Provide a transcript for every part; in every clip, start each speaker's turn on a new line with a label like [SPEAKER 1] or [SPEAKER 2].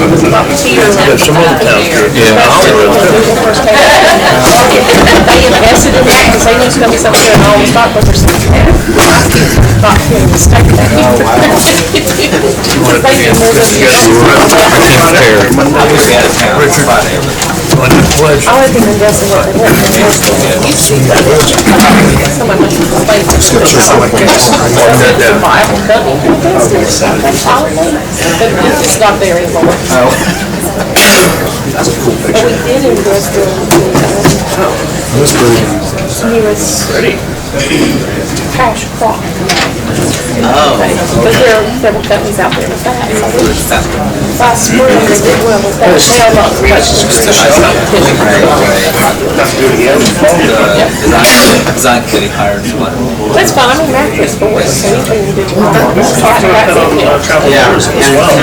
[SPEAKER 1] Some other towns do.
[SPEAKER 2] Yeah.
[SPEAKER 3] They invested in that because they knew it's going to be something and all the stockholders said, my kids got here in the state. I let them invest in what they want to invest in. Somebody must explain to me. It's a viable company to invest in. That's all it needs. But it's not there anymore.
[SPEAKER 1] That's a cool
[SPEAKER 3] But
[SPEAKER 1] picture.
[SPEAKER 3] we did invest in
[SPEAKER 1] That's pretty.
[SPEAKER 3] newest cash crop. But there are several companies out there with that. By spring, they did well with that. They are not much.
[SPEAKER 2] Design committee hired one.
[SPEAKER 3] That's fine, I mean, mattress board, so anything you do.
[SPEAKER 1] Yeah. As well.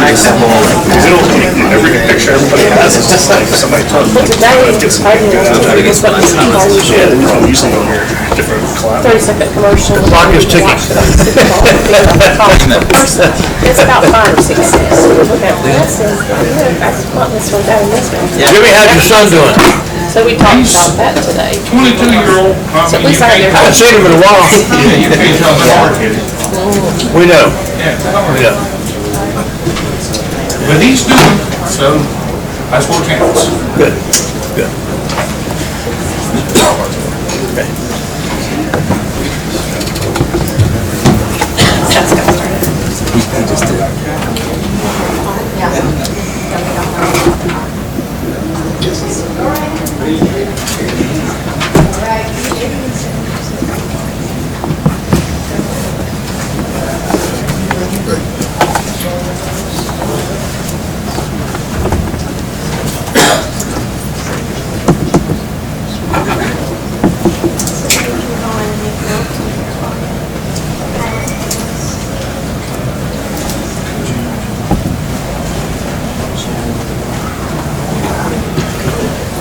[SPEAKER 1] Every picture everybody has is just like somebody took.
[SPEAKER 3] But today, I didn't know what you
[SPEAKER 1] Yeah, they're all using on your different collabs.
[SPEAKER 3] 30-second commercial.
[SPEAKER 1] The clock is ticking.
[SPEAKER 3] It's about 5 or 6 cents. Look at this, and that's what this one down in this one.
[SPEAKER 1] Jimmy, how's your son doing?
[SPEAKER 3] So we talked about that today.
[SPEAKER 4] 22-year-old.
[SPEAKER 3] So at least I
[SPEAKER 1] I haven't seen him in a while.
[SPEAKER 4] You can't tell the hard headed.
[SPEAKER 1] We know.
[SPEAKER 4] Yeah.
[SPEAKER 1] We know.
[SPEAKER 4] But he's doing, so that's what counts.
[SPEAKER 1] Good. Good.
[SPEAKER 3] That's got started.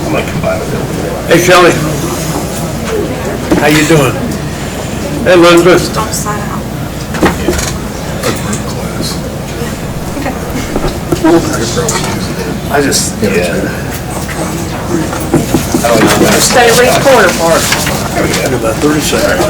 [SPEAKER 1] I might combine with it. Hey, Shelley. How you doing? Hey, Elizabeth.
[SPEAKER 5] Don't sign out.
[SPEAKER 1] I just, yeah.
[SPEAKER 3] Stay right corner for it.
[SPEAKER 1] I got about 30 seconds.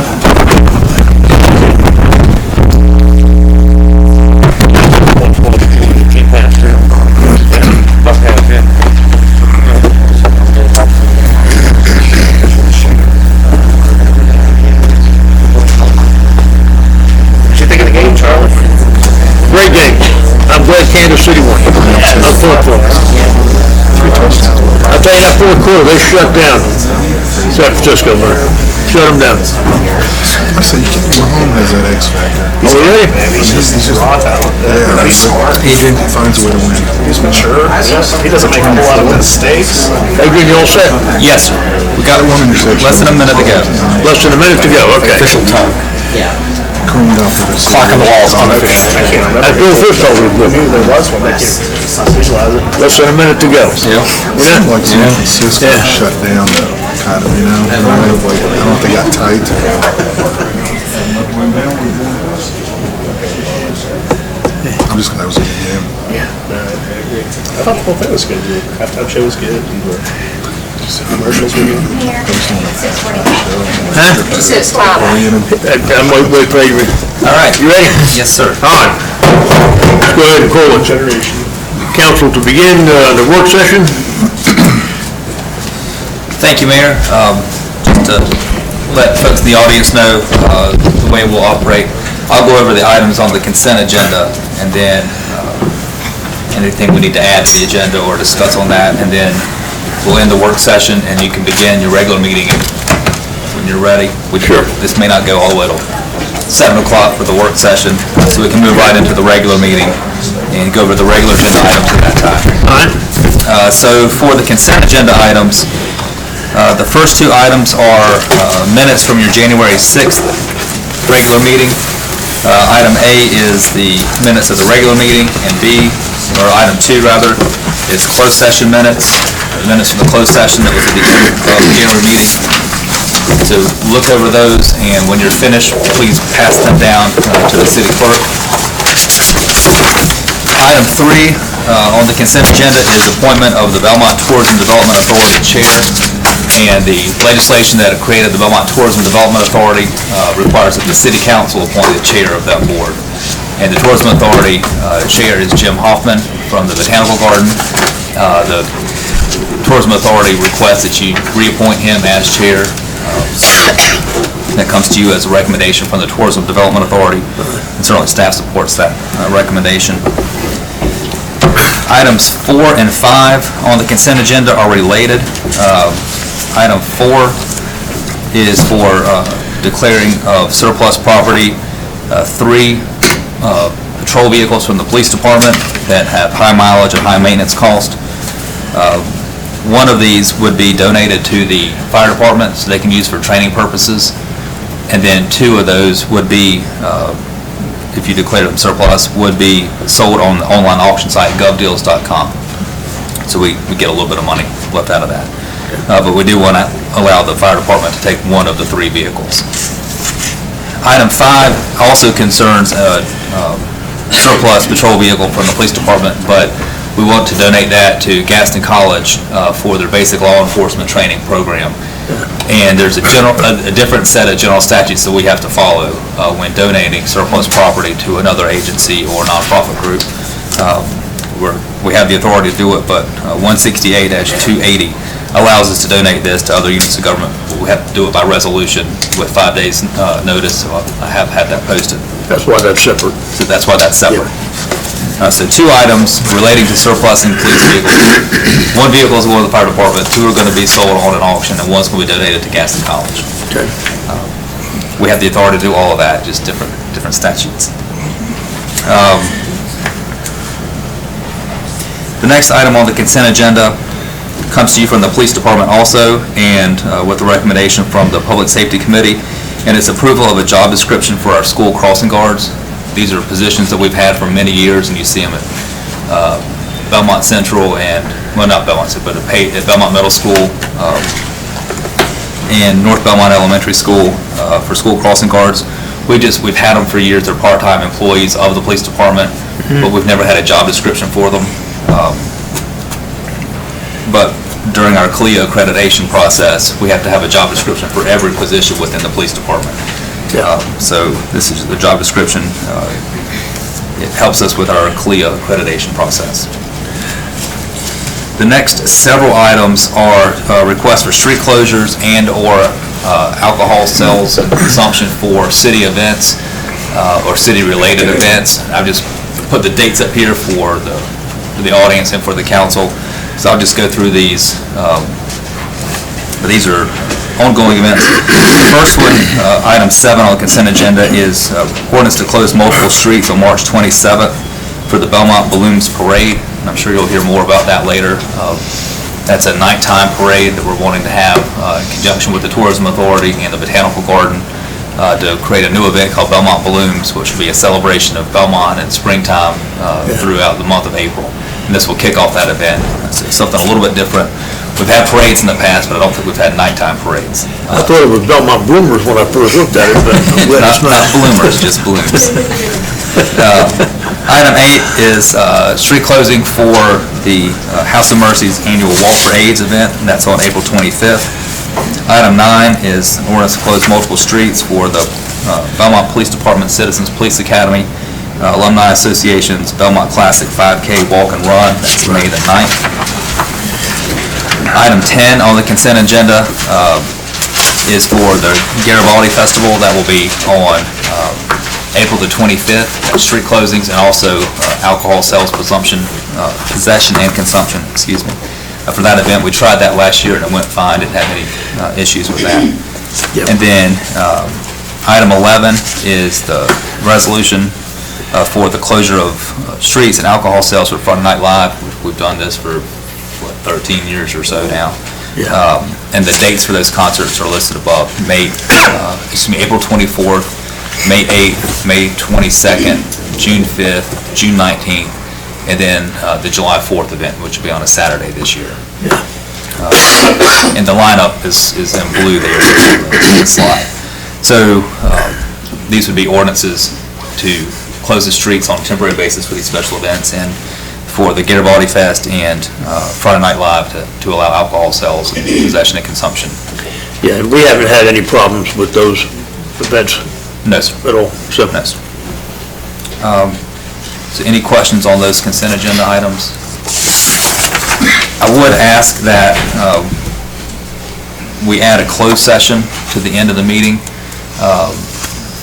[SPEAKER 1] What you think of the game, Charlie? Great game. I'm glad Kansas City won. I'm pulling for it. I'll tell you that fourth quarter, they shut down San Francisco, man. Shut them down.
[SPEAKER 6] I say Mahomes has that X factor.
[SPEAKER 1] Oh, really?
[SPEAKER 6] He's just raw talent. Yeah, he's smart. Adrian finds a way to win.
[SPEAKER 1] He's mature. He doesn't make a whole lot of mistakes. Adrian, you all set?
[SPEAKER 2] Yes, sir. We got
[SPEAKER 6] One interception.
[SPEAKER 2] less than a minute to go.
[SPEAKER 1] Less than a minute to go, okay.
[SPEAKER 2] Official time.
[SPEAKER 6] Cleaned up for this.
[SPEAKER 2] Clock on the wall is unofficial.
[SPEAKER 1] That's Bill Fish told me.
[SPEAKER 7] There was one, I can't visualize it.
[SPEAKER 1] Less than a minute to go.
[SPEAKER 2] Yeah.
[SPEAKER 6] It seemed like San Francisco shut down, kind of, you know. I don't know if they got tight. I'm just glad it was a good game.
[SPEAKER 7] I thought the whole thing was good. The halftime show was good. The commercials were good.
[SPEAKER 1] Huh?
[SPEAKER 3] She said it's time.
[SPEAKER 1] I'm waiting for you.
[SPEAKER 2] All right.
[SPEAKER 1] You ready?
[SPEAKER 2] Yes, sir.
[SPEAKER 1] All right. Let's go ahead and call the council to begin the work session.
[SPEAKER 2] Thank you, Mayor. Just to let folks in the audience know the way we'll operate, I'll go over the items on the consent agenda, and then anything we need to add to the agenda or discuss on that, and then we'll end the work session, and you can begin your regular meeting when you're ready.
[SPEAKER 1] Sure.
[SPEAKER 2] This may not go all the way till 7 o'clock for the work session, so we can move right into the regular meeting and go over the regular agenda items at that time.
[SPEAKER 1] All right.
[SPEAKER 2] So for the consent agenda items, the first two items are minutes from your January 6th regular meeting. Item A is the minutes of the regular meeting, and B, or item 2 rather, is closed session minutes, minutes from the closed session that was at the end of the January meeting. So look over those, and when you're finished, please pass them down to the city clerk. Item 3 on the consent agenda is appointment of the Belmont Tourism Development Authority Chair. And the legislation that created the Belmont Tourism Development Authority requires that the City Council appoint the chair of that board. And the Tourism Authority Chair is Jim Hoffman from the Botanical Garden. The Tourism Authority requests that you reappoint him as chair. That comes to you as a recommendation from the Tourism Development Authority, and certainly staff supports that recommendation. Items 4 and 5 on the consent agenda are related. Item 4 is for declaring of surplus property 3 patrol vehicles from the police department that have high mileage and high maintenance cost. One of these would be donated to the fire department so they can use for training purposes. And then 2 of those would be, if you declare them surplus, would be sold on the online auction site, govdeals.com. So we get a little bit of money left out of that. But we do want to allow the fire department to take one of the 3 vehicles. Item 5 also concerns a surplus patrol vehicle from the police department, but we want to donate that to Gaston College for their basic law enforcement training program. And there's a different set of general statutes that we have to follow when donating surplus property to another agency or nonprofit group. We have the authority to do it, but 168-280 allows us to donate this to other units of government. We have to do it by resolution with 5 days notice, so I have had that posted.
[SPEAKER 1] That's why that's separate.
[SPEAKER 2] So that's why that's separate. So 2 items relating to surplus and police vehicles. 1 vehicle is going to the fire department, 2 are going to be sold on an auction, and 1's going to be donated to Gaston College.
[SPEAKER 1] Okay.
[SPEAKER 2] We have the authority to do all of that, just different statutes. The next item on the consent agenda comes to you from the police department also, and with a recommendation from the Public Safety Committee, and it's approval of a job description for our school crossing guards. These are positions that we've had for many years, and you see them at Belmont Central and, well, not Belmont Central, but at Belmont Middle School and North Belmont Elementary School for school crossing guards. We've had them for years. They're part-time employees of the police department, but we've never had a job description for them. But during our CLIA accreditation process, we have to have a job description for every position within the police department. So this is the job description. It helps us with our CLIA accreditation process. The next several items are requests for street closures and/or alcohol sales and consumption for city events or city-related events. I've just put the dates up here for the audience and for the council. So I'll just go through these. But these are ongoing events. The first one, item 7 on the consent agenda, is ordinance to close multiple streets on March 27th for the Belmont Balloons Parade. And I'm sure you'll hear more about that later. That's a nighttime parade that we're wanting to have in conjunction with the Tourism Authority and the Botanical Garden to create a new event called Belmont Balloons, which will be a celebration of Belmont in springtime throughout the month of April. And this will kick off that event. It's something a little bit different. We've had parades in the past, but I don't think we've had nighttime parades.
[SPEAKER 1] I thought it was Belmont Bloomers when I first looked at it, but
[SPEAKER 2] not bloomers, just balloons. Item 8 is street closing for the House of Mercy's annual Walk for AIDS event, and that's on April 25th. Item 9 is an ordinance to close multiple streets for the Belmont Police Department Citizens Police Academy, Alumni Association's Belmont Classic 5K Walk and Run. That's May the 9th. Item 10 on the consent agenda is for the Garibaldi Festival. That will be on April the 25th. That's street closings and also alcohol sales, possession and consumption, excuse me. For that event, we tried that last year and it went fine. Didn't have any issues with that. And then item 11 is the resolution for the closure of streets and alcohol sales for Friday Night Live. We've done this for 13 years or so now. And the dates for those concerts are listed above. April 24th, May 8th, May 22nd, June 5th, June 19th, and then the July 4th event, which will be on a Saturday this year. And the lineup is in blue there in the slide. So these would be ordinances to close the streets on a temporary basis for these special events. And for the Garibaldi Fest and Friday Night Live to allow alcohol sales, possession, and consumption.
[SPEAKER 1] Yeah, and we haven't had any problems with those events
[SPEAKER 2] No, sir.
[SPEAKER 1] at all, so.
[SPEAKER 2] No, sir. So any questions on those consent agenda items? I would ask that we add a closed session to the end of the meeting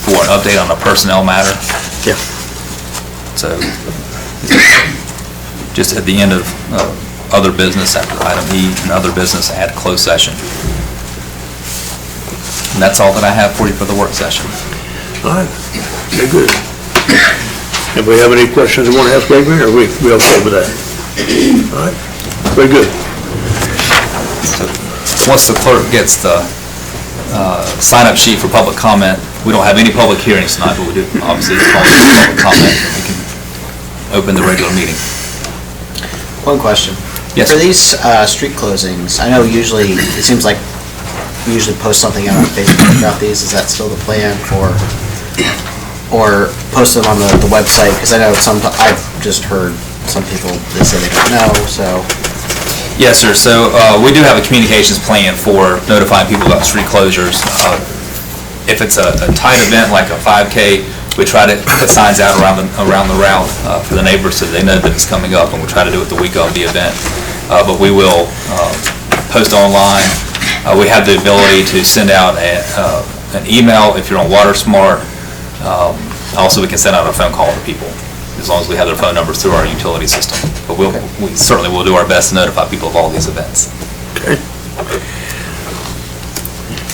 [SPEAKER 2] for an update on a personnel matter.
[SPEAKER 1] Yeah.
[SPEAKER 2] So just at the end of other business, after item E and other business, add closed session. And that's all that I have for you for the work session.
[SPEAKER 1] All right, very good. Anybody have any questions you want to ask Gregory, or we okay with that? All right, very good.
[SPEAKER 2] So once the clerk gets the sign-up sheet for public comment, we don't have any public hearings tonight, but we do obviously call it public comment, and we can open the regular meeting.
[SPEAKER 5] One question.
[SPEAKER 2] Yes.
[SPEAKER 5] For these street closings, I know usually, it seems like we usually post something out on Facebook about these. Is that still the plan or post them on the website? Because I know I've just heard some people, they say they don't know, so.
[SPEAKER 2] Yes, sir. So we do have a communications plan for notifying people about street closures. If it's a tight event like a 5K, we try to put signs out around the route for the neighbors so they know that it's coming up, and we try to do it the week of the event. But we will post online. We have the ability to send out an email if you're on WaterSmart. Also, we can send out a phone call to people as long as we have their phone numbers through our utility system. But we certainly will do our best to notify people of all these events.
[SPEAKER 1] Okay.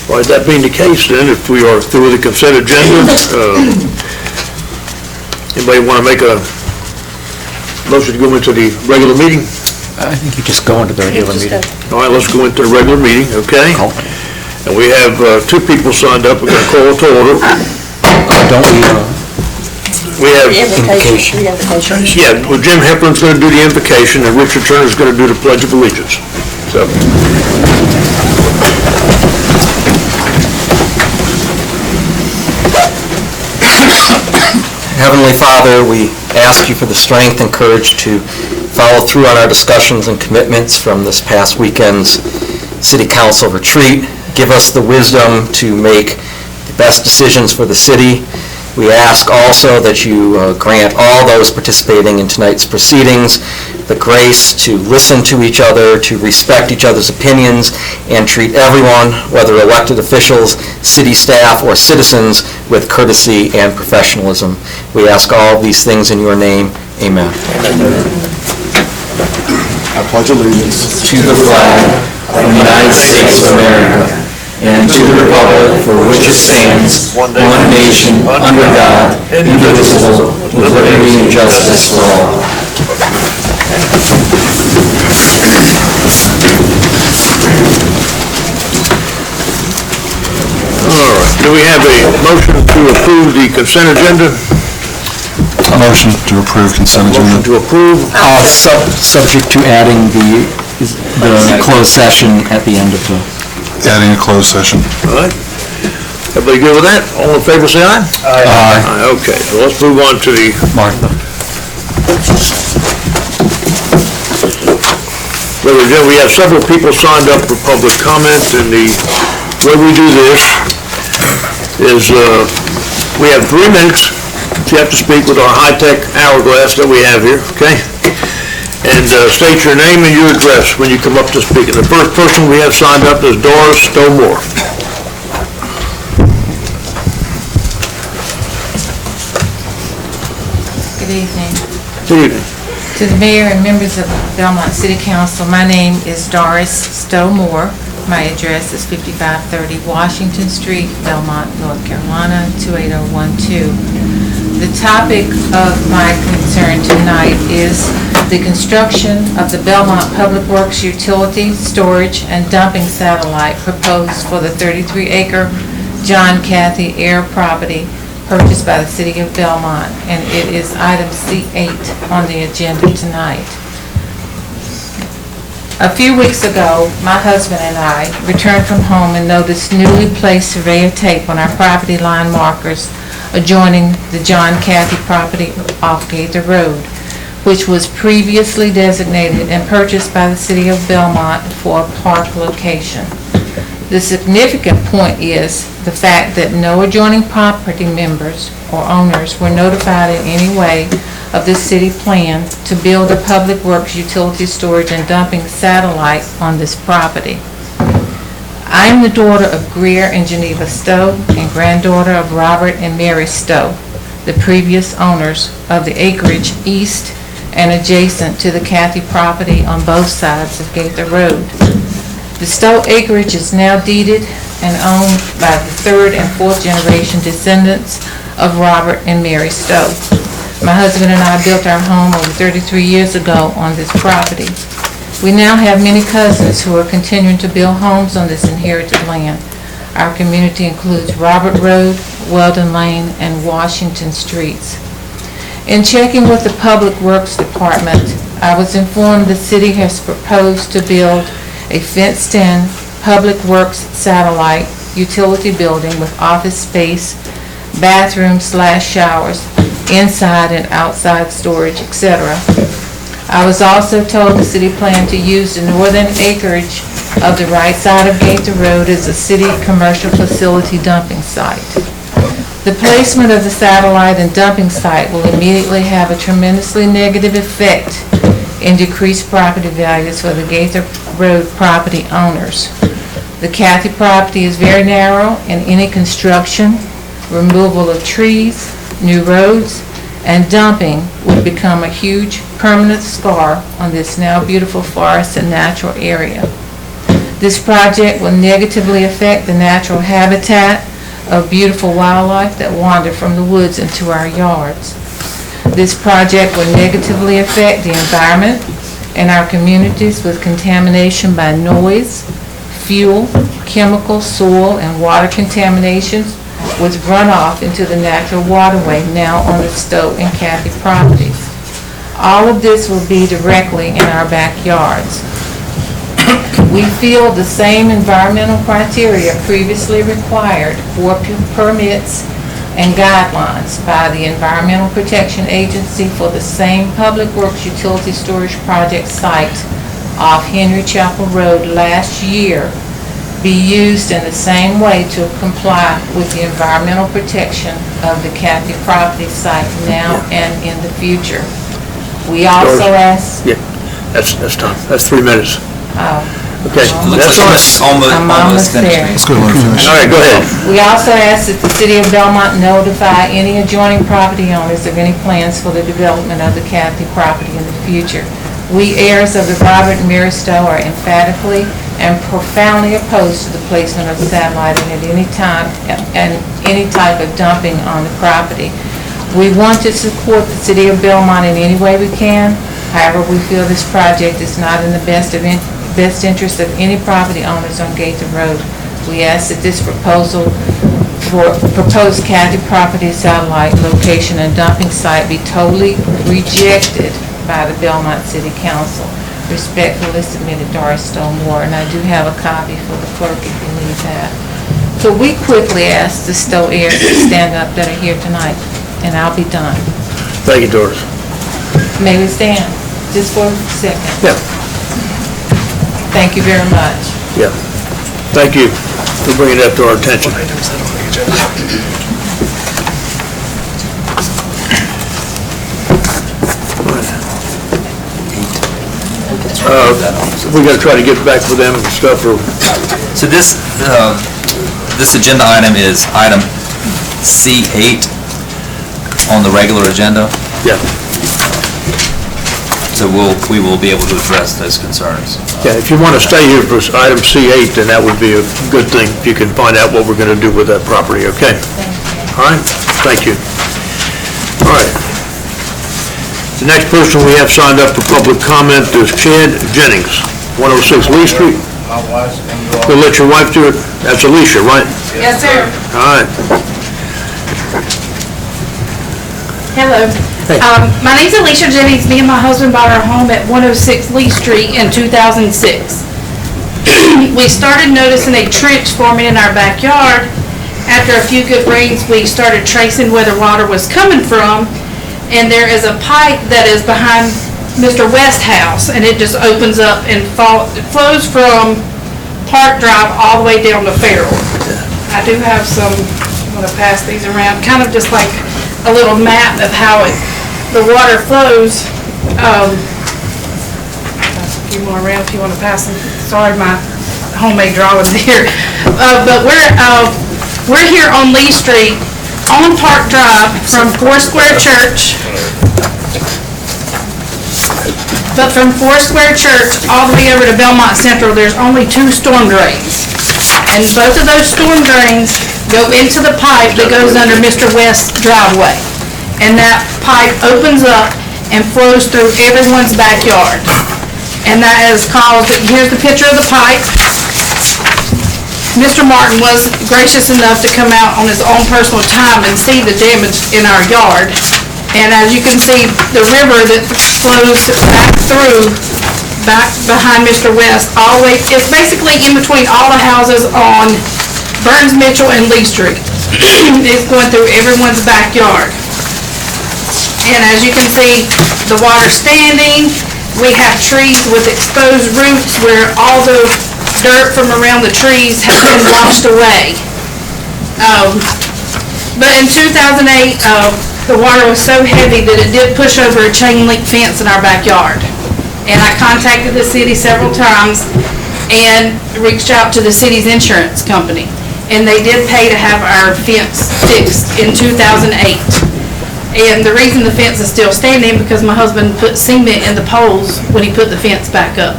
[SPEAKER 1] Well, that being the case, then, if we are through with the consent agenda, anybody want to make a motion to go into the regular meeting?
[SPEAKER 8] I think you just go into the regular meeting.
[SPEAKER 1] All right, let's go into the regular meeting, okay? And we have two people signed up. We're going to call to order.
[SPEAKER 8] Don't
[SPEAKER 1] We have,
[SPEAKER 8] invocation.
[SPEAKER 1] yeah, well, Jim Hepburn's going to do the invocation, and Richard Turner's going to do the Pledge of Allegiance. So.
[SPEAKER 8] Heavenly Father, we ask you for the strength and courage to follow through on our discussions and commitments from this past weekend's City Council retreat. Give us the wisdom to make the best decisions for the city. We ask also that you grant all those participating in tonight's proceedings the grace to listen to each other, to respect each other's opinions, and treat everyone, whether elected officials, city staff, or citizens, with courtesy and professionalism. We ask all of these things in your name. Amen.
[SPEAKER 6] I pledge allegiance
[SPEAKER 8] To the flag of the United States of America, and to the republic for which it stands, one nation, under God, indivisible, with liberty and justice for all.
[SPEAKER 1] All right, do we have a motion to approve the consent agenda?
[SPEAKER 6] A motion to approve consent
[SPEAKER 1] Motion
[SPEAKER 6] agenda.
[SPEAKER 1] to approve.
[SPEAKER 8] Subject to adding the closed session at the end of the...
[SPEAKER 6] Adding a closed session.
[SPEAKER 1] All right. Everybody good with that? All in favor, say aye. Aye. Okay, so let's move on to the...
[SPEAKER 8] Martha.
[SPEAKER 1] Ladies and gentlemen, we have several people signed up for public comment, and the way we do this is we have 3 minutes. You have to speak with our high-tech hourglass that we have here, okay? And state your name and your address when you come up to speak. And the first person we have signed up is Doris Stovemore.
[SPEAKER 9] Good evening.
[SPEAKER 1] Good evening.
[SPEAKER 9] To the mayor and members of Belmont City Council, my name is Doris Stovemore. My address is 5530 Washington Street, Belmont, North Carolina, 28012. The topic of my concern tonight is the construction of the Belmont Public Works Utility, Storage, and Dumping Satellite proposed for the 33-acre John Cathy Air property purchased by the City of Belmont, and it is item C8 on the agenda tonight. A few weeks ago, my husband and I returned from home and noticed newly placed surveyor tape on our property line markers adjoining the John Cathy property off Gaither Road. which was previously designated and purchased by the City of Belmont for a park location. The significant point is the fact that no adjoining property members or owners were notified in any way of this city plan to build a public works utility storage and dumping satellite on this property. I am the daughter of Greer and Geneva Stowe and granddaughter of Robert and Mary Stowe, the previous owners of the acreage east and adjacent to the Cathy property on both sides of Gaither Road. The Stowe acreage is now deeded and owned by the third and fourth generation descendants of Robert and Mary Stowe. My husband and I built our home over 33 years ago on this property. We now have many cousins who are continuing to build homes on this inherited land. Our community includes Robert Road, Weldon Lane, and Washington Streets. In checking with the Public Works Department, I was informed the city has proposed to build a fenced-in Public Works satellite utility building with office space, bathrooms/showers, inside and outside storage, etc. I was also told the city planned to use the northern acreage of the right side of Gaither Road as a city commercial facility dumping site. The placement of the satellite and dumping site will immediately have a tremendously negative effect in decreased property values for the Gaither Road property owners. The Cathy property is very narrow, and any construction, removal of trees, new roads, and dumping would become a huge permanent scar on this now beautiful forest and natural area. This project will negatively affect the natural habitat of beautiful wildlife that wander from the woods into our yards. This project will negatively affect the environment and our communities with contamination by noise, fuel, chemical, soil, and water contaminations with runoff into the natural waterway now on the Stowe and Cathy properties. All of this will be directly in our backyards. We feel the same environmental criteria previously required for permits and guidelines by the Environmental Protection Agency for the same Public Works Utility Storage Project site off Henry Chapel Road last year be used in the same way to comply with the environmental protection of the Cathy property site now and in the future. We also ask...
[SPEAKER 1] Yeah, that's time. That's 3 minutes.
[SPEAKER 9] Oh.
[SPEAKER 1] Okay,
[SPEAKER 2] Looks
[SPEAKER 1] that's
[SPEAKER 2] like
[SPEAKER 1] on.
[SPEAKER 2] it's
[SPEAKER 9] I'm
[SPEAKER 2] almost
[SPEAKER 9] almost
[SPEAKER 2] finished.
[SPEAKER 9] there.
[SPEAKER 6] Let's go to finish.
[SPEAKER 1] All right, go ahead.
[SPEAKER 9] We also ask that the City of Belmont notify any adjoining property owners of any plans for the development of the Cathy property in the future. We heirs of the Robert and Mary Stowe are emphatically and profoundly opposed to the placement of satelliting at any time and any type of dumping on the property. We want to support the City of Belmont in any way we can. However, we feel this project is not in the best interest of any property owners on Gaither Road. We ask that this proposal for proposed Cathy property satellite location and dumping site be totally rejected by the Belmont City Council. Respectfully submitted, Doris Stowe-Moore, and I do have a copy for the clerk if you need that. So we quickly ask the Stowe heirs to stand up that are here tonight, and I'll be done.
[SPEAKER 1] Thank you, Doris.
[SPEAKER 9] May we stand just for a second?
[SPEAKER 1] Yeah.
[SPEAKER 9] Thank you very much.
[SPEAKER 1] Yeah. Thank you for bringing that to our attention. We got to try to get back with them and stuff, or
[SPEAKER 2] So this agenda item is item C8 on the regular agenda.
[SPEAKER 1] yeah.
[SPEAKER 2] So we will be able to address those concerns.
[SPEAKER 1] Yeah, if you want to stay here for item C8, then that would be a good thing, if you can find out what we're going to do with that property, okay? All right, thank you. All right. The next person we have signed up for public comment is Chad Jennings, 106 Lee Street. We'll let your wife do it. That's Alicia, right?
[SPEAKER 10] Yes, sir.
[SPEAKER 1] All right.
[SPEAKER 10] Hello.
[SPEAKER 1] Hey.
[SPEAKER 10] My name's Alicia Jennings. Me and my husband bought our home at 106 Lee Street in 2006. We started noticing a trench forming in our backyard. After a few good rains, we started tracing where the water was coming from, and there is a pipe that is behind Mr. West's house, and it just opens up and it flows from Park Drive all the way down to Farrell. I do have some, I'm going to pass these around, kind of just like a little map of how the water flows. A few more around if you want to pass them. Sorry, my homemade drawings here. But we're here on Lee Street, on Park Drive, from Foursquare Church. But from Foursquare Church all the way over to Belmont Central, there's only 2 storm drains. And both of those storm drains go into the pipe that goes under Mr. West's driveway. And that pipe opens up and flows through everyone's backyard. And that has caused, here's the picture of the pipe. Mr. Martin was gracious enough to come out on his own personal time and see the damage in our yard. And as you can see, the river that flows back behind Mr. West, all the way, it's basically in between all the houses on Burns, Mitchell, and Lee Street. It's going through everyone's backyard. And as you can see, the water's standing. We have trees with exposed roots where all the dirt from around the trees has been washed away. But in 2008, the water was so heavy that it did push over a chain link fence in our backyard. And I contacted the city several times and reached out to the city's insurance company. And they did pay to have our fence fixed in 2008. And the reason the fence is still standing because my husband put cement in the poles when he put the fence back up.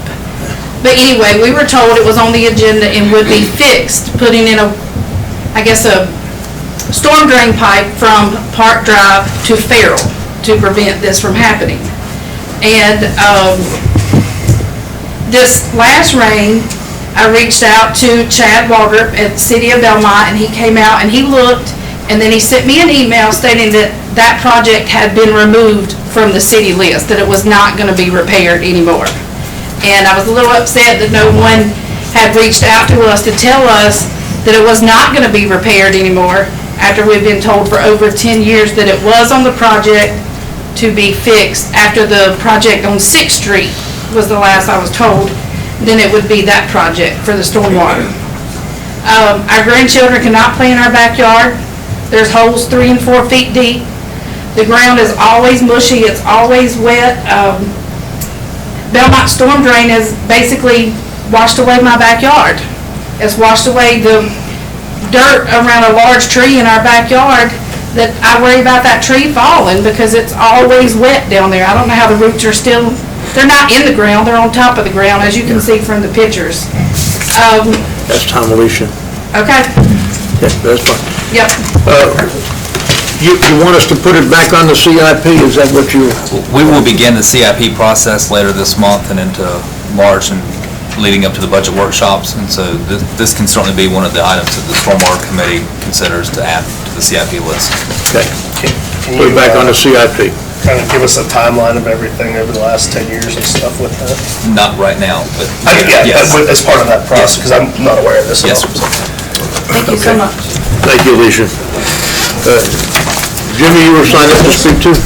[SPEAKER 10] But anyway, we were told it was on the agenda and would be fixed, putting in a storm drain pipe from Park Drive to Farrell to prevent this from happening. And this last rain, I reached out to Chad Waldrop at the City of Belmont, and he came out and he looked, and then he sent me an email stating that that project had been removed from the city list, that it was not going to be repaired anymore. And I was a little upset that no one had reached out to us to tell us that it was not going to be repaired anymore, after we've been told for over 10 years that it was on the project to be fixed. After the project on 6th Street was the last I was told, then it would be that project for the stormwater. Our grandchildren cannot play in our backyard. There's holes 3 and 4 feet deep. The ground is always mushy, it's always wet. Belmont storm drain has basically washed away my backyard. It's washed away the dirt around a large tree in our backyard that I worry about that tree falling because it's always wet down there. I don't know how the roots are still, they're not in the ground, they're on top of the ground, as you can see from the pictures.
[SPEAKER 1] That's Tom Alicia.
[SPEAKER 10] Okay.
[SPEAKER 1] Yeah, that's fine.
[SPEAKER 10] Yep.
[SPEAKER 1] You want us to put it back on the CIP, is that what you?
[SPEAKER 2] We will begin the CIP process later this month and into March and leading up to the budget workshops, and so this can certainly be one of the items that the Stormwater Committee considers to add to the CIP list.
[SPEAKER 1] Okay. Put it back on the CIP.
[SPEAKER 7] Kind of give us a timeline of everything over the last 10 years and stuff with that?
[SPEAKER 2] Not right now, but
[SPEAKER 7] Yeah, as part of that process, because I'm not aware of this at
[SPEAKER 2] yes,
[SPEAKER 7] all.
[SPEAKER 2] sir.
[SPEAKER 10] Thank you so much.
[SPEAKER 1] Thank you, Alicia. Jimmy, you were signed up to speak too?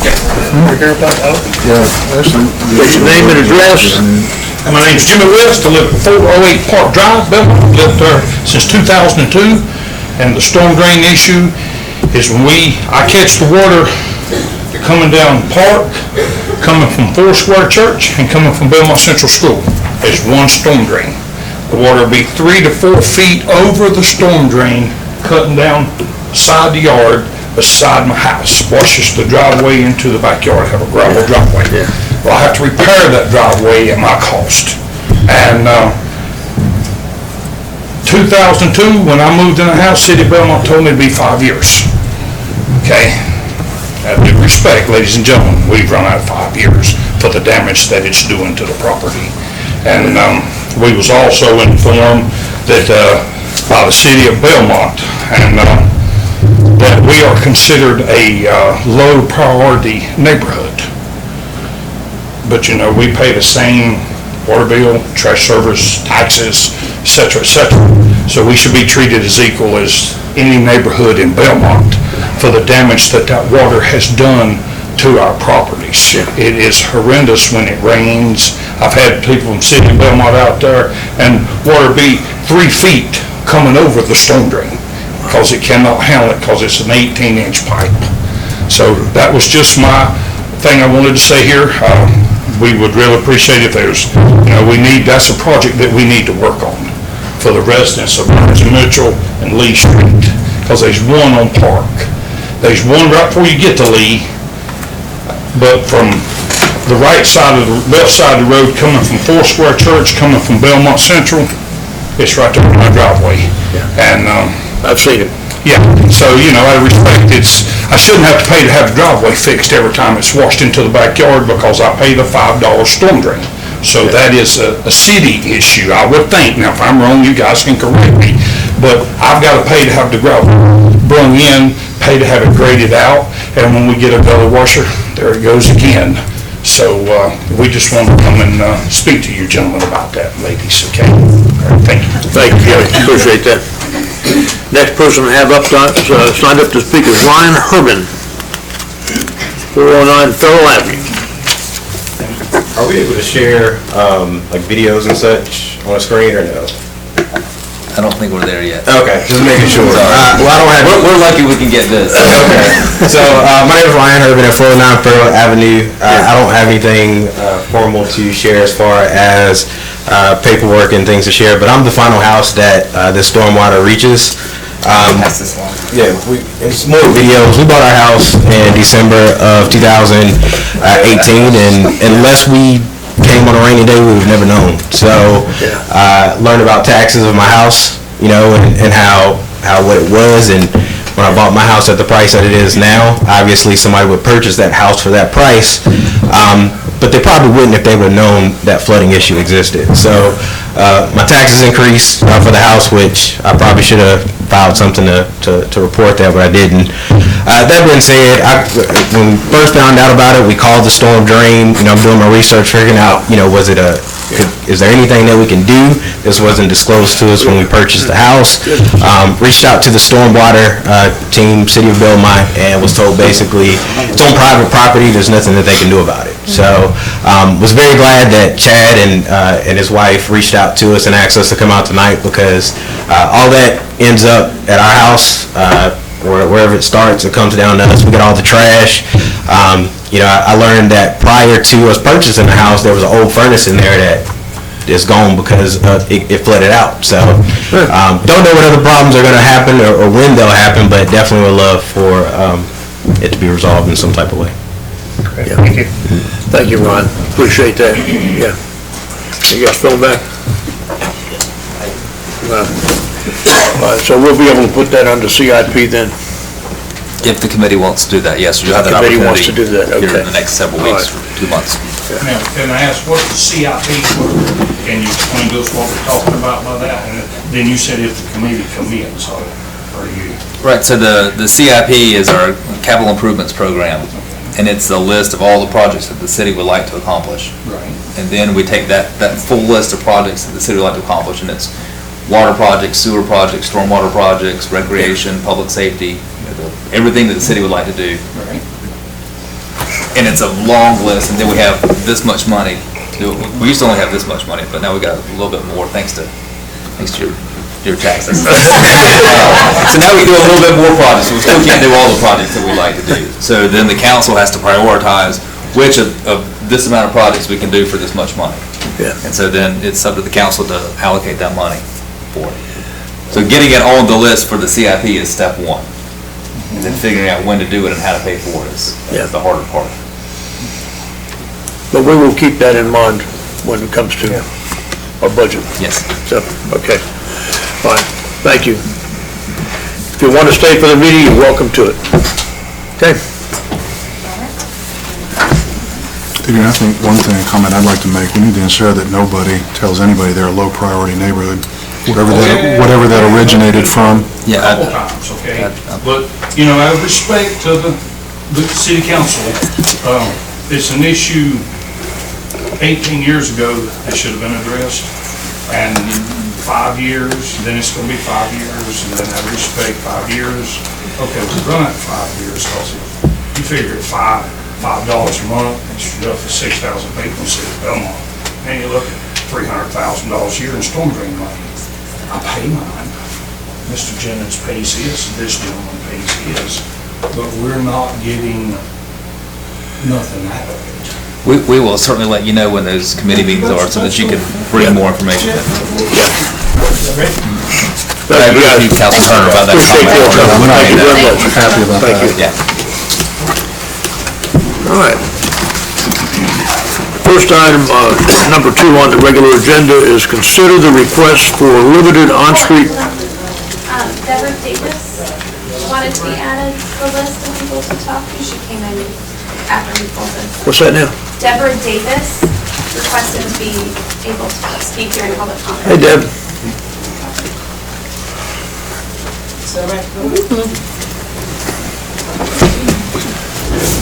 [SPEAKER 7] We're here about that?
[SPEAKER 1] What's your name and address?
[SPEAKER 11] My name's Jimmy West. I live at 408 Park Drive, Belmont. I've lived there since 2002. And the storm drain issue is when I catch the water coming down Park, coming from Foursquare Church, and coming from Belmont Central School. It's one storm drain. The water will be 3 to 4 feet over the storm drain, cutting down side the yard beside my house. Washes the driveway into the backyard. I have a gravel driveway. Well, I have to repair that driveway at my cost. And 2002, when I moved in the house, City of Belmont told me it'd be 5 years. Okay? Out of due respect, ladies and gentlemen, we've run out of 5 years for the damage that it's doing to the property. And we was also informed that by the City of Belmont, and that we are considered a low priority neighborhood. But you know, we pay the same water bill, trash service, taxes, et cetera, et cetera. So we should be treated as equal as any neighborhood in Belmont for the damage that water has done to our properties. It is horrendous when it rains. I've had people from City of Belmont out there, and water be 3 feet coming over the storm drain, because it cannot handle it, because it's an 18-inch pipe. So that was just my thing I wanted to say here. We would really appreciate if there's, that's a project that we need to work on for the residents of Burns and Mitchell and Lee Street, because there's one on Park. There's one right before you get to Lee, but from the left side of the road, coming from Foursquare Church, coming from Belmont Central, it's right there in my driveway. And,
[SPEAKER 1] I've seen it.
[SPEAKER 11] yeah, so, out of respect, I shouldn't have to pay to have the driveway fixed every time it's washed into the backyard, because I pay the $5 storm drain. So that is a city issue, I would think. Now, if I'm wrong, you guys can correct me. But I've got to pay to have the gravel brung in, pay to have it graded out, and when we get a belly washer, there it goes again. So we just want to come and speak to you gentlemen about that, ladies, okay? All right, thank you.
[SPEAKER 1] Thank you, Kelly. Appreciate that. Next person I have signed up to speak is Ryan Herbin, 409 Federal Avenue.
[SPEAKER 12] Are we able to share, like videos and such on a screen or no?
[SPEAKER 2] I don't think we're there yet.
[SPEAKER 12] Okay, just making sure. Well, I don't have.
[SPEAKER 2] We're lucky we can get this.
[SPEAKER 12] Okay. So, my name is Ryan Herbin at 409 Federal Avenue. I don't have anything formal to share as far as paperwork and things to share, but I'm the final house that the stormwater reaches. Yeah, it's more videos. We bought our house in December of 2018, and unless we came on a rainy day, we would have never known. So, learned about taxes of my house, and how what it was, and when I bought my house at the price that it is now, obviously somebody would purchase that house for that price, but they probably wouldn't if they would have known that flooding issue existed. So, my taxes increased for the house, which I probably should have filed something to report that, but I didn't. That being said, when we first found out about it, we called the storm drain. I'm doing my research, figuring out, is there anything that we can do? This wasn't disclosed to us when we purchased the house. Reached out to the stormwater team, City of Belmont, and was told basically it's on private property. There's nothing that they can do about it. So, was very glad that Chad and his wife reached out to us and asked us to come out tonight, because all that ends up at our house, wherever it starts, it comes down to us. We got all the trash. I learned that prior to us purchasing the house, there was an old furnace in there that is gone because it flooded out. So, don't know what other problems are going to happen or when they'll happen, but definitely would love for it to be resolved in some type of way.
[SPEAKER 1] Yeah. Thank you. Thank you, Ron. Appreciate that. Yeah. You guys feeling back? All right, so we'll be able to put that under CIP then?
[SPEAKER 2] If the committee wants to do that, yes, you'll have that
[SPEAKER 1] Committee
[SPEAKER 2] opportunity.
[SPEAKER 1] wants to do that,
[SPEAKER 2] Here
[SPEAKER 1] okay.
[SPEAKER 2] in the next several weeks,
[SPEAKER 1] All
[SPEAKER 2] or 2 months.
[SPEAKER 11] Now, can I ask, what's the CIP for? Can you explain to us what we're talking about by that? And then you said if the committee commits, or you?
[SPEAKER 2] Right, so the CIP is our capital improvements program, and it's a list of all the projects that the city would like to accomplish.
[SPEAKER 11] Right.
[SPEAKER 2] And then we take that full list of projects that the city would like to accomplish, and it's water projects, sewer projects, stormwater projects, recreation, public safety, everything that the city would like to do.
[SPEAKER 11] Right.
[SPEAKER 2] And it's a long list, and then we have this much money. We used to only have this much money, but now we got a little bit more thanks to your taxes. So now we do a little bit more projects. We still can't do all the projects that we like to do. So then the council has to prioritize which of this amount of projects we can do for this much money.
[SPEAKER 1] Yeah.
[SPEAKER 2] And so then it's up to the council to allocate that money for it. So getting it on the list for the CIP is step one. And then figuring out when to do it and how to pay for it is the harder part.
[SPEAKER 1] But we will keep that in mind when it comes to our budget.
[SPEAKER 2] Yes.
[SPEAKER 1] So, okay, fine, thank you. If you want to stay for the meeting, you're welcome to it. Okay.
[SPEAKER 6] I think one comment I'd like to make, we need to ensure that nobody tells anybody they're a low-priority neighborhood, whatever that originated from.
[SPEAKER 2] Yeah.
[SPEAKER 11] A couple times, okay? But, out of respect to the city council, it's an issue 18 years ago that should have been addressed, and 5 years, then it's going to be 5 years, and then I respect 5 years. Okay, we've run out 5 years, because you figure at 5, $5 a month, it's roughly 6,000 people in the city of Belmont. And you look at $300,000 a year in storm drain money. I pay mine. Mr. Jennings pays his, this gentleman pays his, but we're not getting nothing out of it.
[SPEAKER 2] We will certainly let you know when those committee meetings are so that you can bring more information. I agree with you, Council Turner, about that
[SPEAKER 1] Appreciate
[SPEAKER 2] comment.
[SPEAKER 1] your time. Thank you very much.
[SPEAKER 6] Happy about
[SPEAKER 1] Thank
[SPEAKER 6] that.
[SPEAKER 1] you.
[SPEAKER 2] Yeah.
[SPEAKER 1] All right. First item, number 2 on the regular agenda is consider the request for limited on-street.
[SPEAKER 13] Deborah Davis wanted to be added to the list of people to talk to. She came in after we pulled this.
[SPEAKER 1] What's that now?
[SPEAKER 13] Deborah Davis requested to be able to speak during public comment.
[SPEAKER 1] Hey, Deb.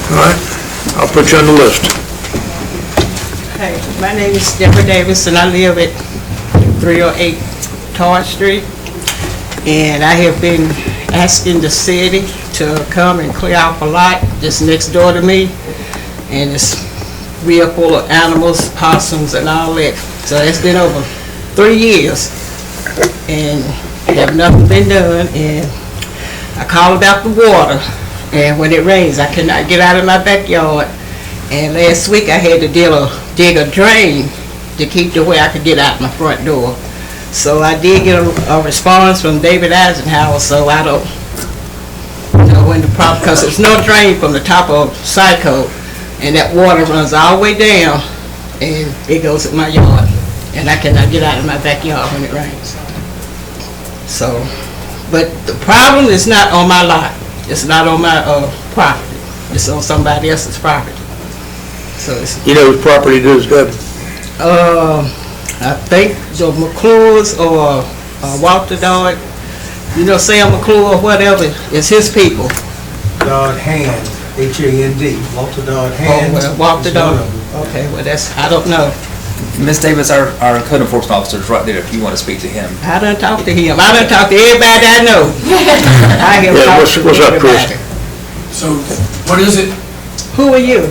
[SPEAKER 1] All right, I'll put you on the list.
[SPEAKER 14] Hey, my name is Deborah Davis, and I live at 308 Todd Street. And I have been asking the city to come and clear out a lot just next door to me. And it's real full of animals, possums, and all that. So it's been over 3 years, and have nothing been done. And I called about the water, and when it rains, I cannot get out of my backyard. And last week, I had to dig a drain to keep the way I could get out my front door. So I did get a response from David Eisenhower, so I don't know when the problem, because there's no drain from the top of Psycho, and that water runs all the way down, and it goes in my yard, and I cannot get out of my backyard when it rains. So, but the problem is not on my lot. It's not on my property. It's on somebody else's property. So it's,
[SPEAKER 1] You know whose property it is, Deb?
[SPEAKER 14] I think the McClures or Walter Dodd, you know, Sam McClure or whatever, is his people.
[SPEAKER 15] Dodd Hand, H-A-N-D, Walter Dodd
[SPEAKER 14] Oh,
[SPEAKER 15] Hand.
[SPEAKER 14] well, Walter
[SPEAKER 15] is one
[SPEAKER 14] Dodd.
[SPEAKER 15] of them.
[SPEAKER 14] Okay, well, that's, I don't know.
[SPEAKER 2] Ms. Davis, our code enforcement officer is right there if you want to speak to him.
[SPEAKER 14] I done talked to him. I done talked to everybody I know. I have
[SPEAKER 1] Yeah,
[SPEAKER 14] talked to
[SPEAKER 1] what's up, Chris?
[SPEAKER 14] everybody.
[SPEAKER 4] So, what is it?
[SPEAKER 14] Who are you?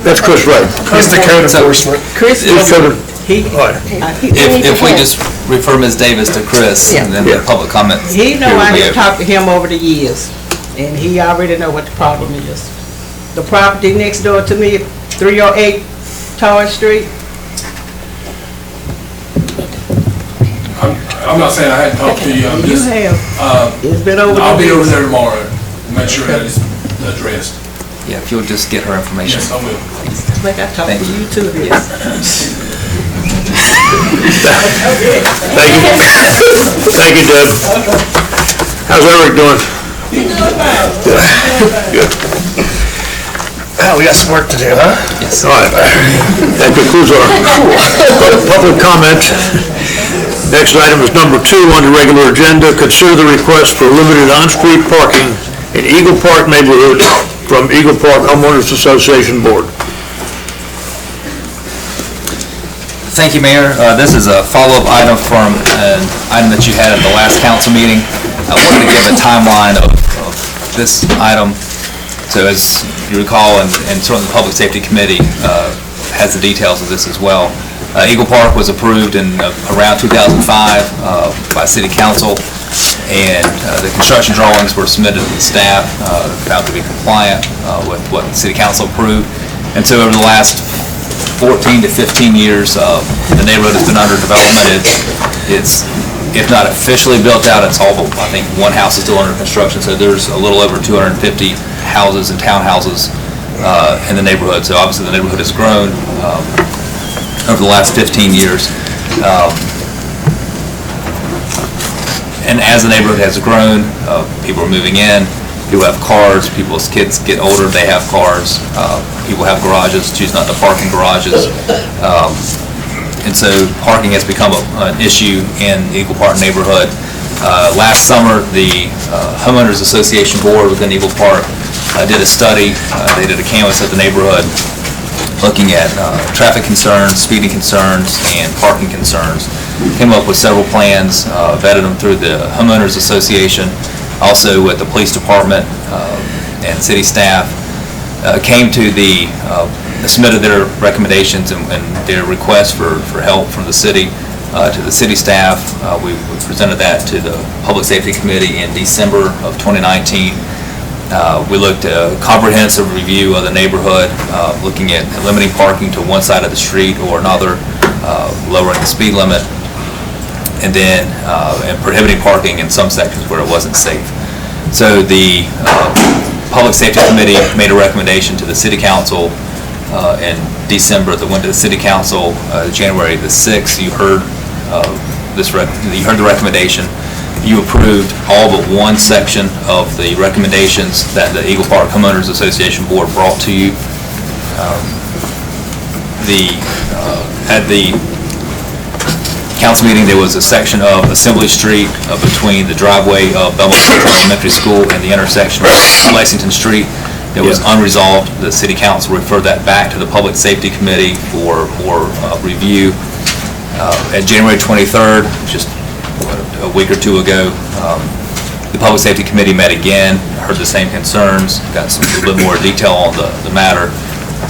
[SPEAKER 1] That's Chris Wright.
[SPEAKER 11] It's the code enforcement.
[SPEAKER 14] Chris?
[SPEAKER 1] He's coming.
[SPEAKER 14] He,
[SPEAKER 2] If we just refer Ms. Davis to Chris and then the
[SPEAKER 1] Yeah.
[SPEAKER 2] public comments.
[SPEAKER 14] he know
[SPEAKER 2] here will
[SPEAKER 14] I
[SPEAKER 2] be
[SPEAKER 14] have
[SPEAKER 2] over.
[SPEAKER 14] talked to him over the years, and he already know what the problem is. The property next door to me, 308 Todd Street,
[SPEAKER 4] I'm not saying I hadn't talked to you, I'm
[SPEAKER 14] you
[SPEAKER 4] just,
[SPEAKER 14] have. It's been over the
[SPEAKER 4] I'll be over
[SPEAKER 14] years.
[SPEAKER 4] there tomorrow, and make sure that is addressed.
[SPEAKER 2] Yeah, if you'll just get her information.
[SPEAKER 4] Yes, I will.
[SPEAKER 14] Like I talked
[SPEAKER 2] Thank
[SPEAKER 14] to
[SPEAKER 2] you.
[SPEAKER 14] you too.
[SPEAKER 1] Thank you. Thank you, Deb. How's Eric doing? Good.
[SPEAKER 7] Well, we got some work to do, huh?
[SPEAKER 2] Yes.
[SPEAKER 1] All right. That concludes our public comment. Next item is number 2 on the regular agenda. Consider the request for limited on-street parking in Eagle Park neighborhood from Eagle Park Homeowners Association Board.
[SPEAKER 2] Thank you, Mayor. This is a follow-up item from an item that you had at the last council meeting. I wanted to give a timeline of this item. So as you recall, and certainly the Public Safety Committee has the details of this as well. Eagle Park was approved in around 2005 by City Council, and the construction drawings were submitted to the staff, found to be compliant with what the City Council approved. And so over the last 14 to 15 years, the neighborhood has been under development. It's if not officially built out, it's all, I think, one house is still under construction, so there's a little over 250 houses and townhouses in the neighborhood. So obviously the neighborhood has grown over the last 15 years. And as the neighborhood has grown, people are moving in, people have cars, people's kids get older, they have cars, people have garages, choose not to park in garages. And so parking has become an issue in the Eagle Park neighborhood. Last summer, the Homeowners Association Board within Eagle Park did a study. They did a canvass of the neighborhood looking at traffic concerns, speeding concerns, and parking concerns. Came up with several plans, vetted them through the Homeowners Association, also with the police department and city staff. came to submitted their recommendations and their requests for help from the city to the city staff. We presented that to the Public Safety Committee in December of 2019. We looked at a comprehensive review of the neighborhood, looking at limiting parking to one side of the street or another, lowering the speed limit, and then and prohibiting parking in some sections where it wasn't safe. So the Public Safety Committee made a recommendation to the City Council in December that went to the City Council January the 6th. You heard you heard the recommendation. You approved all but one section of the recommendations that the Eagle Park Homeowners Association Board brought to you. At the council meeting, there was a section of Assembly Street between the driveway of Belmont Elementary School and the intersection of Lexington Street that was unresolved. The City Council referred that back to the Public Safety Committee for more review. At January 23rd, just a week or two ago, the Public Safety Committee met again, heard the same concerns, got a little bit more detail on the matter,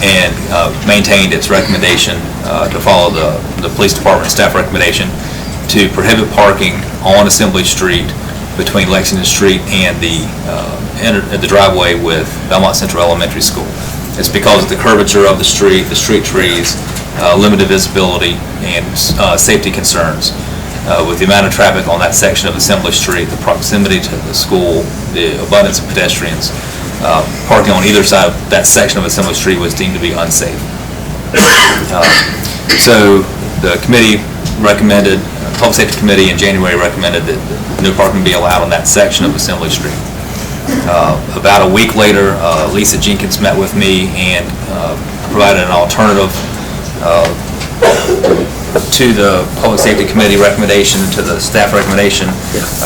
[SPEAKER 2] and maintained its recommendation to follow the Police Department staff recommendation to prohibit parking on Assembly Street between Lexington Street and the driveway with Belmont Central Elementary School. It's because of the curvature of the street trees, limited visibility, and safety concerns. With the amount of traffic on that section of Assembly Street, the proximity to the school, the abundance of pedestrians, parking on either side of that section of Assembly Street was deemed to be unsafe. So the committee recommended, Public Safety Committee in January recommended that no parking be allowed on that section of Assembly Street. About a week later, Lisa Jenkins met with me and provided an alternative to the Public Safety Committee recommendation, to the staff recommendation.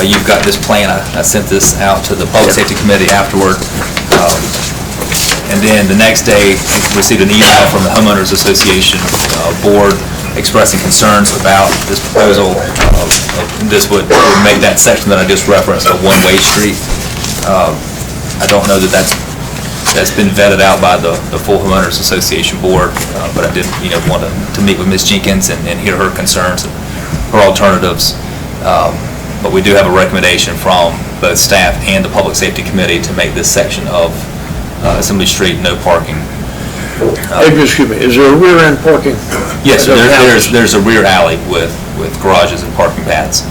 [SPEAKER 2] You've got this plan. I sent this out to the Public Safety Committee afterward. And then the next day, we received an email from the Homeowners Association board expressing concerns about this proposal. This would make that section that I just referenced a one-way street. I don't know that that's been vetted out by the full Homeowners Association board, but I did want to meet with Ms. Jenkins and hear her concerns and her alternatives. But we do have a recommendation from both staff and the Public Safety Committee to make this section of Assembly Street no parking.
[SPEAKER 1] Excuse me, is there a rear end parking?
[SPEAKER 2] Yes, there's a rear alley with garages and parking pads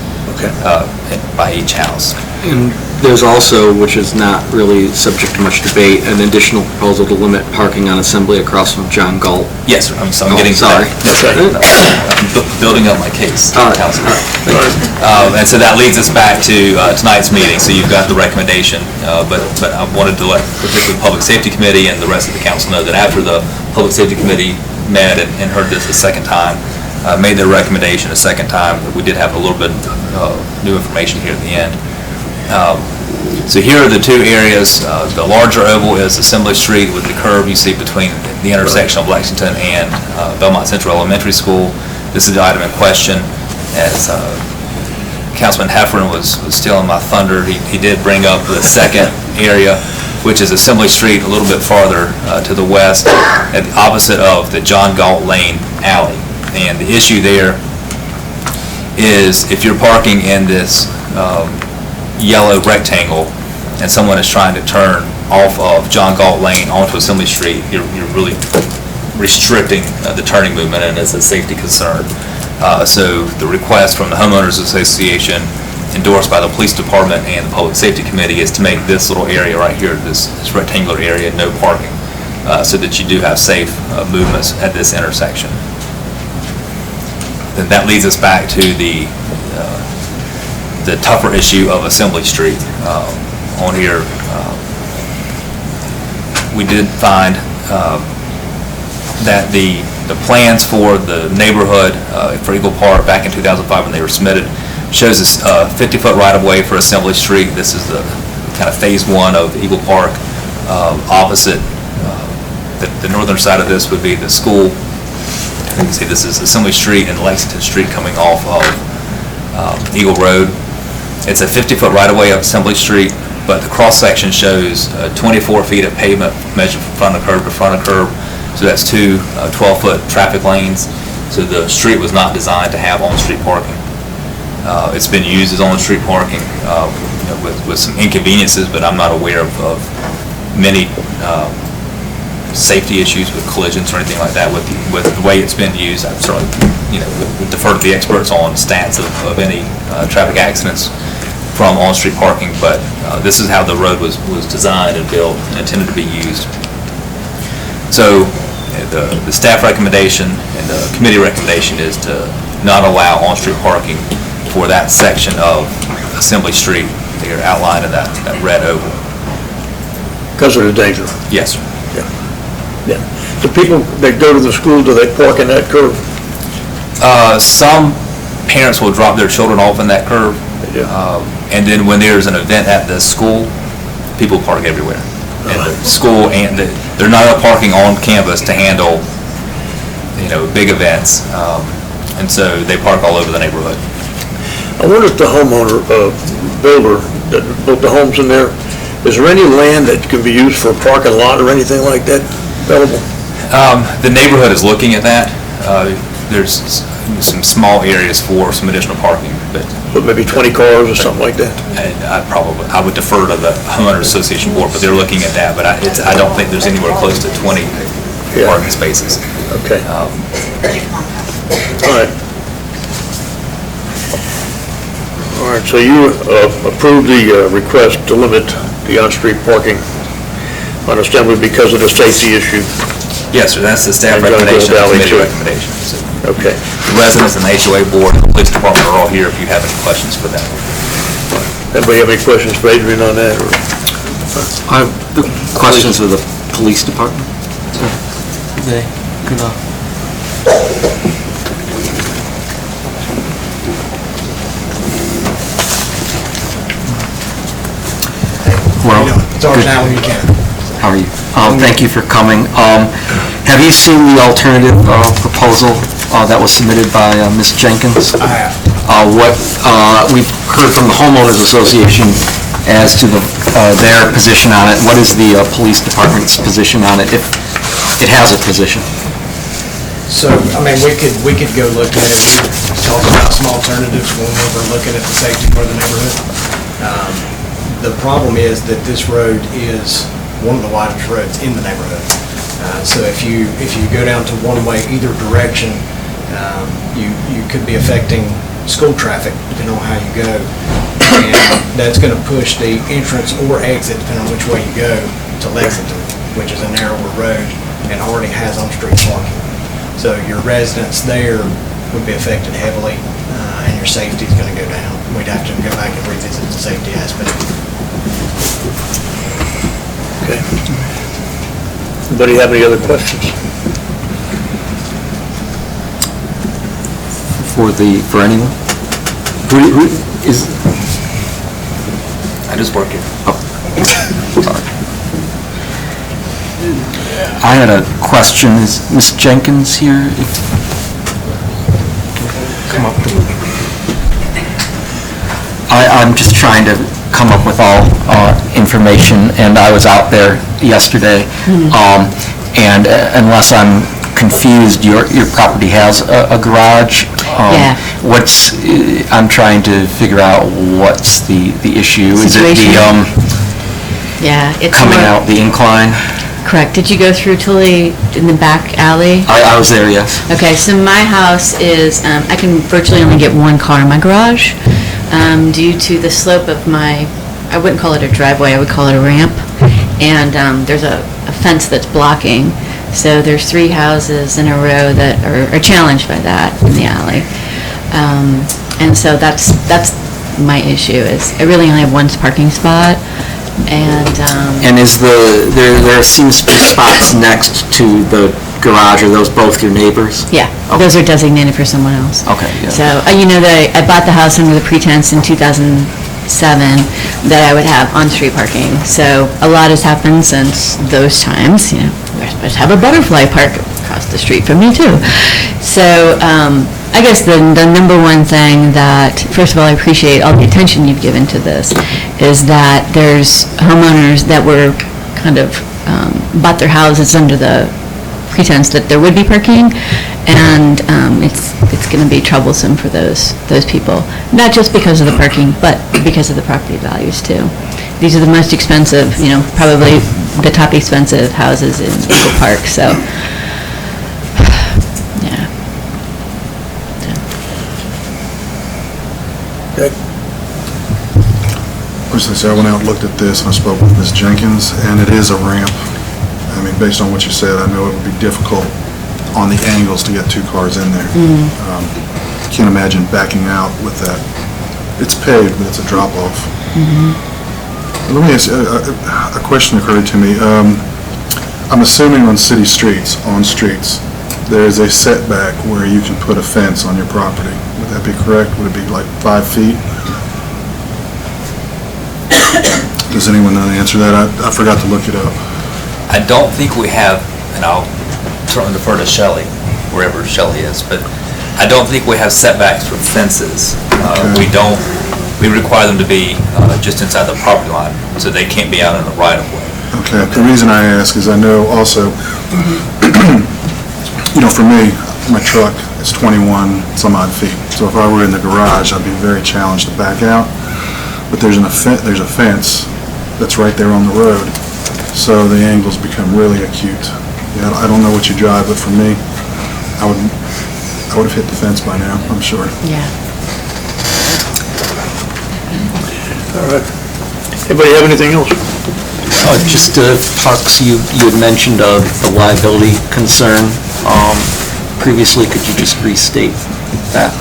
[SPEAKER 2] by each house.
[SPEAKER 16] And there's also, which is not really subject to much debate, an additional proposal to limit parking on Assembly across from John Galt.
[SPEAKER 2] Yes, sir. I'm getting
[SPEAKER 16] sorry.
[SPEAKER 2] I'm building up my case.
[SPEAKER 16] All right.
[SPEAKER 2] And so that leads us back to tonight's meeting. So you've got the recommendation, but I wanted to let particularly the Public Safety Committee and the rest of the council know that after the Public Safety Committee met and heard this a second time, made their recommendation a second time, we did have a little bit of new information here at the end. So here are the two areas. The larger oval is Assembly Street with the curve you see between the intersection of Lexington and Belmont Central Elementary School. This is the item in question. As Councilman Heffron was stealing my thunder, he did bring up the second area, which is Assembly Street a little bit farther to the west, at the opposite of the John Galt Lane alley. And the issue there is if you're parking in this yellow rectangle and someone is trying to turn off of John Galt Lane onto Assembly Street, you're really restricting the turning movement, and it's a safety concern. So the request from the Homeowners Association, endorsed by the Police Department and the Public Safety Committee, is to make this little area right here, this rectangular area, no parking, so that you do have safe movements at this intersection. Then that leads us back to the tougher issue of Assembly Street. On here, we did find that the plans for the neighborhood for Eagle Park back in 2005 when they were submitted shows this 50-foot right-of-way for Assembly Street. This is the kind of phase one of Eagle Park. Opposite, the northern side of this would be the school. You can see this is Assembly Street and Lexington Street coming off of Eagle Road. It's a 50-foot right-of-way of Assembly Street. but the cross-section shows 24 feet of pavement measured from front of curb to front of curb, so that's two 12-foot traffic lanes. So the street was not designed to have on-street parking. It's been used as on-street parking with some inconveniences, but I'm not aware of many safety issues with collisions or anything like that with the way it's been used. I'm certainly, would defer to the experts on stats of any traffic accidents from on-street parking, but this is how the road was designed and built and intended to be used. So the staff recommendation and the committee recommendation is to not allow on-street parking for that section of Assembly Street that are outlined in that red oval.
[SPEAKER 1] Because of the danger.
[SPEAKER 2] Yes, sir.
[SPEAKER 1] Yeah. The people that go to the school, do they park in that curve?
[SPEAKER 2] Some parents will drop their children off in that curve.
[SPEAKER 1] Yeah.
[SPEAKER 2] And then when there's an event at the school, people park everywhere. And the school, they're not parking on campus to handle, big events. And so they park all over the neighborhood.
[SPEAKER 1] I wonder if the homeowner, builder that built the homes in there, is there any land that can be used for a parking lot or anything like that available?
[SPEAKER 2] The neighborhood is looking at that. There's some small areas for some additional parking, but
[SPEAKER 1] maybe 20 cars or something like that?
[SPEAKER 2] I would defer to the homeowners association board, but they're looking at that. But I don't think there's anywhere close to 20 parking spaces.
[SPEAKER 1] Okay. All right. All right, so you approved the request to limit the on-street parking on Assembly because of the safety issue?
[SPEAKER 2] Yes, sir, that's the staff recommendation, the committee recommendation. So
[SPEAKER 1] okay.
[SPEAKER 2] The residents and the HOA board and the police department are all here if you have any questions for them.
[SPEAKER 1] Anybody have any questions for Adrian on that?
[SPEAKER 8] I have the questions of the police department. They could, Well,
[SPEAKER 15] It's ours now when you can.
[SPEAKER 8] how are you? Thank you for coming. Have you seen the alternative proposal that was submitted by Ms. Jenkins?
[SPEAKER 15] I have.
[SPEAKER 8] We've heard from the homeowners association as to their position on it. What is the police department's position on it, if it has a position?
[SPEAKER 15] So, we could go look at it. We talked about some alternatives when we were looking at the safety for the neighborhood. The problem is that this road is one of the widest roads in the neighborhood. So if you go down to one-way either direction, you could be affecting school traffic depending on how you go. And that's going to push the entrance or exit, depending on which way you go, to Lexington, which is a narrower road and already has on-street parking. So your residents there would be affected heavily, and your safety is going to go down. We'd have to go back and revisit the safety aspect.
[SPEAKER 1] Okay. Anybody have any other questions?
[SPEAKER 8] For anyone? Who is?
[SPEAKER 2] I just work here.
[SPEAKER 8] Sorry. I had a question. Is Ms. Jenkins here? Come up. I'm just trying to come up with all information, and I was out there yesterday, and unless I'm confused, your property has a garage.
[SPEAKER 17] Yeah.
[SPEAKER 8] I'm trying to figure out what's the issue. Is it the
[SPEAKER 17] Yeah, it's
[SPEAKER 8] coming
[SPEAKER 17] more-
[SPEAKER 8] out the incline?
[SPEAKER 17] Correct. Did you go through Tully in the back alley?
[SPEAKER 8] I was there, yes.
[SPEAKER 17] Okay, so my house is, I can virtually only get one car in my garage due to the slope of my, I wouldn't call it a driveway, I would call it a ramp. And there's a fence that's blocking. So there's 3 houses in a row that are challenged by that in the alley. And so that's my issue, is I really only have one parking spot.
[SPEAKER 8] And is there seems to be spots next to the garage, are those both your neighbors?
[SPEAKER 17] Yeah,
[SPEAKER 8] Okay.
[SPEAKER 17] those are designated for someone else.
[SPEAKER 8] Okay, yeah.
[SPEAKER 17] So, I bought the house under the pretense in 2007 that I would have on-street parking. So a lot has happened since those times, we're supposed to have a butterfly park across the street from me too. So I guess the number one thing that, first of all, I appreciate all the attention you've given to this, is that there's homeowners that were kind of bought their houses under the pretense that there would be parking, and it's going to be troublesome for those people, not just because of the parking, but because of the property values too. These are the most expensive, probably the top expensive houses in Eagle Park, so, yeah.
[SPEAKER 6] I went out and looked at this, and I spoke with Ms. Jenkins, and it is a ramp. I mean, based on what you said, I know it would be difficult on the angles to get two cars in there. Can't imagine backing out with that. It's paved, but it's a drop-off. Let me ask you, a question occurred to me. I'm assuming on city streets, there is a setback where you can put a fence on your property. Would that be correct? Would it be like 5 feet? Does anyone know the answer to that? I forgot to look it up.
[SPEAKER 2] I don't think we have, and I'll defer to Shelley, wherever Shelley is, but I don't think we have setbacks for fences. We require them to be just inside the property line, so they can't be out in the right of way.
[SPEAKER 6] Okay, the reason I ask is I know also, for me, my truck is 21 some odd feet. So if I were in the garage, I'd be very challenged to back out. But there's a fence that's right there on the road, so the angles become really acute. Yeah, I don't know what you drive, but for me, I would have hit the fence by now, I'm sure.
[SPEAKER 17] Yeah.
[SPEAKER 1] All right. Anybody have anything else?
[SPEAKER 16] Just Parks, you had mentioned the liability concern previously. Could you just restate that?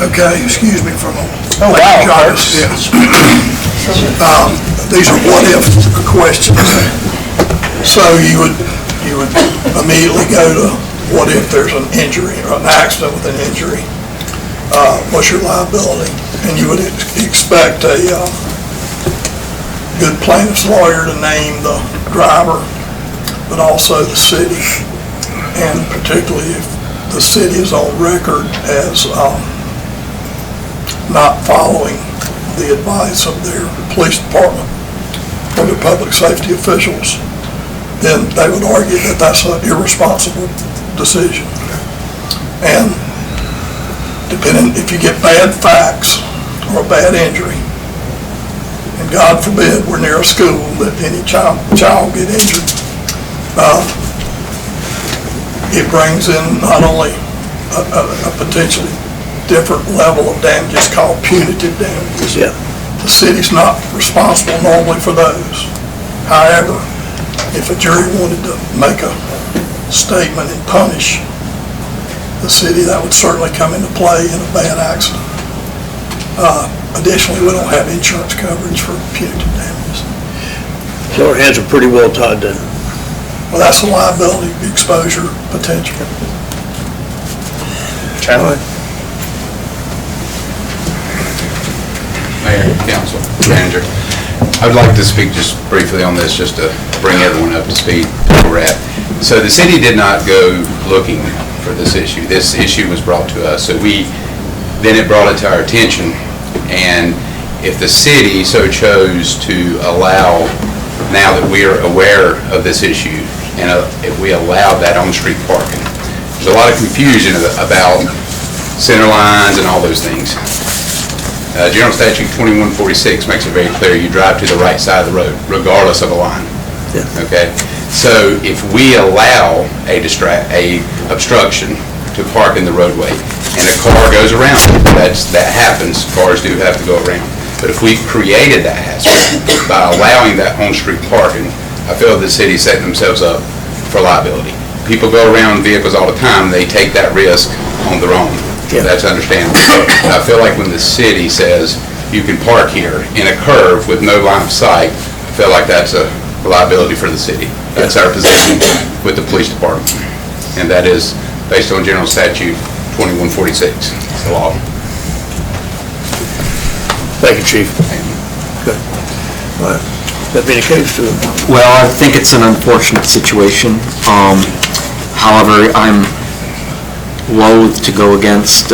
[SPEAKER 18] Okay, excuse me for a moment.
[SPEAKER 16] Oh, wow.
[SPEAKER 18] Yes. These are what-if questions. So you would immediately go to what if there's an injury or an accident with an injury? What's your liability? And you would expect a good plaintiff's lawyer to name the driver, but also the city, and particularly if the city is on record as not following the advice of their police department or their public safety officials, then they would argue that that's an irresponsible decision. And depending, if you get bad facts or a bad injury, and God forbid we're near a school that any child get injured, it brings in not only a potentially different level of damages called punitive damages.
[SPEAKER 1] Yeah.
[SPEAKER 18] The city's not responsible normally for those. However, if a jury wanted to make a statement and punish the city, that would certainly come into play in a bad accident. Additionally, we don't have insurance coverage for punitive damages.
[SPEAKER 1] So our hands are pretty well tied then.
[SPEAKER 18] Well, that's a liability exposure potential.
[SPEAKER 1] Chad?
[SPEAKER 19] Mayor, Council, Manager. I would like to speak just briefly on this, just to bring everyone up to speed where we're at. So the city did not go looking for this issue. This issue was brought to us. So then it brought it to our attention. And if the city so chose to allow, now that we are aware of this issue, and if we allow that on-street parking, there's a lot of confusion about center lines and all those things. General Statute 2146 makes it very clear you drive to the right side of the road, regardless of a line.
[SPEAKER 1] Yeah.
[SPEAKER 19] Okay? So if we allow a obstruction to park in the roadway, and a car goes around, that happens, cars do have to go around. But if we created that hazard by allowing that on-street parking, I feel the city set themselves up for liability. People go around vehicles all the time, they take that risk on their own.
[SPEAKER 1] Yeah.
[SPEAKER 19] That's understandable. I feel like when the city says you can park here in a curve with no line of sight, I feel like that's a liability for the city. That's our position with the police department. And that is based on General Statute 2146, the law.
[SPEAKER 1] Thank you, Chief. Good. All right. That being the case,
[SPEAKER 16] Well, I think it's an unfortunate situation. However, I'm loath to go against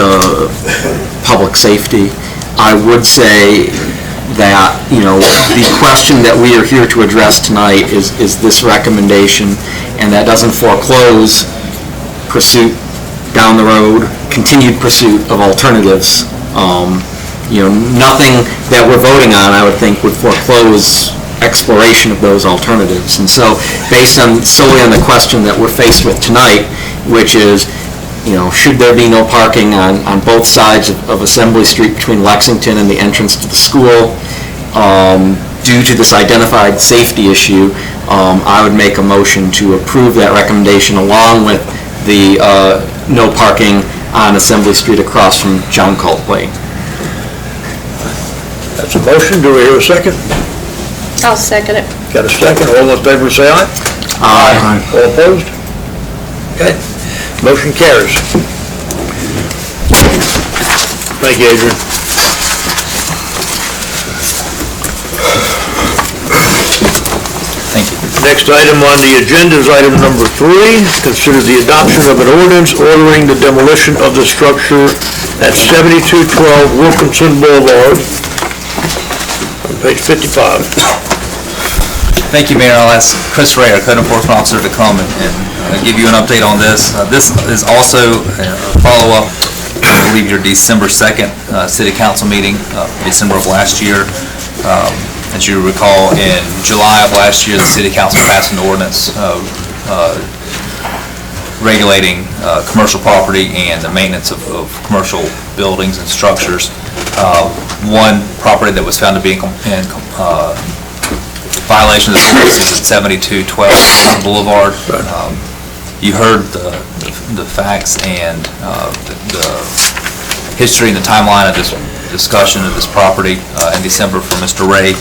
[SPEAKER 16] public safety. I would say that, the question that we are here to address tonight is this recommendation, and that doesn't foreclose pursuit down the road, continued pursuit of alternatives. Nothing that we're voting on, I would think, would foreclose exploration of those alternatives. And so, based solely on the question that we're faced with tonight, which is, should there be no parking on both sides of Assembly Street between Lexington and the entrance to the school, due to this identified safety issue, I would make a motion to approve that recommendation along with the no parking on Assembly Street across from John Colt Way.
[SPEAKER 1] That's a motion. Do we hear a second?
[SPEAKER 3] I'll second it.
[SPEAKER 1] Got a second? All in favor, say aye.
[SPEAKER 16] Aye.
[SPEAKER 1] All opposed? Okay. Motion carries. Thank you, Adrian.
[SPEAKER 2] Thank you.
[SPEAKER 1] Next item on the agenda is item number 3. Consider the adoption of an ordinance ordering the demolition of the structure at 7212 Wilkinson Boulevard on page 55.
[SPEAKER 2] Thank you, Mayor. I'll ask Chris Ray, our Code Enforcement Officer, to come and give you an update on this. This is also a follow-up, I believe, your December 2nd City Council meeting, December of last year. As you recall, in July of last year, the City Council passed an ordinance regulating commercial property and the maintenance of commercial buildings and structures. One property that was found to be in violation of the ordinance is at 7212 Boulevard. You heard the facts and the history and the timeline of this discussion of this property in December from Mr. Ray.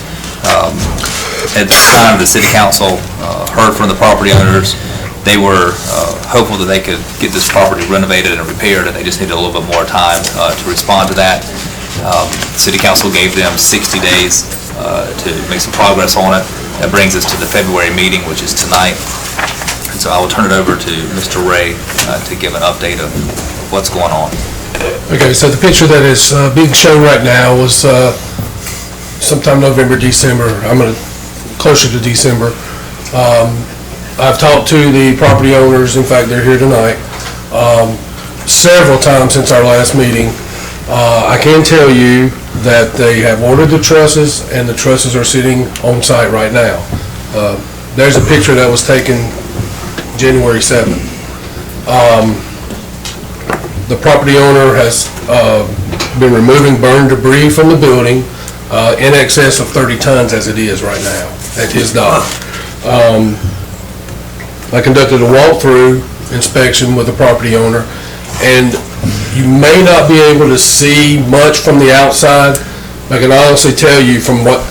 [SPEAKER 2] At the time, the City Council heard from the property owners. They were hopeful that they could get this property renovated and repaired, and they just needed a little bit more time to respond to that. City Council gave them 60 days to make some progress on it. That brings us to the February meeting, which is tonight. And so I will turn it over to Mr. Ray to give an update of what's going on.
[SPEAKER 4] Okay, so the picture that is being shown right now was sometime November, December. Closer to December. I've talked to the property owners. In fact, they're here tonight. Several times since our last meeting. I can tell you that they have ordered the trusses, and the trusses are sitting on site right now. There's a picture that was taken January 7th. The property owner has been removing burned debris from the building in excess of 30 tons as it is right now at his dock. I conducted a walkthrough inspection with the property owner, and you may not be able to see much from the outside. I can honestly tell you from what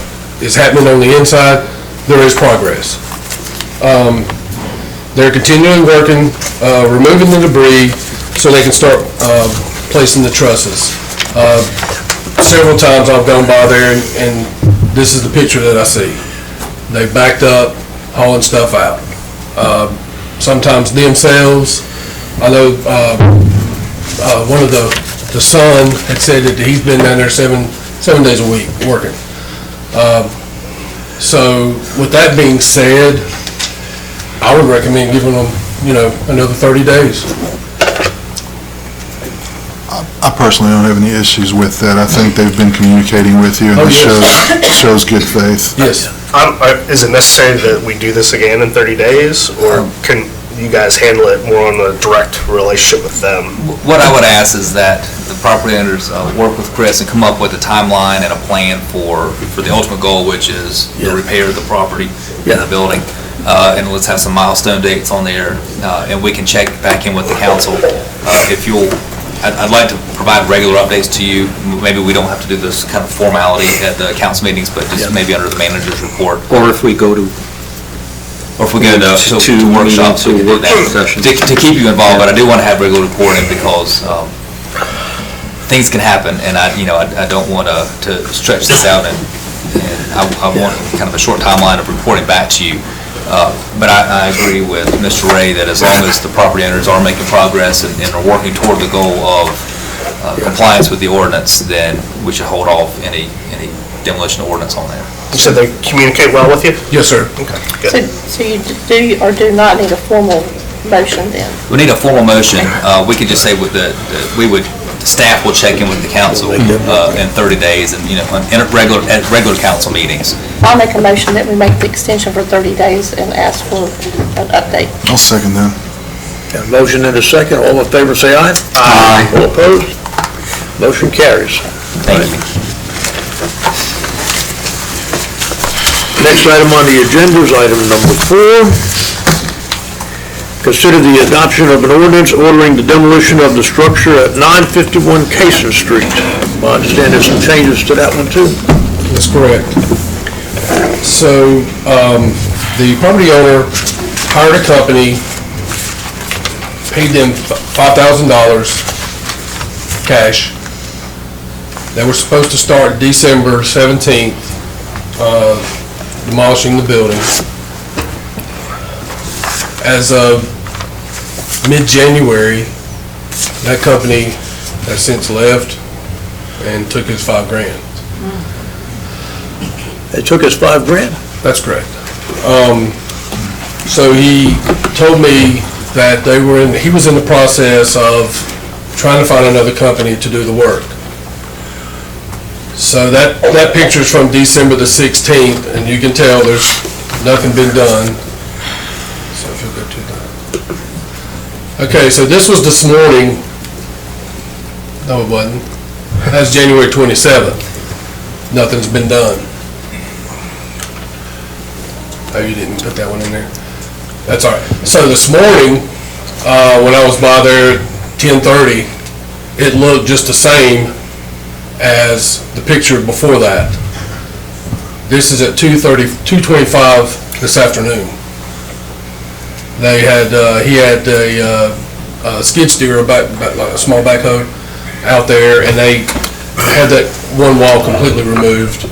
[SPEAKER 4] is happening on the inside, there is progress. They're continuing working, removing the debris so they can start placing the trusses. Several times I've gone by there, and this is the picture that I see. They backed up, hauling stuff out. Sometimes themselves. I know one of the son had said that he's been down there seven days a week working. So with that being said, I would recommend giving them, another 30 days.
[SPEAKER 6] I personally don't have any issues with that. I think they've been communicating with you, and it shows good faith.
[SPEAKER 4] Yes.
[SPEAKER 7] Is it necessary that we do this again in 30 days, or can you guys handle it more on a direct relationship with them?
[SPEAKER 2] What I would ask is that the property owners work with Chris and come up with a timeline and a plan for the ultimate goal, which is the repair of the property and the building. And let's have some milestone dates on there, and we can check back in with the council. If you'll, I'd like to provide regular updates to you. Maybe we don't have to do this kind of formality at the council meetings, but just maybe under the manager's report.
[SPEAKER 16] Or if we go to
[SPEAKER 2] workshops, we can do that to keep you involved. But I do want to have regular reporting because things can happen, and I don't want to stretch this out, and I want kind of a short timeline of reporting back to you. But I agree with Mr. Ray that as long as the property owners are making progress and are working toward the goal of compliance with the ordinance, then we should hold off any demolition ordinance on there.
[SPEAKER 7] You said they communicate well with you?
[SPEAKER 4] Yes, sir.
[SPEAKER 7] Okay, good.
[SPEAKER 3] So you do or do not need a formal motion then?
[SPEAKER 2] We need a formal motion. We could just say with the staff will check in with the council in 30 days and, at regular council meetings.
[SPEAKER 3] I'll make a motion that we make the extension for 30 days and ask for an update.
[SPEAKER 6] I'll second that.
[SPEAKER 1] Got a motion and a second. All in favor, say aye.
[SPEAKER 2] Aye.
[SPEAKER 1] All opposed? Motion carries.
[SPEAKER 2] Thank you.
[SPEAKER 1] Next item on the agenda is item number 4. Consider the adoption of an ordinance ordering the demolition of the structure at 951 Cason Street. I understand there's some changes to that one too.
[SPEAKER 4] That's correct. So, the property owner hired a company, paid them $5,000 cash. They were supposed to start December 17th, demolishing the building. As of mid-January, that company has since left and took his $5,000.
[SPEAKER 1] They took us $5,000.
[SPEAKER 4] That's correct. So he told me that he was in the process of trying to find another company to do the work. So that picture's from December the 16th, and you can tell there's nothing been done. So if you'll go to that. Okay, so this was this morning. No, it wasn't. That's January 27th. Nothing's been done. Oh, you didn't put that one in there? That's all right. So this morning, when I was by there at 10:30, it looked just the same as the picture before that. This is at 2:25 this afternoon. He had a skid steer, like a small backhoe, out there, and they had that one wall completely removed.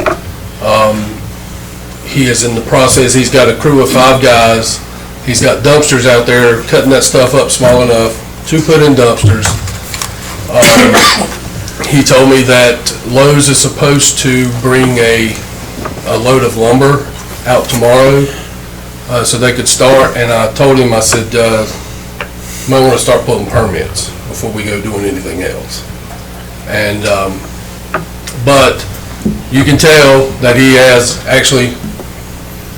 [SPEAKER 4] He is in the process. He's got a crew of 5 guys. He's got dumpsters out there cutting that stuff up small enough to put in dumpsters. He told me that Lowe's is supposed to bring a load of lumber out tomorrow so they could start, and I told him, I said, might want to start pulling permits before we go doing anything else. And, but you can tell that he has actually,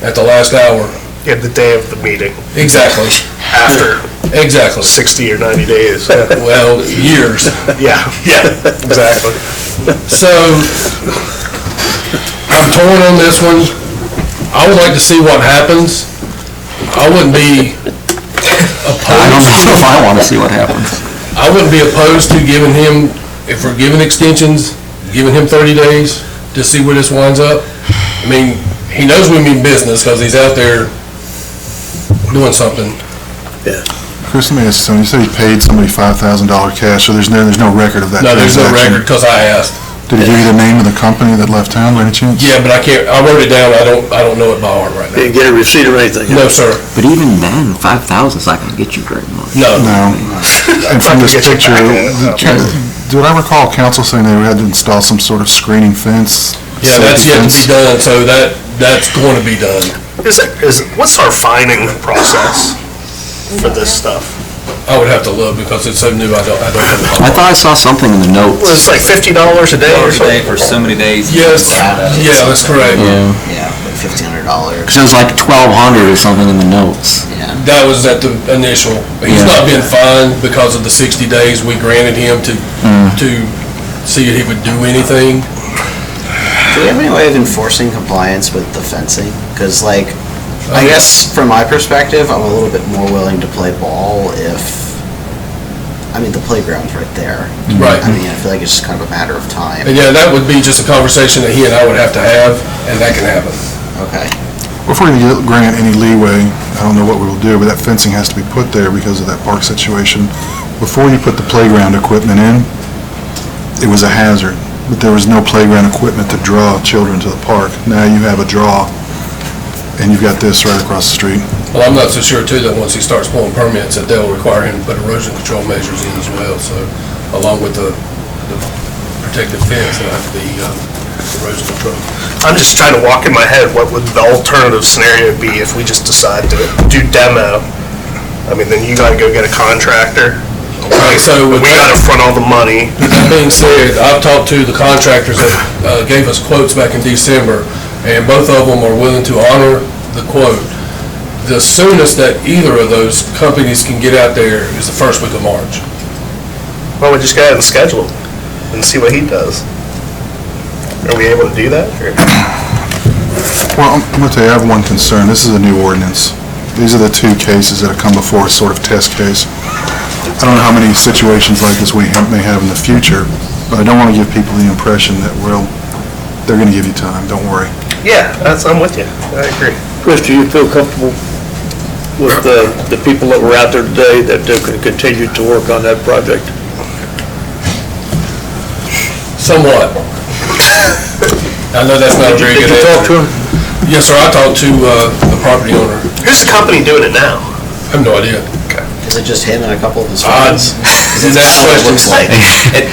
[SPEAKER 4] at the last hour.
[SPEAKER 7] Yeah, the day of the meeting.
[SPEAKER 4] Exactly.
[SPEAKER 7] After.
[SPEAKER 4] Exactly.
[SPEAKER 7] 60 or 90 days.
[SPEAKER 4] Well, years.
[SPEAKER 7] Yeah, exactly.
[SPEAKER 4] So, I'm torn on this one. I would like to see what happens. I wouldn't be opposed.
[SPEAKER 16] I don't know if I want to see what happens.
[SPEAKER 4] I wouldn't be opposed to giving him, if we're giving extensions, giving him 30 days to see where this winds up. I mean, he knows we mean business because he's out there doing something.
[SPEAKER 1] Yeah.
[SPEAKER 6] Chris, let me ask you something. You said he paid somebody $5,000 cash, so there's no record of that
[SPEAKER 4] No, there's no
[SPEAKER 6] transaction.
[SPEAKER 4] record because I asked.
[SPEAKER 6] Did he give you the name of the company that left town by any chance?
[SPEAKER 4] Yeah, but I can't, I wrote it down. I don't know it by heart right now.
[SPEAKER 1] Didn't get a receipt or anything?
[SPEAKER 4] No, sir.
[SPEAKER 16] But even then, 5,000 is not going to get you very much.
[SPEAKER 4] No.
[SPEAKER 6] No. And from this
[SPEAKER 7] Get you
[SPEAKER 6] picture,
[SPEAKER 7] back in.
[SPEAKER 6] did I recall council saying they had to install some sort of screening fence?
[SPEAKER 4] Yeah, that's yet to be done, so that's going to be done.
[SPEAKER 7] What's our fining process for this stuff?
[SPEAKER 4] I would have to look because it's so new, I don't have it.
[SPEAKER 16] I thought I saw something in the notes.
[SPEAKER 7] Well, it's like $50 a day or
[SPEAKER 2] $1 a day
[SPEAKER 7] something.
[SPEAKER 2] for so many days.
[SPEAKER 4] Yes, yeah, that's correct.
[SPEAKER 16] Yeah,
[SPEAKER 5] Yeah, like $1,500.
[SPEAKER 16] because it was like 1,200 or something in the notes.
[SPEAKER 5] Yeah.
[SPEAKER 4] That was at the initial. He's
[SPEAKER 16] Yeah.
[SPEAKER 4] not been fined because of the 60 days we granted him to see if he would do anything.
[SPEAKER 5] Do we have any way of enforcing compliance with the fencing? Because, like, I guess from my perspective, I'm a little bit more willing to play ball if, I mean, the playground's right there.
[SPEAKER 4] Right.
[SPEAKER 5] I mean, I feel like it's just kind of a matter of time.
[SPEAKER 4] And yeah, that would be just a conversation that he and I would have to have, and that can happen.
[SPEAKER 5] Okay.
[SPEAKER 6] Before you grant any leeway, I don't know what we'll do, but that fencing has to be put there because of that park situation. Before you put the playground equipment in, it was a hazard, but there was no playground equipment to draw children to the park. Now you have a draw, and you've got this right across the street.
[SPEAKER 4] Well, I'm not so sure too that once he starts pulling permits that they'll require him to put erosion control measures in as well, so along with the protective fence, it'll have to be erosion control.
[SPEAKER 7] I'm just trying to walk in my head, what would the alternative scenario be if we just decide to do demo? I mean, then you gotta go get a contractor.
[SPEAKER 4] Right, so with
[SPEAKER 7] We gotta front all the money.
[SPEAKER 4] that being said, I've talked to the contractors that gave us quotes back in December, and both of them are willing to honor the quote. The soonest that either of those companies can get out there is the first week of March.
[SPEAKER 7] Well, we just go ahead and schedule him and see what he does. Are we able to do that? Or-
[SPEAKER 6] Well, I'm going to tell you, I have one concern. This is a new ordinance. These are the two cases that have come before us, sort of test case. I don't know how many situations like this we may have in the future, but I don't want to give people the impression that, well, they're going to give you time, don't worry.
[SPEAKER 7] Yeah, I'm with you. I agree.
[SPEAKER 1] Chris, do you feel comfortable with the people that were out there today that they're going to continue to work on that project?
[SPEAKER 4] Somewhat. I know that's not a very good
[SPEAKER 1] Did you talk to
[SPEAKER 4] answer.
[SPEAKER 1] him?
[SPEAKER 4] Yes, sir, I talked to the property owner.
[SPEAKER 7] Who's the company doing it now?
[SPEAKER 4] I have no idea.
[SPEAKER 5] Is it just him and a couple of his
[SPEAKER 4] Odds.
[SPEAKER 5] friends?
[SPEAKER 4] Next question.
[SPEAKER 5] Looks like.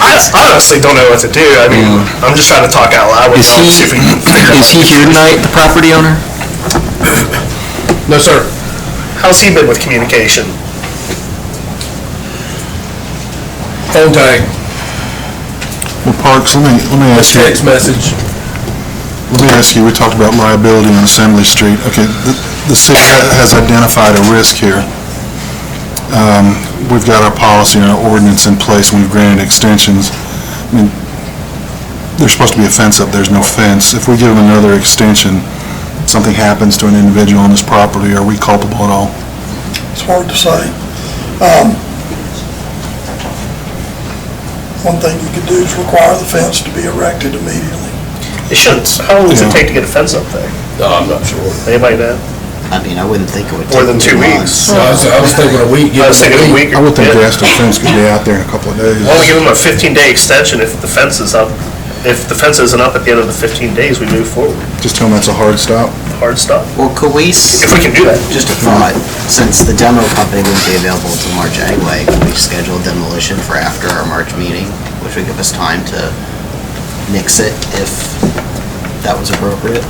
[SPEAKER 7] I honestly don't know what to do. I mean, I'm just trying to talk out loud with
[SPEAKER 8] Is
[SPEAKER 7] y'all,
[SPEAKER 8] he-
[SPEAKER 7] see if we can figure it
[SPEAKER 8] Is he here tonight, the property owner?
[SPEAKER 4] No, sir.
[SPEAKER 6] Uh,
[SPEAKER 7] How's he been with communication?
[SPEAKER 4] Phone tag,
[SPEAKER 6] Well, Parks, let me ask you.
[SPEAKER 4] text message.
[SPEAKER 6] Let me ask you, we talked about liability on Assembly Street. Okay, the city has identified a risk here. We've got our policy and our ordinance in place, and we've granted extensions. I mean, there's supposed to be a fence up, there's no fence. If we give them another extension, something happens to an individual on this property, are we culpable at all?
[SPEAKER 18] It's hard to say. One thing you could do is require the fence to be erected immediately.
[SPEAKER 7] It shouldn't. How long does it
[SPEAKER 6] Yeah.
[SPEAKER 7] take to get a fence up there?
[SPEAKER 4] No, I'm not sure.
[SPEAKER 7] Anybody know?
[SPEAKER 5] I mean, I wouldn't think it would
[SPEAKER 7] More
[SPEAKER 5] take
[SPEAKER 7] than 2
[SPEAKER 5] months.
[SPEAKER 7] weeks.
[SPEAKER 4] I was thinking a week.
[SPEAKER 7] I was thinking a week.
[SPEAKER 6] I would think the
[SPEAKER 7] Yeah.
[SPEAKER 6] estimate fence could be out there in a couple of days.
[SPEAKER 7] Why don't we give them a 15-day extension if the fence is up? If the fence isn't up at the end of the 15 days, we move forward.
[SPEAKER 6] Just tell them that's a hard stop.
[SPEAKER 7] Hard stop.
[SPEAKER 5] Well, could we,
[SPEAKER 7] If we can do that.
[SPEAKER 5] just a thought, since the demo company wouldn't be available until March anyway, could we schedule demolition for after our March meeting, which would give us time to nix it if that was appropriate?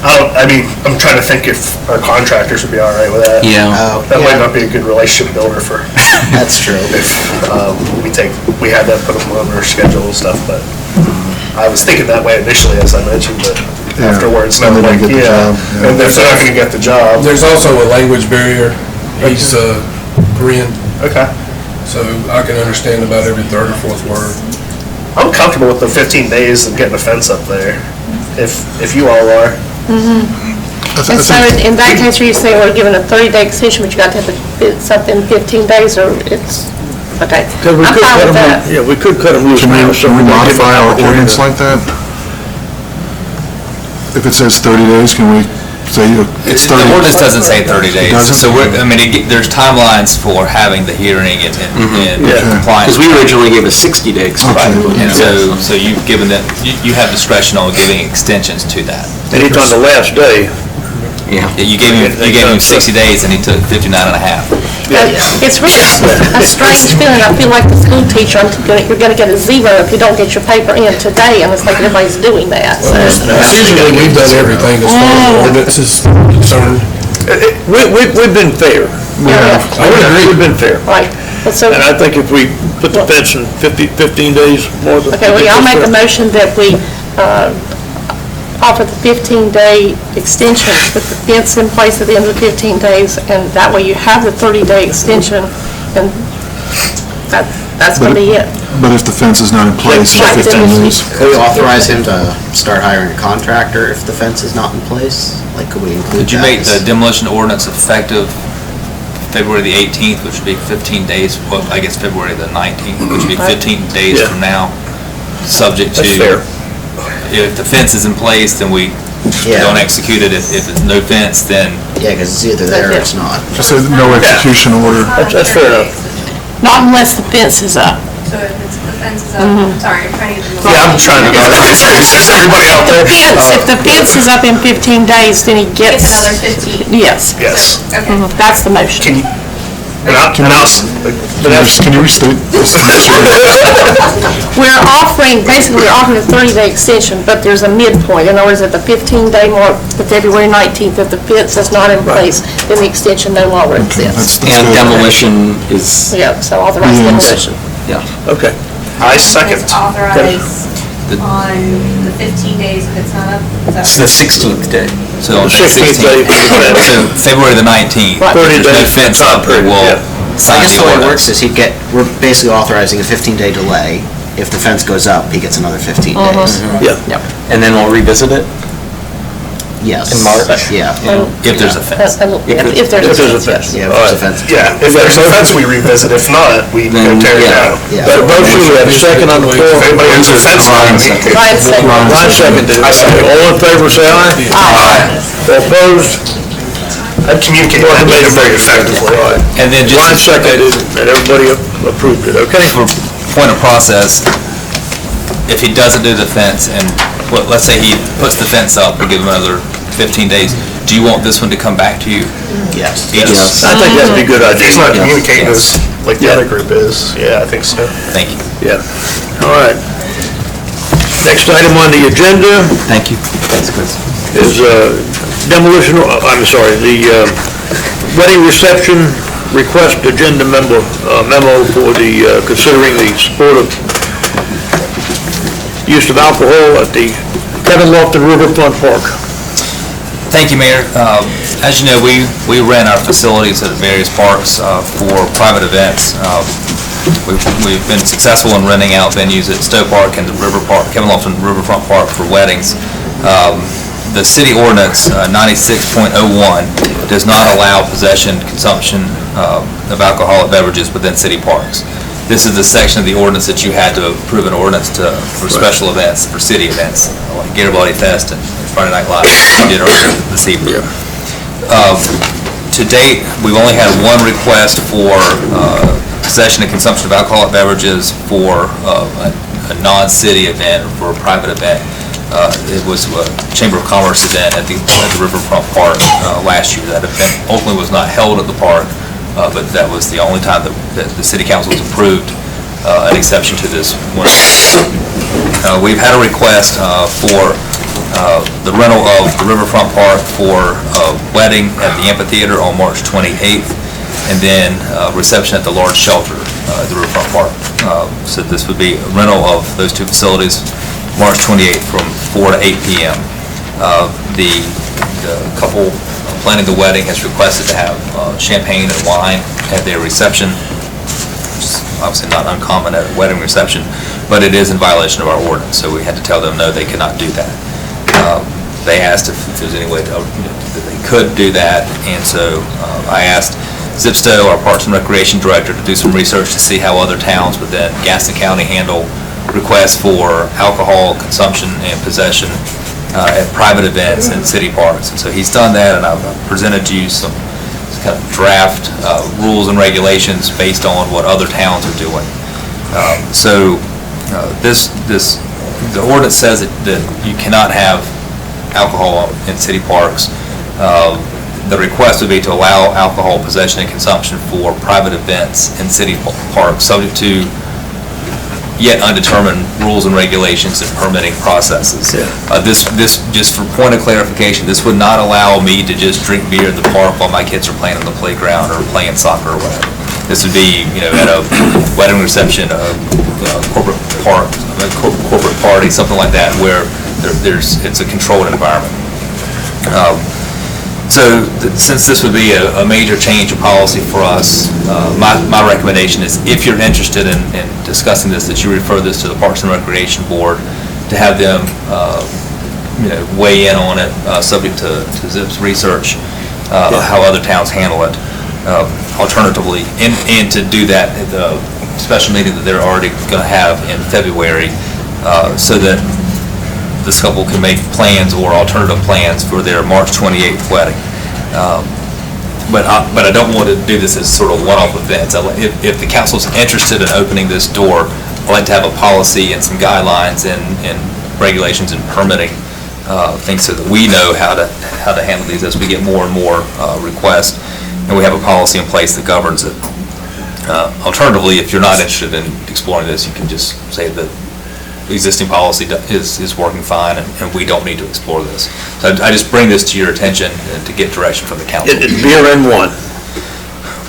[SPEAKER 7] I'm trying to think if our contractors would be all right with that.
[SPEAKER 8] Yeah.
[SPEAKER 5] Oh,
[SPEAKER 7] That might
[SPEAKER 5] yeah,
[SPEAKER 7] not be a good relationship builder for,
[SPEAKER 5] that's true.
[SPEAKER 7] if we had that put them on our schedule and stuff, but I was thinking that way initially, as I mentioned, but
[SPEAKER 6] Yeah.
[SPEAKER 7] afterwards,
[SPEAKER 6] Then
[SPEAKER 7] I'm
[SPEAKER 6] they
[SPEAKER 7] like,
[SPEAKER 6] don't get the
[SPEAKER 7] yeah.
[SPEAKER 6] job, yeah.
[SPEAKER 7] And if they're not gonna get the job,
[SPEAKER 4] There's also a language barrier. He's Korean,
[SPEAKER 7] okay.
[SPEAKER 4] so I can understand about every third or fourth word.
[SPEAKER 7] I'm comfortable with the 15 days of getting a fence up there, if you all are.
[SPEAKER 20] And so in that case, are you saying we're given a 30-day extension, but you got to have it something 15 days, or it's, okay.
[SPEAKER 1] Because we
[SPEAKER 20] I'm
[SPEAKER 1] could
[SPEAKER 20] fine
[SPEAKER 1] cut
[SPEAKER 20] with
[SPEAKER 1] them,
[SPEAKER 20] that.
[SPEAKER 1] yeah, we could cut them loose
[SPEAKER 6] Can
[SPEAKER 1] now. so
[SPEAKER 6] we
[SPEAKER 1] don't give them
[SPEAKER 6] modify our
[SPEAKER 1] opportunity
[SPEAKER 6] ordinance
[SPEAKER 1] to-
[SPEAKER 6] like that? If it says 30 days, can we say it's 30?
[SPEAKER 2] The ordinance doesn't say 30 days.
[SPEAKER 6] doesn't?
[SPEAKER 2] So there's timelines for having the hearing and
[SPEAKER 1] Yeah.
[SPEAKER 2] compliance.
[SPEAKER 8] Because we originally gave a 60-day extension.
[SPEAKER 6] Okay.
[SPEAKER 2] And so you've given them, you have discretion on giving extensions to that.
[SPEAKER 1] And he's on the last day.
[SPEAKER 8] Yeah.
[SPEAKER 2] You gave him 60 days and he took 59 and a half.
[SPEAKER 20] It's really a strange feeling. I feel like the school teacher, you're going to get a zero if you don't get your paper in today, and it's like everybody's doing that, so.
[SPEAKER 4] Usually, we've done everything as far as the ordinance is concerned.
[SPEAKER 1] We've been fair.
[SPEAKER 20] Yeah.
[SPEAKER 4] I would agree.
[SPEAKER 1] We've been fair.
[SPEAKER 20] Right, and so,
[SPEAKER 1] And I think if we put the fence in 15 days more than...
[SPEAKER 20] okay, well, y'all make a motion that we offer the 15-day extension, put the fence in place at the end of the 15 days, and that way you have the 30-day extension, and that's going to be it.
[SPEAKER 6] But if the fence is not in place in
[SPEAKER 20] Right,
[SPEAKER 6] 15
[SPEAKER 20] then
[SPEAKER 6] days?
[SPEAKER 5] Could we authorize him to start hiring a contractor if the fence is not in place? Like, could we include
[SPEAKER 2] Could you
[SPEAKER 5] that
[SPEAKER 2] make the
[SPEAKER 5] as-
[SPEAKER 2] demolition ordinance effective February the 18th, which would be 15 days, well, I guess February the 19th, which would be 15 days
[SPEAKER 1] Yeah.
[SPEAKER 2] from now, subject to...
[SPEAKER 1] That's fair.
[SPEAKER 2] If the fence is in place, then we
[SPEAKER 5] Yeah.
[SPEAKER 2] don't execute it. If it's no fence, then
[SPEAKER 5] Yeah, because it's either there or it's not.
[SPEAKER 6] I said no execution order.
[SPEAKER 1] That's fair enough.
[SPEAKER 20] Not unless the fence is up.
[SPEAKER 13] So if the fence is up, sorry, I'm trying to get the.
[SPEAKER 7] Yeah, I'm trying to get it. Everybody out there?
[SPEAKER 20] If the fence is up in 15 days, then he
[SPEAKER 13] It's
[SPEAKER 20] gets...
[SPEAKER 13] another 15.
[SPEAKER 20] Yes.
[SPEAKER 7] Yes.
[SPEAKER 13] Okay.
[SPEAKER 20] That's the motion.
[SPEAKER 7] And I'll,
[SPEAKER 6] Can you restate this?
[SPEAKER 20] We're offering, basically, we're offering a 30-day extension, but there's a midpoint. In other words, at the 15-day mark, the February 19th, if the fence is not in place, then the extension no longer exists.
[SPEAKER 16] And demolition is,
[SPEAKER 20] Yeah, so authorize demolition.
[SPEAKER 1] Okay.
[SPEAKER 7] I second.
[SPEAKER 13] It's authorized on the 15 days if it's not up.
[SPEAKER 16] it's the 16th day. So on
[SPEAKER 1] The
[SPEAKER 16] the
[SPEAKER 1] 16th day
[SPEAKER 16] 16th.
[SPEAKER 1] for the fence.
[SPEAKER 16] So February the 19th.
[SPEAKER 20] Right.
[SPEAKER 16] If
[SPEAKER 1] 30
[SPEAKER 16] there's no
[SPEAKER 1] days
[SPEAKER 16] fence
[SPEAKER 1] time
[SPEAKER 16] up,
[SPEAKER 1] period,
[SPEAKER 16] we'll
[SPEAKER 1] yeah.
[SPEAKER 16] sign
[SPEAKER 5] I guess
[SPEAKER 16] the
[SPEAKER 5] the way it
[SPEAKER 16] ordinance.
[SPEAKER 5] works is we're basically authorizing a 15-day delay. If the fence goes up, he gets another 15 days.
[SPEAKER 1] Yeah.
[SPEAKER 16] And then we'll revisit it?
[SPEAKER 5] Yes.
[SPEAKER 16] In March?
[SPEAKER 5] Yeah.
[SPEAKER 16] If there's a fence.
[SPEAKER 20] If there's a fence, yes.
[SPEAKER 5] Yeah, if there's a fence.
[SPEAKER 7] Yeah, if there's a fence, we revisit. If not, we go
[SPEAKER 16] Then,
[SPEAKER 7] tear it
[SPEAKER 16] yeah.
[SPEAKER 7] down.
[SPEAKER 5] Yeah.
[SPEAKER 1] Got a motion, we have a second on the floor.
[SPEAKER 7] If anybody owns a fence line,
[SPEAKER 20] Ryan second.
[SPEAKER 1] Ryan seconded. All in favor, say aye. All opposed?
[SPEAKER 7] communicate that data very effectively.
[SPEAKER 2] And then just.
[SPEAKER 1] Ryan seconded, and everybody approved it, okay?
[SPEAKER 2] For point of process, if he doesn't do the fence, and let's say he puts the fence up, we'll give him another 15 days, do you want this one to come back to you?
[SPEAKER 5] Yes.
[SPEAKER 2] Yes.
[SPEAKER 1] I think that'd be a good
[SPEAKER 7] If
[SPEAKER 1] idea.
[SPEAKER 7] he's not communicating
[SPEAKER 2] Yes.
[SPEAKER 7] as, like the other group is, yeah, I think so.
[SPEAKER 2] Thank you.
[SPEAKER 1] Yeah, all right. Next item on the agenda
[SPEAKER 16] Thank you. Thanks, Chris.
[SPEAKER 1] is demolition, the wedding reception request agenda memo for the, considering the support of use of alcohol at the Kevin Lofton Riverfront Park.
[SPEAKER 2] Thank you, Mayor. As you know, we rent our facilities at various parks for private events. We've been successful in renting out venues at Stowe Park and the River Park, Kevin Lofton Riverfront Park for weddings. The city ordinance 96.01 does not allow possession, consumption of alcoholic beverages within city parks. This is the section of the ordinance that you had to approve an ordinance for special events, for city events, like Garibaldi Fest and Friday Night Live, we did earlier this evening. To date, we've only had one request for possession and consumption of alcoholic beverages for a non-city event or for a private event. It was a Chamber of Commerce event at the Riverfront Park last year. That event ultimately was not held at the park, but that was the only time that the city council has approved an exception to this one. We've had a request for the rental of the Riverfront Park for a wedding at the amphitheater on March 28th, and then reception at the large shelter at the Riverfront Park. So this would be a rental of those two facilities, March 28th from 4 to 8 p.m. The couple planning the wedding has requested to have champagne and wine at their reception, which is obviously not uncommon at a wedding reception, but it is in violation of our ordinance, so we had to tell them, no, they cannot do that. They asked if there was any way that they could do that, and so I asked Zip Stowe, our Parks and Recreation Director, to do some research to see how other towns within Gaston County handle requests for alcohol consumption and possession at private events and city parks. And so he's done that, and I've presented to you some kind of draft rules and regulations based on what other towns are doing. The ordinance says that you cannot have alcohol in city parks. The request would be to allow alcohol possession and consumption for private events in city parks, subject to yet undetermined rules and regulations and permitting processes. This, just for point of clarification, this would not allow me to just drink beer in the park while my kids are playing on the playground or playing soccer or whatever. This would be, at a wedding reception, a corporate party, something like that, where it's a controlled environment. Since this would be a major change of policy for us, my recommendation is, if you're interested in discussing this, that you refer this to the Parks and Recreation Board to have them, weigh in on it, subject to Zip's research, how other towns handle it. Alternatively, and to do that at the special meeting that they're already going to have in February, so that this couple can make plans or alternative plans for their March 28th wedding. but I don't want to do this as sort of one-off events. If the council's interested in opening this door, I'd like to have a policy and some guidelines and regulations and permitting things so that we know how to handle these as we get more and more requests, and we have a policy in place that governs it. Alternatively, if you're not interested in exploring this, you can just say that the existing policy is working fine, and we don't need to explore this. So I just bring this to your attention and to get direction from the council.
[SPEAKER 1] It's beer and one.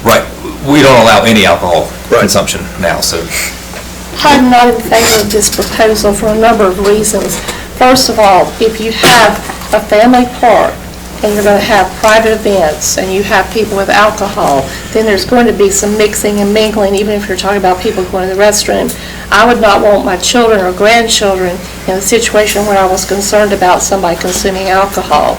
[SPEAKER 2] Right. We don't allow any alcohol consumption now, so.
[SPEAKER 20] I'm not in favor of this proposal for a number of reasons. First of all, if you have a family park and you're going to have private events and you have people with alcohol, then there's going to be some mixing and mingling, even if you're talking about people going to the restroom. I would not want my children or grandchildren in a situation where I was concerned about somebody consuming alcohol.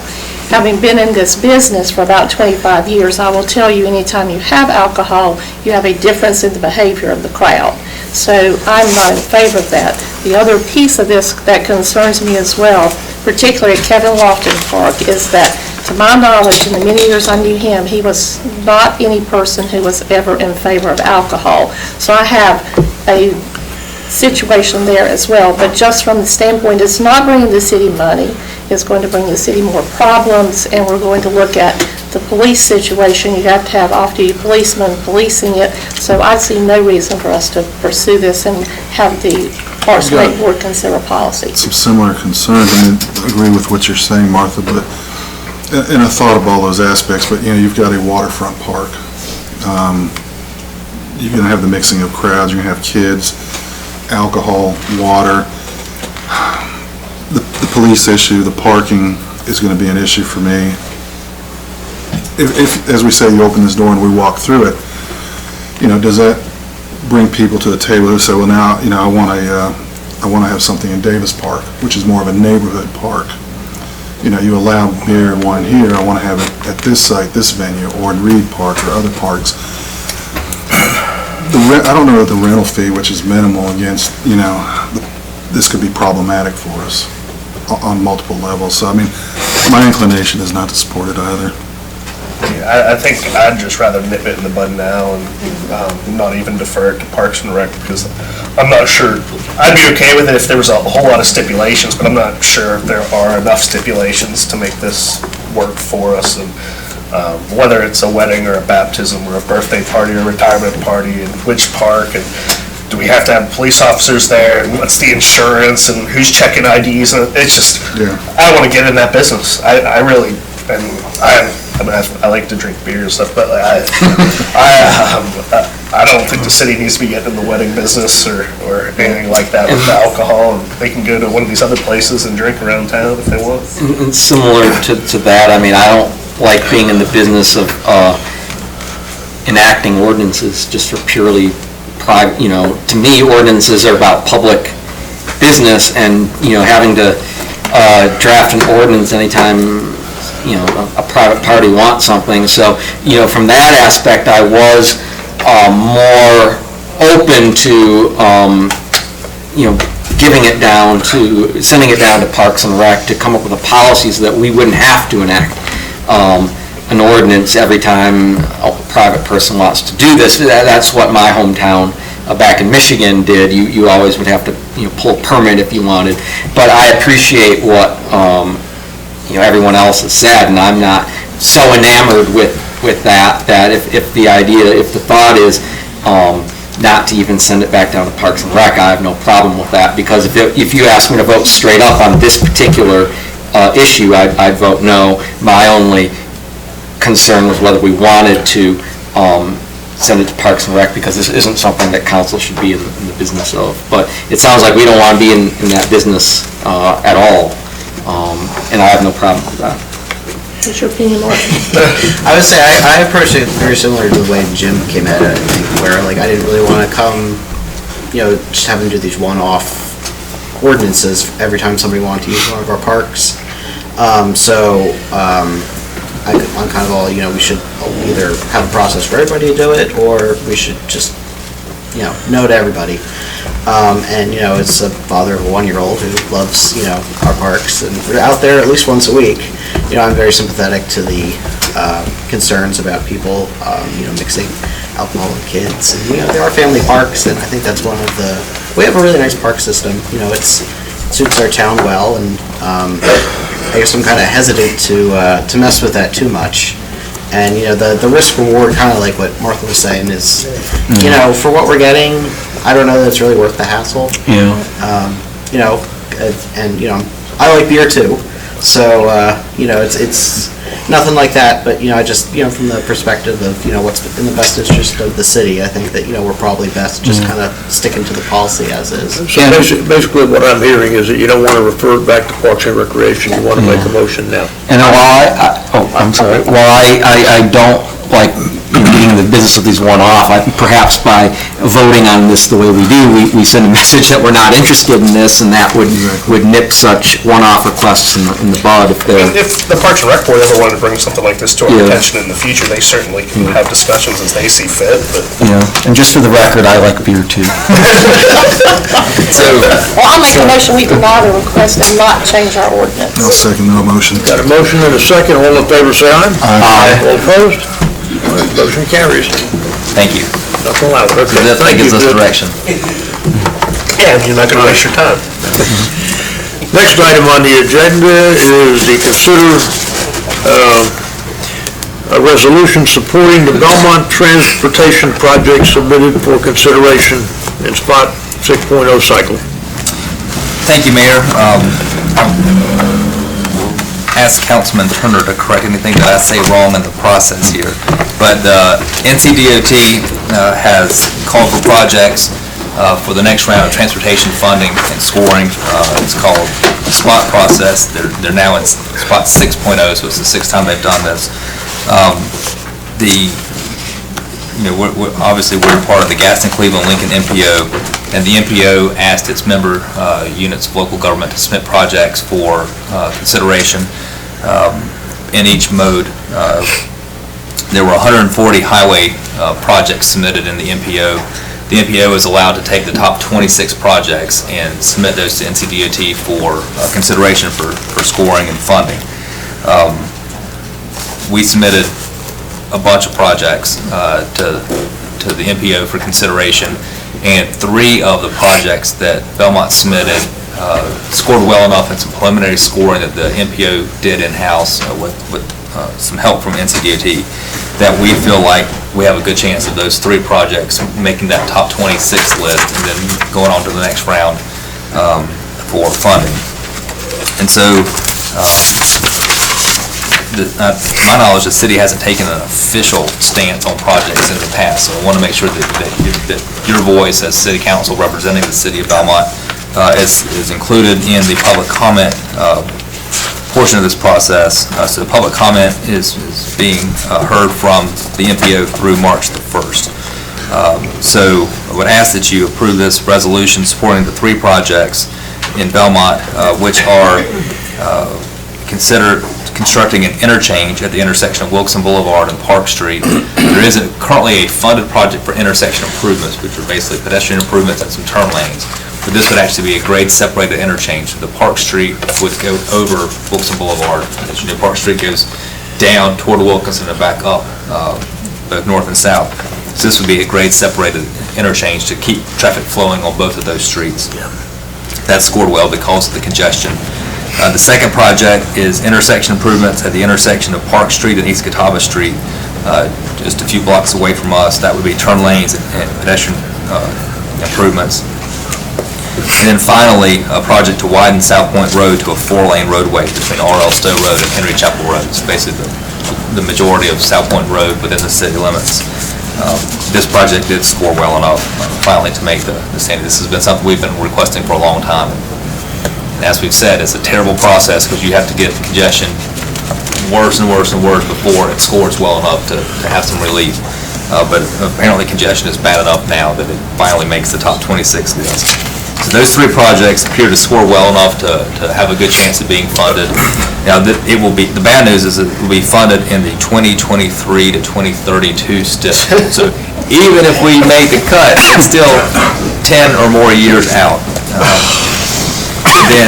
[SPEAKER 20] Having been in this business for about 25 years, I will tell you, anytime you have alcohol, you have a difference in the behavior of the crowd. So I'm not in favor of that. The other piece of this that concerns me as well, particularly at Kevin Lofton Park, is that, to my knowledge, in the many years I knew him, he was not any person who was ever in favor of alcohol. So I have a situation there as well, but just from the standpoint, it's not bringing the city money, it's going to bring the city more problems, and we're going to look at the police situation. You have to have off-duty policemen policing it, so I see no reason for us to pursue this and have the Parks and Rec Board consider a policy.
[SPEAKER 6] Some similar concerns. I mean, I agree with what you're saying, Martha, but, and I thought of all those aspects, but, you know, you've got a waterfront park. You're going to have the mixing of crowds, you're going to have kids, alcohol, water. The police issue, the parking is going to be an issue for me. If, as we say, you open this door and we walk through it, you know, does that bring people to the table who say, well, now, you know, I want to have something in Davis Park, which is more of a neighborhood park. You know, you allow beer and wine here, I want to have it at this site, this venue, or in Reed Park or other parks. I don't know the rental fee, which is minimal, against, you know, this could be problematic for us on multiple levels. So, I mean, my inclination is not to support it either.
[SPEAKER 7] I think I'd just rather nip it in the bud now and not even defer it to Parks and Rec, because I'm not sure. I'd be okay with it if there was a whole lot of stipulations, but I'm not sure if there are enough stipulations to make this work for us. And whether it's a wedding or a baptism or a birthday party or a retirement party, and which park, and do we have to have police officers there, and what's the insurance, and who's checking IDs, and it's just, I want to get in that business. I really, and I like to drink beer and stuff, but I don't think the city needs to be getting in the wedding business or anything like that with the alcohol, and they can go to one of these other places and drink around town if they want.
[SPEAKER 8] And similar to that, I mean, I don't like being in the business of enacting ordinances just for purely private, you know. To me, ordinances are about public business, and, you know, having to draft an ordinance anytime, you know, a private party wants something. So, you know, from that aspect, I was more open to, you know, sending it down to Parks and Rec to come up with a policy so that we wouldn't have to enact an ordinance every time a private person wants to do this. That's what my hometown back in Michigan did. You always would have to, you know, pull a permit if you wanted. But I appreciate what you know, everyone else has said, and I'm not so enamored with that if the thought is not to even send it back down to Parks and Rec, I have no problem with that, because if you ask me to vote straight up on this particular issue, I'd vote no. My only concern was whether we wanted to send it to Parks and Rec, because this isn't something that council should be in the business of. But it sounds like we don't want to be in that business at all, and I have no problem with that.
[SPEAKER 20] What's your opinion, Martin?
[SPEAKER 5] I would say I approached it very similar to the way Jim came at it, I think, where, like, I didn't really want to come, you know, just have them do these one-off ordinances every time somebody wanted to use one of our parks. I'm kind of all, you know, we should either have a process for everybody to do it, or we should just, you know, no to everybody. And, you know, it's a father of a 1-year-old who loves, you know, our parks, and we're out there at least once a week. You know, I'm very sympathetic to the concerns about people, mixing alcohol with kids. And, there are family parks, and I think that's one of we have a really nice park system. It suits our town well, and I guess I'm kind of hesitant to mess with that too much. And, the risk reward, kind of like what Martha was saying, is, for what we're getting, I don't know that it's really worth the hassle.
[SPEAKER 16] Yeah.
[SPEAKER 5] I like beer too, so, it's nothing like that, but, I just, from the perspective of, what's in the best interest of the city, I think that, we're probably best just kind of sticking to the policy as is.
[SPEAKER 1] So basically what I'm hearing is that you don't want to refer it back to Parks and Recreation, you want to make a motion now.
[SPEAKER 8] And I'm sorry, while I don't like getting the business of these one-off, perhaps by voting on this the way we do, we send a message that we're not interested in this, and that would nip such one-off requests in the bud if they're...
[SPEAKER 7] If the Parks and Rec Board ever wanted to bring something like this to our attention in the future, they certainly can have discussions as they see fit, but...
[SPEAKER 8] Yeah, and just for the record, I like beer too.
[SPEAKER 20] Well, I'll make a motion, we deny the request and not change our ordinance.
[SPEAKER 6] I'll second the motion.
[SPEAKER 1] Got a motion and a second, all in favor say aye.
[SPEAKER 8] Aye.
[SPEAKER 1] All opposed? Motion carries.
[SPEAKER 2] Thank you.
[SPEAKER 1] Nothing allowed. Okay,
[SPEAKER 2] That
[SPEAKER 1] thank you.
[SPEAKER 2] gives us direction.
[SPEAKER 1] And you're not going to waste your time. Next item on the agenda is the consider a resolution supporting the Belmont Transportation Project submitted for consideration in Spot 6.0 cycle.
[SPEAKER 2] Thank you, Mayor. Ask Councilman Turner to correct anything that I say wrong in the process here. But NCDOT has called for projects for the next round of transportation funding and scoring. It's called the SPOT process. They're now in SPOT 6.0, so it's the sixth time they've done this. Obviously we're part of the Gaston, Cleveland, Lincoln MPO, and the MPO asked its member units of local government to submit projects for consideration in each mode. There were 140 highway projects submitted in the MPO. The MPO is allowed to take the top 26 projects and submit those to NCDOT for consideration for scoring and funding. We submitted a bunch of projects to the MPO for consideration, and 3 of the projects that Belmont submitted scored well enough in some preliminary scoring that the MPO did in-house with some help from NCDOT, that we feel like we have a good chance of those 3 projects making that top 26 list and then going on to the next round for funding. And so, to my knowledge, the city hasn't taken an official stance on projects in the past, so I want to make sure that your voice as city council representing the city of Belmont is included in the public comment portion of this process. So the public comment is being heard from the MPO through March the 1st. So I would ask that you approve this resolution supporting the 3 projects in Belmont, which are considered constructing an interchange at the intersection of Wilson Boulevard and Park Street. There is currently a funded project for intersection improvements, which are basically pedestrian improvements and some turn lanes. But this would actually be a grade separated interchange. The Park Street would go over Wilson Boulevard. As you know, Park Street goes down toward Wilkinson and back up, both north and south. So this would be a grade separated interchange to keep traffic flowing on both of those streets. That scored well because of the congestion. The second project is intersection improvements at the intersection of Park Street and East Catawba Street, just a few blocks away from us. That would be turn lanes and pedestrian improvements. And then finally, a project to widen South Point Road to a 4-lane roadway between R.L. Stowe Road and Henry Chapel Road. It's basically the majority of South Point Road within the city limits. This project did score well enough finally to make the standing. This has been something we've been requesting for a long time. And as we've said, it's a terrible process because you have to get congestion worse and worse and worse before it scores well enough to have some relief. But apparently congestion is bad enough now that it finally makes the top 26 list. So those 3 projects appear to score well enough to have a good chance of being funded. Now, the bad news is it will be funded in the 2023 to 2032 still. So even if we make the cut, it's still 10 or more years out.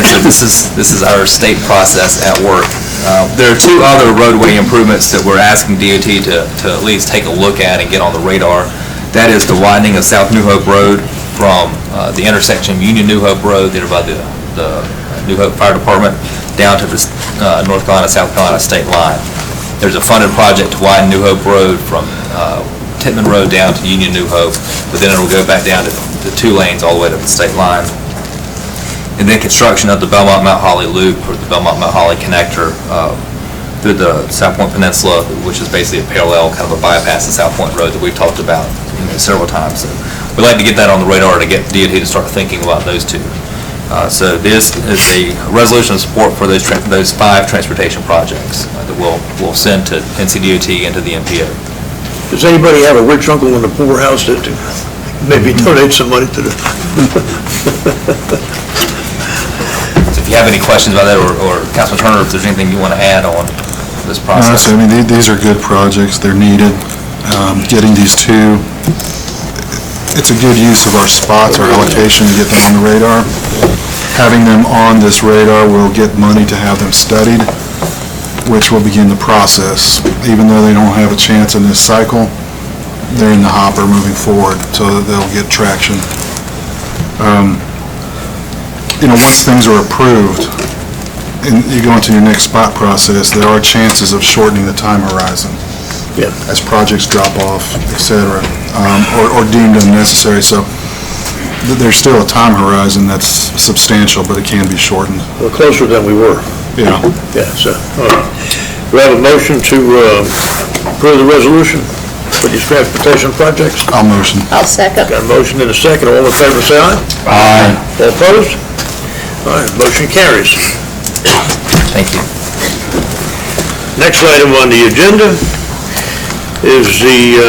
[SPEAKER 2] So this is our state process at work. There are two other roadway improvements that we're asking DOT to at least take a look at and get on the radar. That is the widening of South New Hope Road from the intersection of Union New Hope Road there by the New Hope Fire Department down to the North Carolina-South Carolina state line. There's a funded project to widen New Hope Road from Titman Road down to Union New Hope, but then it'll go back down to the 2 lanes all the way to the state line. And then construction of the Belmont-Mount Holly Loop, or the Belmont-Mount Holly connector through the South Point Peninsula, which is basically a parallel, kind of a bypass to South Point Road that we've talked about several times. So we'd like to get that on the radar to get DOT to start thinking about those two. So this is a resolution of support for those 5 transportation projects that we'll send to NCDOT and to the MPO.
[SPEAKER 1] Does anybody have a rich uncle in the poorhouse that maybe donate some money to the...
[SPEAKER 2] So if you have any questions about that, or Councilman Turner, if there's anything you want to add on this process?
[SPEAKER 6] I mean, these are good projects, they're needed. Getting these two, it's a good use of our spots, our allocation to get them on the radar. Having them on this radar will get money to have them studied, which will begin the process. Even though they don't have a chance in this cycle, they're in the hopper moving forward, so that they'll get traction. Once things are approved, and you go into your next spot process, there are chances of shortening the time horizon.
[SPEAKER 1] Yeah.
[SPEAKER 6] As projects drop off, et cetera, or deemed unnecessary. So there's still a time horizon that's substantial, but it can be shortened.
[SPEAKER 1] We're closer than we were.
[SPEAKER 6] Yeah.
[SPEAKER 1] Yeah, so, all right. We have a motion to approve the resolution for these transportation projects.
[SPEAKER 6] I'll motion.
[SPEAKER 20] I'll second.
[SPEAKER 1] Got a motion and a second. All in favor, say aye.
[SPEAKER 6] Aye.
[SPEAKER 1] All opposed? All right, motion carries.
[SPEAKER 2] Thank you.
[SPEAKER 1] Next item on the agenda is the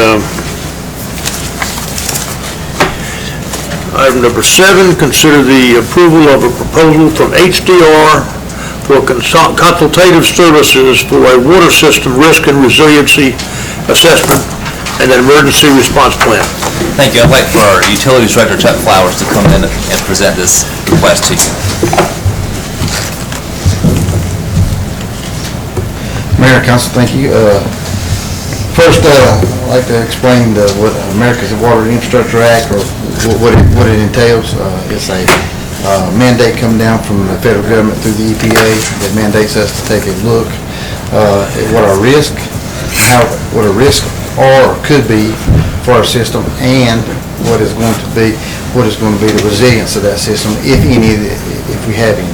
[SPEAKER 1] item number 7, consider the approval of a proposal from HDR for consultative services for a water system risk and resiliency assessment and an emergency response plan.
[SPEAKER 2] Thank you. I'd like for our Utilities Director, Chuck Flowers, to come in and present this request to you.
[SPEAKER 4] Mayor, Council, thank you. First, I'd like to explain what America's Water Infrastructure Act, or what it entails. It's a mandate coming down from the federal government through the EPA that mandates us to take a look at what a risk or could be for our system, and what is going to be the resilience of that system, if we have any.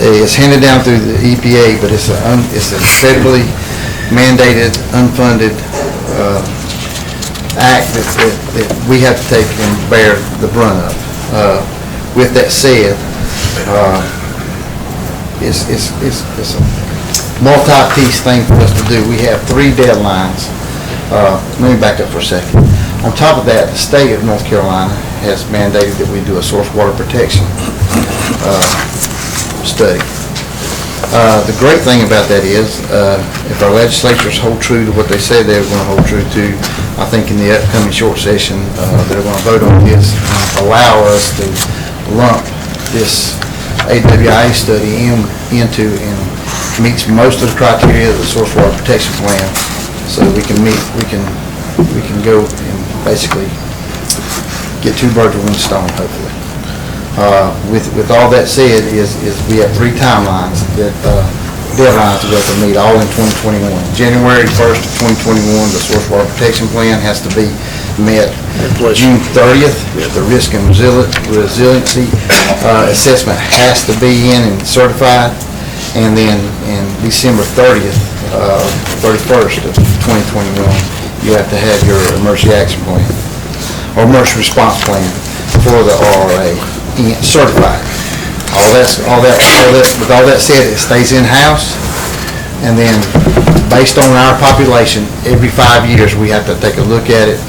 [SPEAKER 4] It's handed down through the EPA, but it's a federally mandated, unfunded act that we have to take and bear the brunt of. With that said, it's a multi-piece thing for us to do. We have 3 deadlines. Let me back up for a second. On top of that, the state of North Carolina has mandated that we do a source water protection study. The great thing about that is, if our legislatures hold true to what they said they were going to hold true to, I think in the upcoming short session, they're going to vote on this, allow us to lump this AWIA study into, and meets most of the criteria of the source water protection plan, so we can go and basically get 2 birds with 1 stone, hopefully. With all that said, is we have 3 timelines that deadlines to go to meet, all in 2021. January 1st of 2021, the source water protection plan has to be met. June 30th, the risk and resiliency assessment has to be in and certified, and then in December 31st of 2021, you have to have your emergency action plan or emergency response plan for the RRA certified. With all that said, it stays in-house, and then based on our population, every 5 years we have to take a look at it,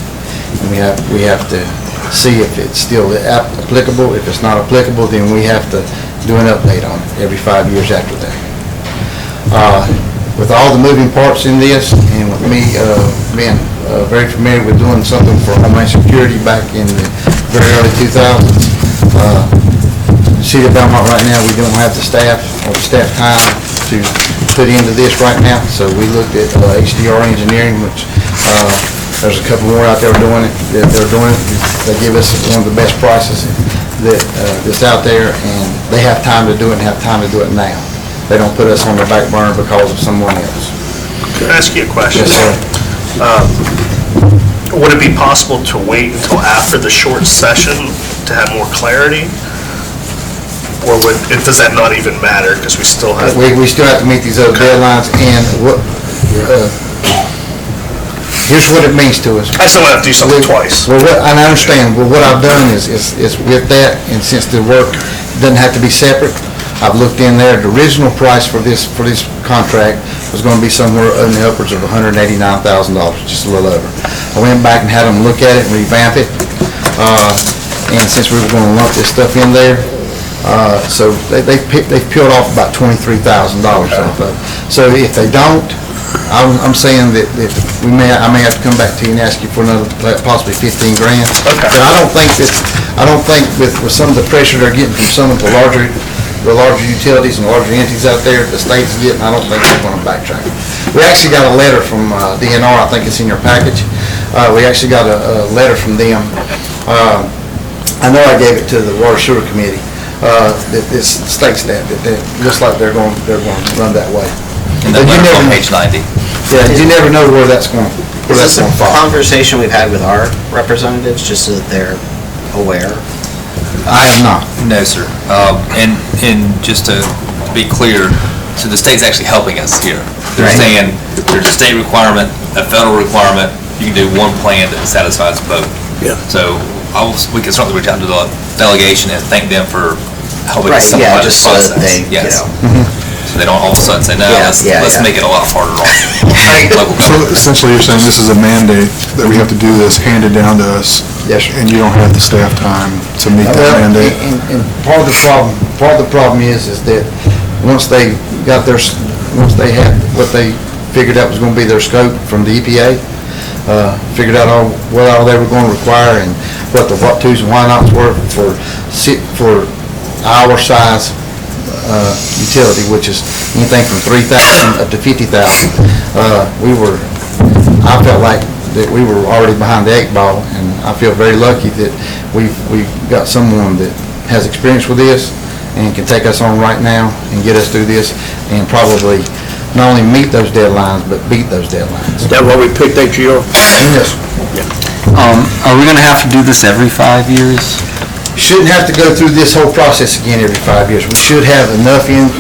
[SPEAKER 4] and we have to see if it's still applicable. If it's not applicable, then we have to do an update on it every 5 years after that. With all the moving parts in this, and with me being very familiar with doing something for Homeland Security back in the very early 2000s, City of Belmont right now, we don't have the staff or the staff time
[SPEAKER 14] to put into this right now. So we looked at HDR Engineering, which there's a couple more out there doing it. They're doing it. They give us one of the best prices that's out there, and they have time to do it and have time to do it now. They don't put us on the back burner because of someone else.
[SPEAKER 7] Can I ask you a question?
[SPEAKER 14] Yes, sir.
[SPEAKER 7] Would it be possible to wait until after the short session to have more clarity? Or does that not even matter, because we still have...
[SPEAKER 14] We still have to meet these other deadlines, and here's what it means to us.
[SPEAKER 7] I still have to do something twice.
[SPEAKER 14] Well, and I understand, well, what I've done is with that, and since the work doesn't have to be separate, I've looked in there, the original price for this contract was going to be somewhere in the upwards of $189,000, just a little over. I went back and had them look at it and revamp it, and since we were going to lump this stuff in there, so they've peeled off about $23,000 off of it. So if they don't, I'm saying that I may have to come back to you and ask you for another, possibly $15,000.
[SPEAKER 7] Okay.
[SPEAKER 14] But I don't think with some of the pressure they're getting from some of the larger utilities and larger entities out there, the state's getting, I don't think they're going to backtrack. We actually got a letter from DNR, I think it's in your package. We actually got a letter from them. I know I gave it to the Water Sewer Committee. That this states that looks like they're going to run that way.
[SPEAKER 2] And that letter on page 90.
[SPEAKER 14] Yeah, you never know where that's going
[SPEAKER 5] Is this a
[SPEAKER 14] fall.
[SPEAKER 5] conversation we've had with our representatives, just so that they're aware?
[SPEAKER 14] I am not.
[SPEAKER 2] No, sir. And just to be clear, so the state's actually helping us here. They're
[SPEAKER 5] Right.
[SPEAKER 2] saying there's a state requirement, a federal requirement, you can do one plan that satisfies both.
[SPEAKER 1] Yeah.
[SPEAKER 2] So we can certainly reach out to the delegation and thank them for helping
[SPEAKER 5] Right,
[SPEAKER 2] us simplify
[SPEAKER 5] yeah,
[SPEAKER 2] this
[SPEAKER 5] just so
[SPEAKER 2] process.
[SPEAKER 5] that they, you
[SPEAKER 2] Yes.
[SPEAKER 5] know.
[SPEAKER 2] So they don't all of a sudden say, no,
[SPEAKER 5] Yeah,
[SPEAKER 2] let's
[SPEAKER 5] yeah.
[SPEAKER 2] make it a lot harder on local
[SPEAKER 6] So
[SPEAKER 2] government.
[SPEAKER 6] essentially, you're saying this is a mandate, that we have to do this handed down to us?
[SPEAKER 14] Yes, sir.
[SPEAKER 6] And you don't have the staff time to meet that
[SPEAKER 14] Well,
[SPEAKER 6] mandate?
[SPEAKER 14] and part of the problem is that once they had what they figured out was going to be their scope from the EPA, figured out what all they were going to require and what the what tos and why nots were for our size utility, which is anything from 3,000 up to 50,000. I felt like that we were already behind the 8 ball, and I feel very lucky that we've got someone that has experience with this and can take us on right now and get us through this and probably not only meet those deadlines, but beat those deadlines.
[SPEAKER 1] Is that why we picked HER?
[SPEAKER 14] Yes.
[SPEAKER 16] Are we going to have to do this every 5 years?
[SPEAKER 14] Shouldn't have to go through this whole process again every 5 years. We should have enough in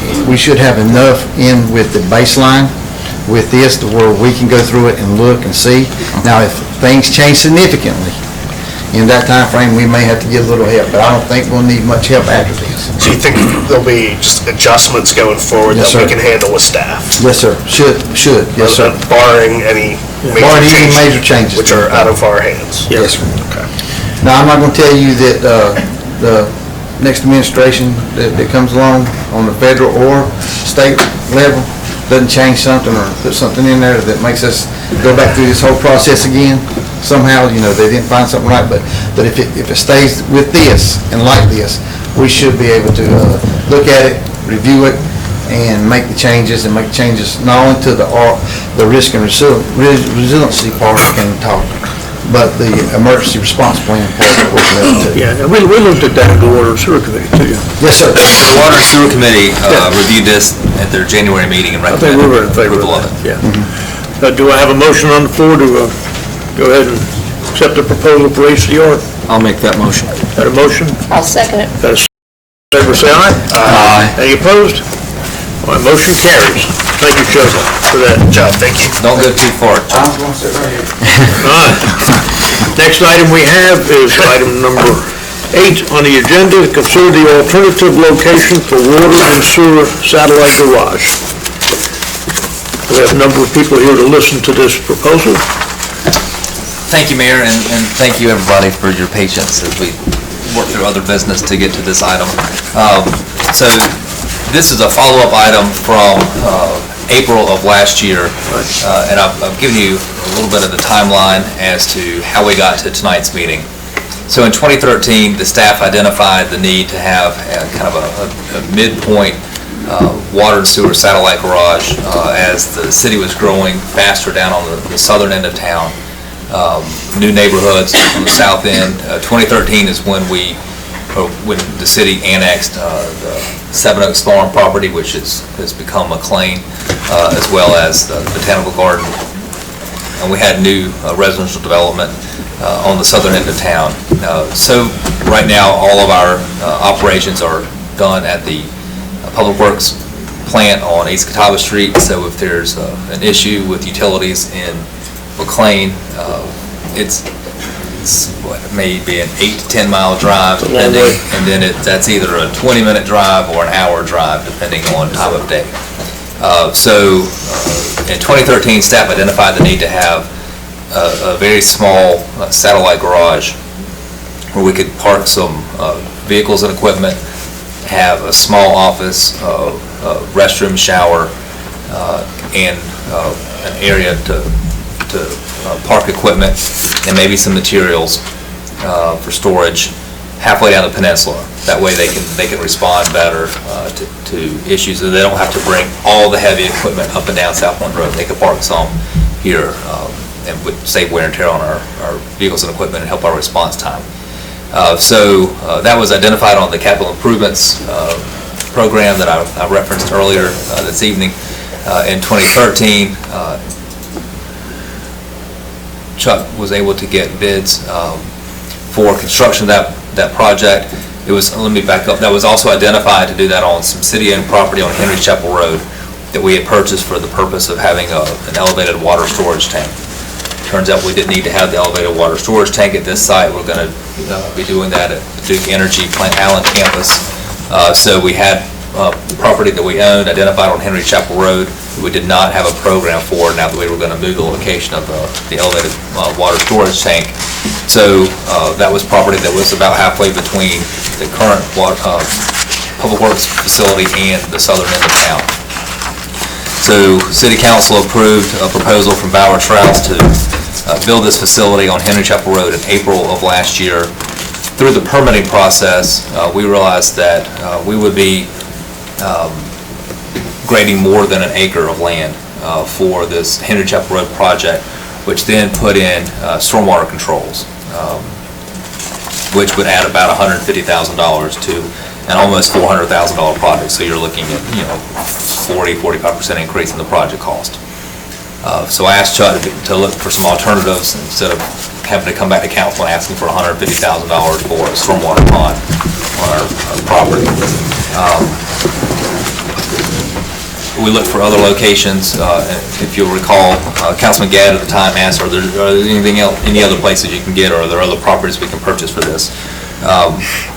[SPEAKER 14] with the baseline with this to where we can go through it and look and see. Now, if things change significantly in that time frame, we may have to get a little help, but I don't think we'll need much help after this.
[SPEAKER 7] So you think there'll be just adjustments going forward
[SPEAKER 14] Yes,
[SPEAKER 7] that we
[SPEAKER 14] sir.
[SPEAKER 7] can handle with staff?
[SPEAKER 14] Yes, sir. Should, yes, sir.
[SPEAKER 7] Barring any
[SPEAKER 14] Barring any major changes.
[SPEAKER 7] which are out of our hands?
[SPEAKER 14] Yes, sir.
[SPEAKER 7] Okay.
[SPEAKER 14] Now, I'm not going to tell you that the next administration that comes along on the federal or state level doesn't change something or put something in there that makes us go back through this whole process again. Somehow, they didn't find something right, but if it stays with this and like this, we should be able to look at it, review it, and make the changes, not only to the risk and resiliency part can talk, but the emergency response plan part that we're going to.
[SPEAKER 1] Yeah, and we looked at that at the Water and Sewer Committee too.
[SPEAKER 14] Yes, sir.
[SPEAKER 2] The Water and Sewer Committee reviewed this at their January meeting and
[SPEAKER 1] I think we were in
[SPEAKER 2] recommended
[SPEAKER 1] favor
[SPEAKER 2] approval
[SPEAKER 1] of
[SPEAKER 2] of
[SPEAKER 1] that,
[SPEAKER 2] it.
[SPEAKER 1] yeah. Do I have a motion on the floor to go ahead and accept the proposal for HCR?
[SPEAKER 16] I'll make that motion.
[SPEAKER 1] Got a motion?
[SPEAKER 20] I'll second it.
[SPEAKER 1] Got a favor, say aye.
[SPEAKER 16] Aye.
[SPEAKER 1] Any opposed? All right, motion carries. Thank you, Chuck, for that.
[SPEAKER 7] Good job, thank you.
[SPEAKER 2] Don't go too far, Chuck.
[SPEAKER 14] I'm going to sit right here.
[SPEAKER 1] All right. Next item we have is item number 8 on the agenda, consider the alternative location for water and sewer satellite garage. We have a number of people here to listen to this proposal.
[SPEAKER 2] Thank you, Mayor, and thank you, everybody, for your patience as we work through other business to get to this item. So this is a follow-up item from April of last year, and I've given you a little bit of the timeline as to how we got to tonight's meeting. So in 2013, the staff identified the need to have kind of a midpoint water and sewer satellite garage as the city was growing faster down on the southern end of town. New neighborhoods on the south end. 2013 is when when the city annexed the Seven Oaks Farm property, which has become McLean, as well as the Botanical Garden. And we had new residential development on the southern end of town. So right now, all of our operations are done at the Public Works plant on East Catawba Street. So if there's an issue with utilities in McLean, it's what, maybe an 8 to 10 mile drive, depending, and then that's either a 20-minute drive or an hour drive, depending on time of day. In 2013, staff identified the need to have a very small satellite garage where we could park some vehicles and equipment, have a small office, restroom, shower, and an area to park equipment and maybe some materials for storage halfway down the peninsula. That way they can respond better to issues. They don't have to bring all the heavy equipment up and down South Point Road. They can park some here and would save wear and tear on our vehicles and equipment and help our response time. That was identified on the capital improvements program that I referenced earlier this evening. In 2013, Chuck was able to get bids for construction of that project. It was, let me back up, that was also identified to do that on some city-owned property on Henry Chapel Road that we had purchased for the purpose of having an elevated water storage tank. Turns out we didn't need to have the elevated water storage tank at this site. We're going to be doing that at Duke Energy Plant Allen campus. So we had the property that we owned identified on Henry Chapel Road. We did not have a program for now that we were going to move the location of the elevated water storage tank. So that was property that was about halfway between the current Public Works facility and the southern end of town. So City Council approved a proposal from Bauer Strauss to build this facility on Henry Chapel Road in April of last year. Through the permitting process, we realized that we would be grading more than an acre of land for this Henry Chapel Road project, which then put in stormwater controls, which would add about $150,000 to an almost $400,000 project. So you're looking at 40–45% increase in the project cost. So I asked Chuck to look for some alternatives instead of having to come back to council and asking for $150,000 for a stormwater pond on our property. We looked for other locations. If you'll recall, Councilman Gadd at the time asked, are there any other places you can get, or are there other properties we can purchase for this?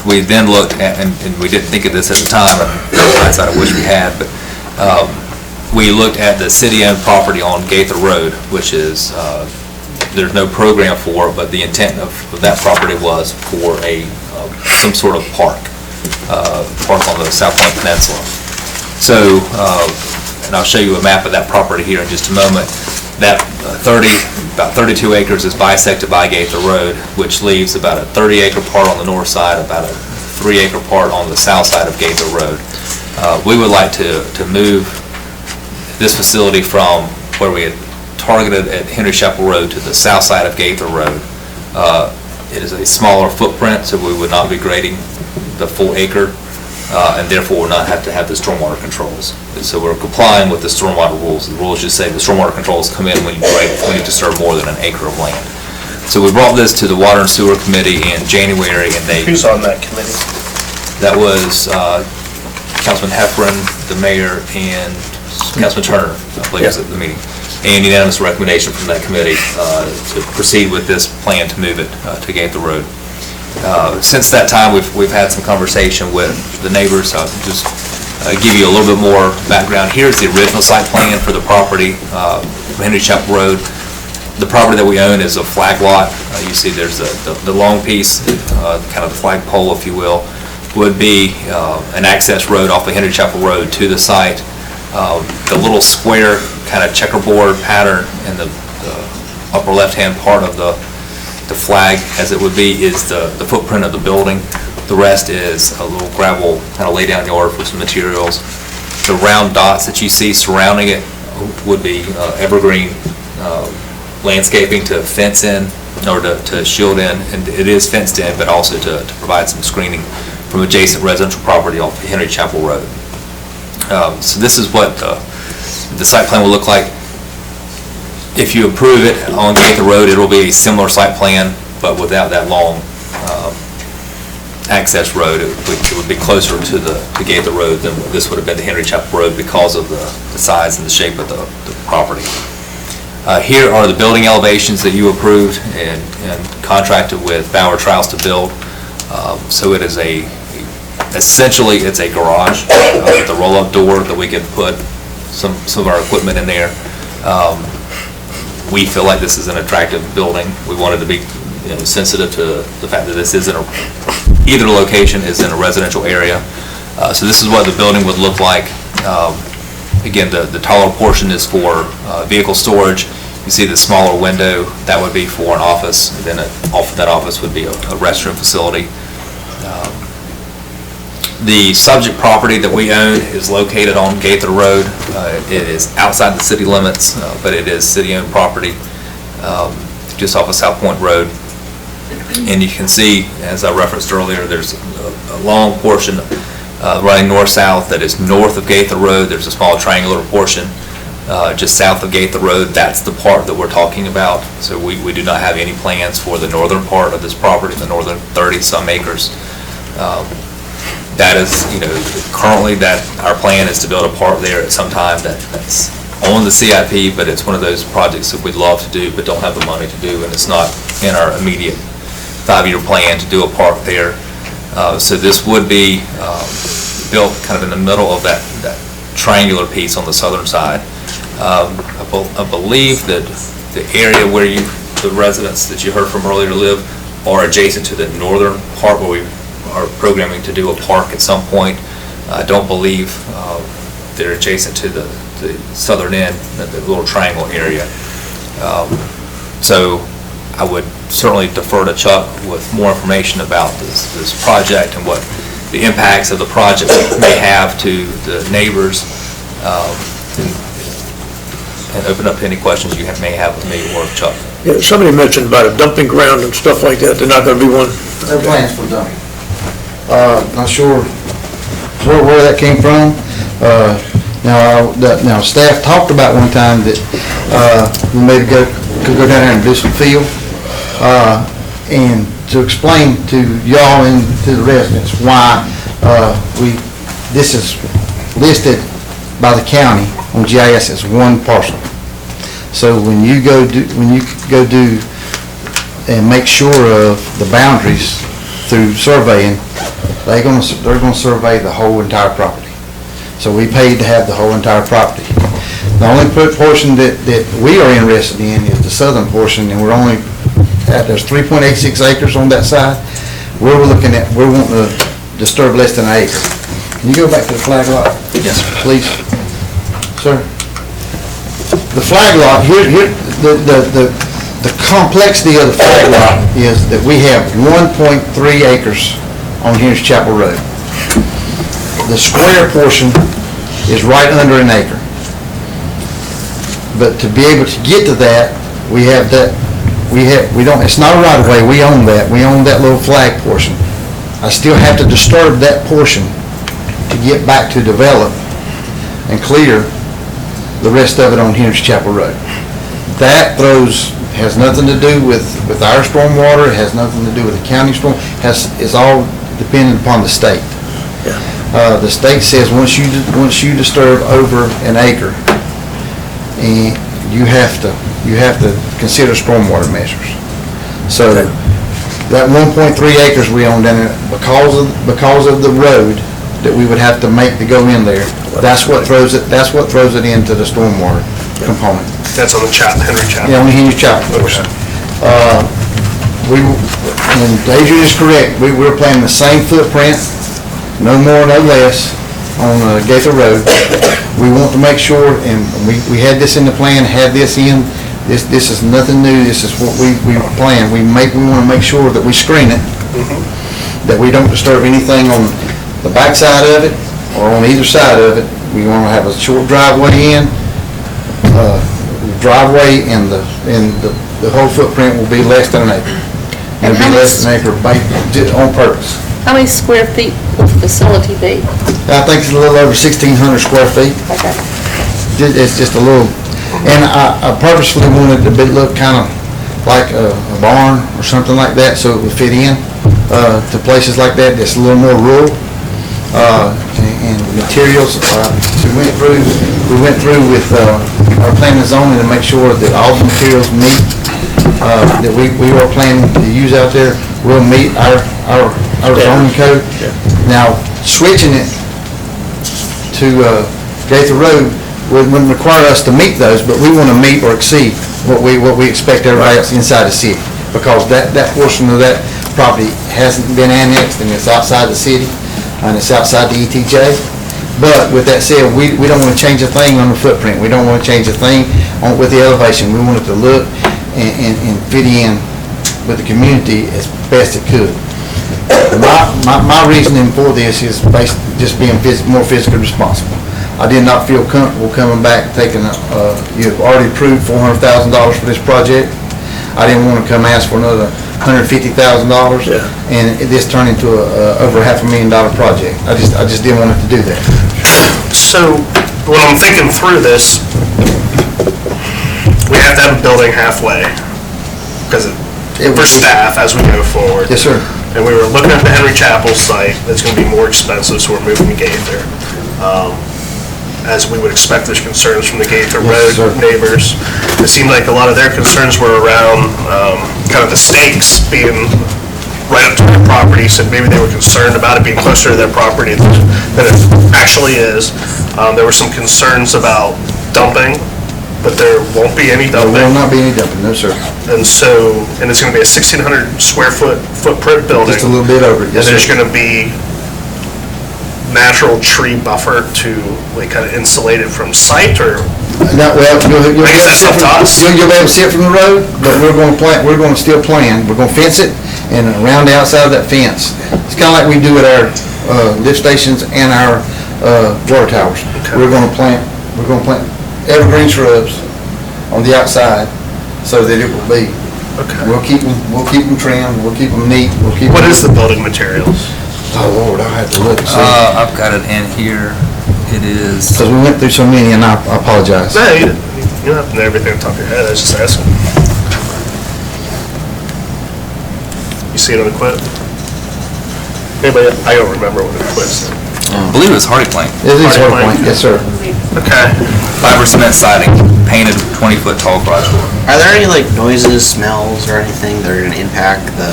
[SPEAKER 2] We then looked at, and we didn't think of this at the time, and I wish we had, but we looked at the city-owned property on Gaither Road, which is, there's no program for it, but the intent of that property was for some sort of park on the South Point Peninsula. So, and I'll show you a map of that property here in just a moment. That about 32 acres is bisected by Gaither Road, which leaves about a 30-acre part on the north side, about a 3-acre part on the south side of Gaither Road. We would like to move this facility from where we had targeted at Henry Chapel Road to the south side of Gaither Road. It is a smaller footprint, so we would not be grading the full acre, and therefore will not have to have the stormwater controls. And so we're complying with the stormwater rules. The rules just say the stormwater controls come in when you grade, when you disturb more than an acre of land. So we brought this to the Water and Sewer Committee in January, and they...
[SPEAKER 7] Who's on that committee?
[SPEAKER 2] That was Councilman Heffron, the mayor, and Councilman Turner, I believe, was at the meeting. And unanimous recommendation from that committee to proceed with this plan to move it to Gaither Road. Since that time, we've had some conversation with the neighbors. I'll just give you a little bit more background. Here's the original site plan for the property, Henry Chapel Road. The property that we own is a flag lot. You see there's the long piece, kind of the flag pole, if you will, would be an access road off of Henry Chapel Road to the site. The little square kind of checkerboard pattern in the upper left-hand part of the flag, as it would be, is the footprint of the building. The rest is a little gravel kind of lay-down yard for some materials. the round dots that you see surrounding it would be evergreen landscaping to fence in, or to shield in, and it is fenced in, but also to provide some screening from adjacent residential property off Henry Chapel Road. So this is what the site plan will look like. If you approve it on Gaither Road, it will be a similar site plan, but without that long access road. It would be closer to Gaither Road than this would have been to Henry Chapel Road because of the size and the shape of the property. Here are the building elevations that you approved and contracted with Bauer Trials to build. So it is essentially it's a garage with a roll-up door that we can put some of our equipment in there. We feel like this is an attractive building. We wanted to be sensitive to the fact that this isn't either location is in a residential area. So this is what the building would look like. Again, the taller portion is for vehicle storage. You see the smaller window, that would be for an office. And then off of that office would be a restroom facility. The subject property that we own is located on Gaither Road. It is outside the city limits, but it is city-owned property, just off of South Point Road. And you can see, as I referenced earlier, there's a long portion running north-south that is north of Gaither Road. There's a small triangular portion just south of Gaither Road. That's the part that we're talking about. So we do not have any plans for the northern part of this property, the northern 30-some acres. That is, currently that our plan is to build a park there at some time that's on the CIP, but it's one of those projects that we'd love to do but don't have the money to do, and it's not in our immediate 5-year plan to do a park there. So this would be built kind of in the middle of that triangular piece on the southern side. I believe that the area where the residents that you heard from earlier live are adjacent to the northern part where we are programming to do a park at some point. I don't believe they're adjacent to the southern end, the little triangle area. So I would certainly defer to Chuck with more information about this project and what the impacts of the project may have to the neighbors, and open up any questions you may have with me or Chuck.
[SPEAKER 1] Yeah, somebody mentioned about a dumping ground and stuff like that. There's not going to be one.
[SPEAKER 4] No plans for dumping. Not sure where that came from. Now staff talked about one time that we maybe could go down there and do some field, and to explain to y'all and to the residents why this is listed by the county on GIS as one parcel. So when you go do and make sure of the boundaries through surveying, they're going to survey the whole entire property. So we paid to have the whole entire property. The only portion that we are interested in is the southern portion, and there's 3.86 acres on that side. We're wanting to disturb less than an acre. Can you go back to the flag lot?
[SPEAKER 2] Yes, sir.
[SPEAKER 4] Please. Sir? The flag lot, the complexity of the flag lot is that we have 1.3 acres on Henry Chapel Road. The square portion is right under an acre. But to be able to get to that, it's not a right of way, we own that. We own that little flag portion. I still have to disturb that portion to get back to develop and clear the rest of it on Henry Chapel Road. That has nothing to do with our stormwater, it has nothing to do with the county storm, it's all dependent upon the state.
[SPEAKER 1] Yeah.
[SPEAKER 4] The state says once you disturb over an acre, and you have to consider stormwater measures. So that 1.3 acres we own down there, because of the road that we would have to make to go in there, that's what throws it into the stormwater component.
[SPEAKER 7] That's on the Henry Chapel.
[SPEAKER 4] Yeah, on the Henry Chapel portion. And Adrian is correct, we're planning the same footprint, no more, no less, on Gaither Road. We want to make sure, and we had this in the plan, had this in, this is nothing new, this is what we planned. We want to make sure that we screen it, that we don't disturb anything on the back side of it, or on either side of it,
[SPEAKER 14] We want to have a short driveway in, and the whole footprint will be less than an acre.
[SPEAKER 20] And
[SPEAKER 14] It'll
[SPEAKER 20] how
[SPEAKER 14] be
[SPEAKER 20] much-
[SPEAKER 14] less than an acre on purpose.
[SPEAKER 20] How many square feet will the facility be?
[SPEAKER 14] I think it's a little over 1,600 square feet.
[SPEAKER 20] Okay.
[SPEAKER 14] It's just a little, and I purposefully wanted to look kind of like a barn or something like that, so it would fit in to places like that, that's a little more rural. And materials, we went through with our planning and zoning to make sure that all the materials meet, that we are planning to use out there will meet our zoning code. Now, switching it to Gaither Road wouldn't require us to meet those, but we want to meet or exceed what we expect everybody else inside the city, because that portion of that property hasn't been annexed, and it's outside the city, and it's outside the ETJ. But with that said, we don't want to change a thing on the footprint. We don't want to change a thing with the elevation. We want it to look and fit in with the community as best it could. My reasoning for this is based just being more physically responsible. I did not feel comfortable coming back taking you've already approved $400,000 for this project. I didn't want to come ask for another $150,000 and this turned into over $500,000 project. I just didn't want it to do that.
[SPEAKER 7] So, when I'm thinking through this, we have to have a building halfway, because for staff as we go forward.
[SPEAKER 14] Yes, sir.
[SPEAKER 7] And we were looking at the Henry Chapel site, that's gonna be more expensive, so we're moving the Gaither. As we would expect, there's concerns from the Gaither Road
[SPEAKER 14] sir.
[SPEAKER 7] neighbors. It seemed like a lot of their concerns were around kind of the stakes being right up to their property, so maybe they were concerned about it being closer to their property than it actually is. There were some concerns about dumping, but there won't be any
[SPEAKER 14] There
[SPEAKER 7] dumping.
[SPEAKER 14] will not be any dumping, no, sir.
[SPEAKER 7] And it's gonna be a 1,600 square foot footprint building.
[SPEAKER 14] Just a little bit over it,
[SPEAKER 7] And
[SPEAKER 14] yes,
[SPEAKER 7] there's
[SPEAKER 14] sir.
[SPEAKER 7] gonna be natural tree buffer to like kind of insulate it from sight, or?
[SPEAKER 14] Now, well, you'll
[SPEAKER 7] I guess that's up to us.
[SPEAKER 14] You'll be able to see it from the road, but we're going to still plan. We're going to fence it, and around the outside of that fence, it's kind of like we do at our lift stations and our water towers.
[SPEAKER 7] Okay.
[SPEAKER 14] We're going to plant evergreen shrubs on the outside, so that it will be.
[SPEAKER 7] Okay.
[SPEAKER 14] We'll keep them trimmed. We'll keep them neat.
[SPEAKER 7] What is the building materials?
[SPEAKER 14] Oh Lord, I'll have to look and see.
[SPEAKER 2] I've got it in here. It is,
[SPEAKER 14] Because we went through so many, and I apologize.
[SPEAKER 7] No, you don't have to know everything on top of your head, I was just asking. You see it on the quote? Anybody, I don't remember what it was.
[SPEAKER 2] I believe it was hardy plank.
[SPEAKER 14] It is
[SPEAKER 7] Hardy
[SPEAKER 14] hard
[SPEAKER 7] plank.
[SPEAKER 14] point, yes, sir.
[SPEAKER 7] Okay.
[SPEAKER 2] Fiber cement siding, painted 20-foot tall garage door.
[SPEAKER 5] Are there any like noises, smells, or anything that are gonna impact the?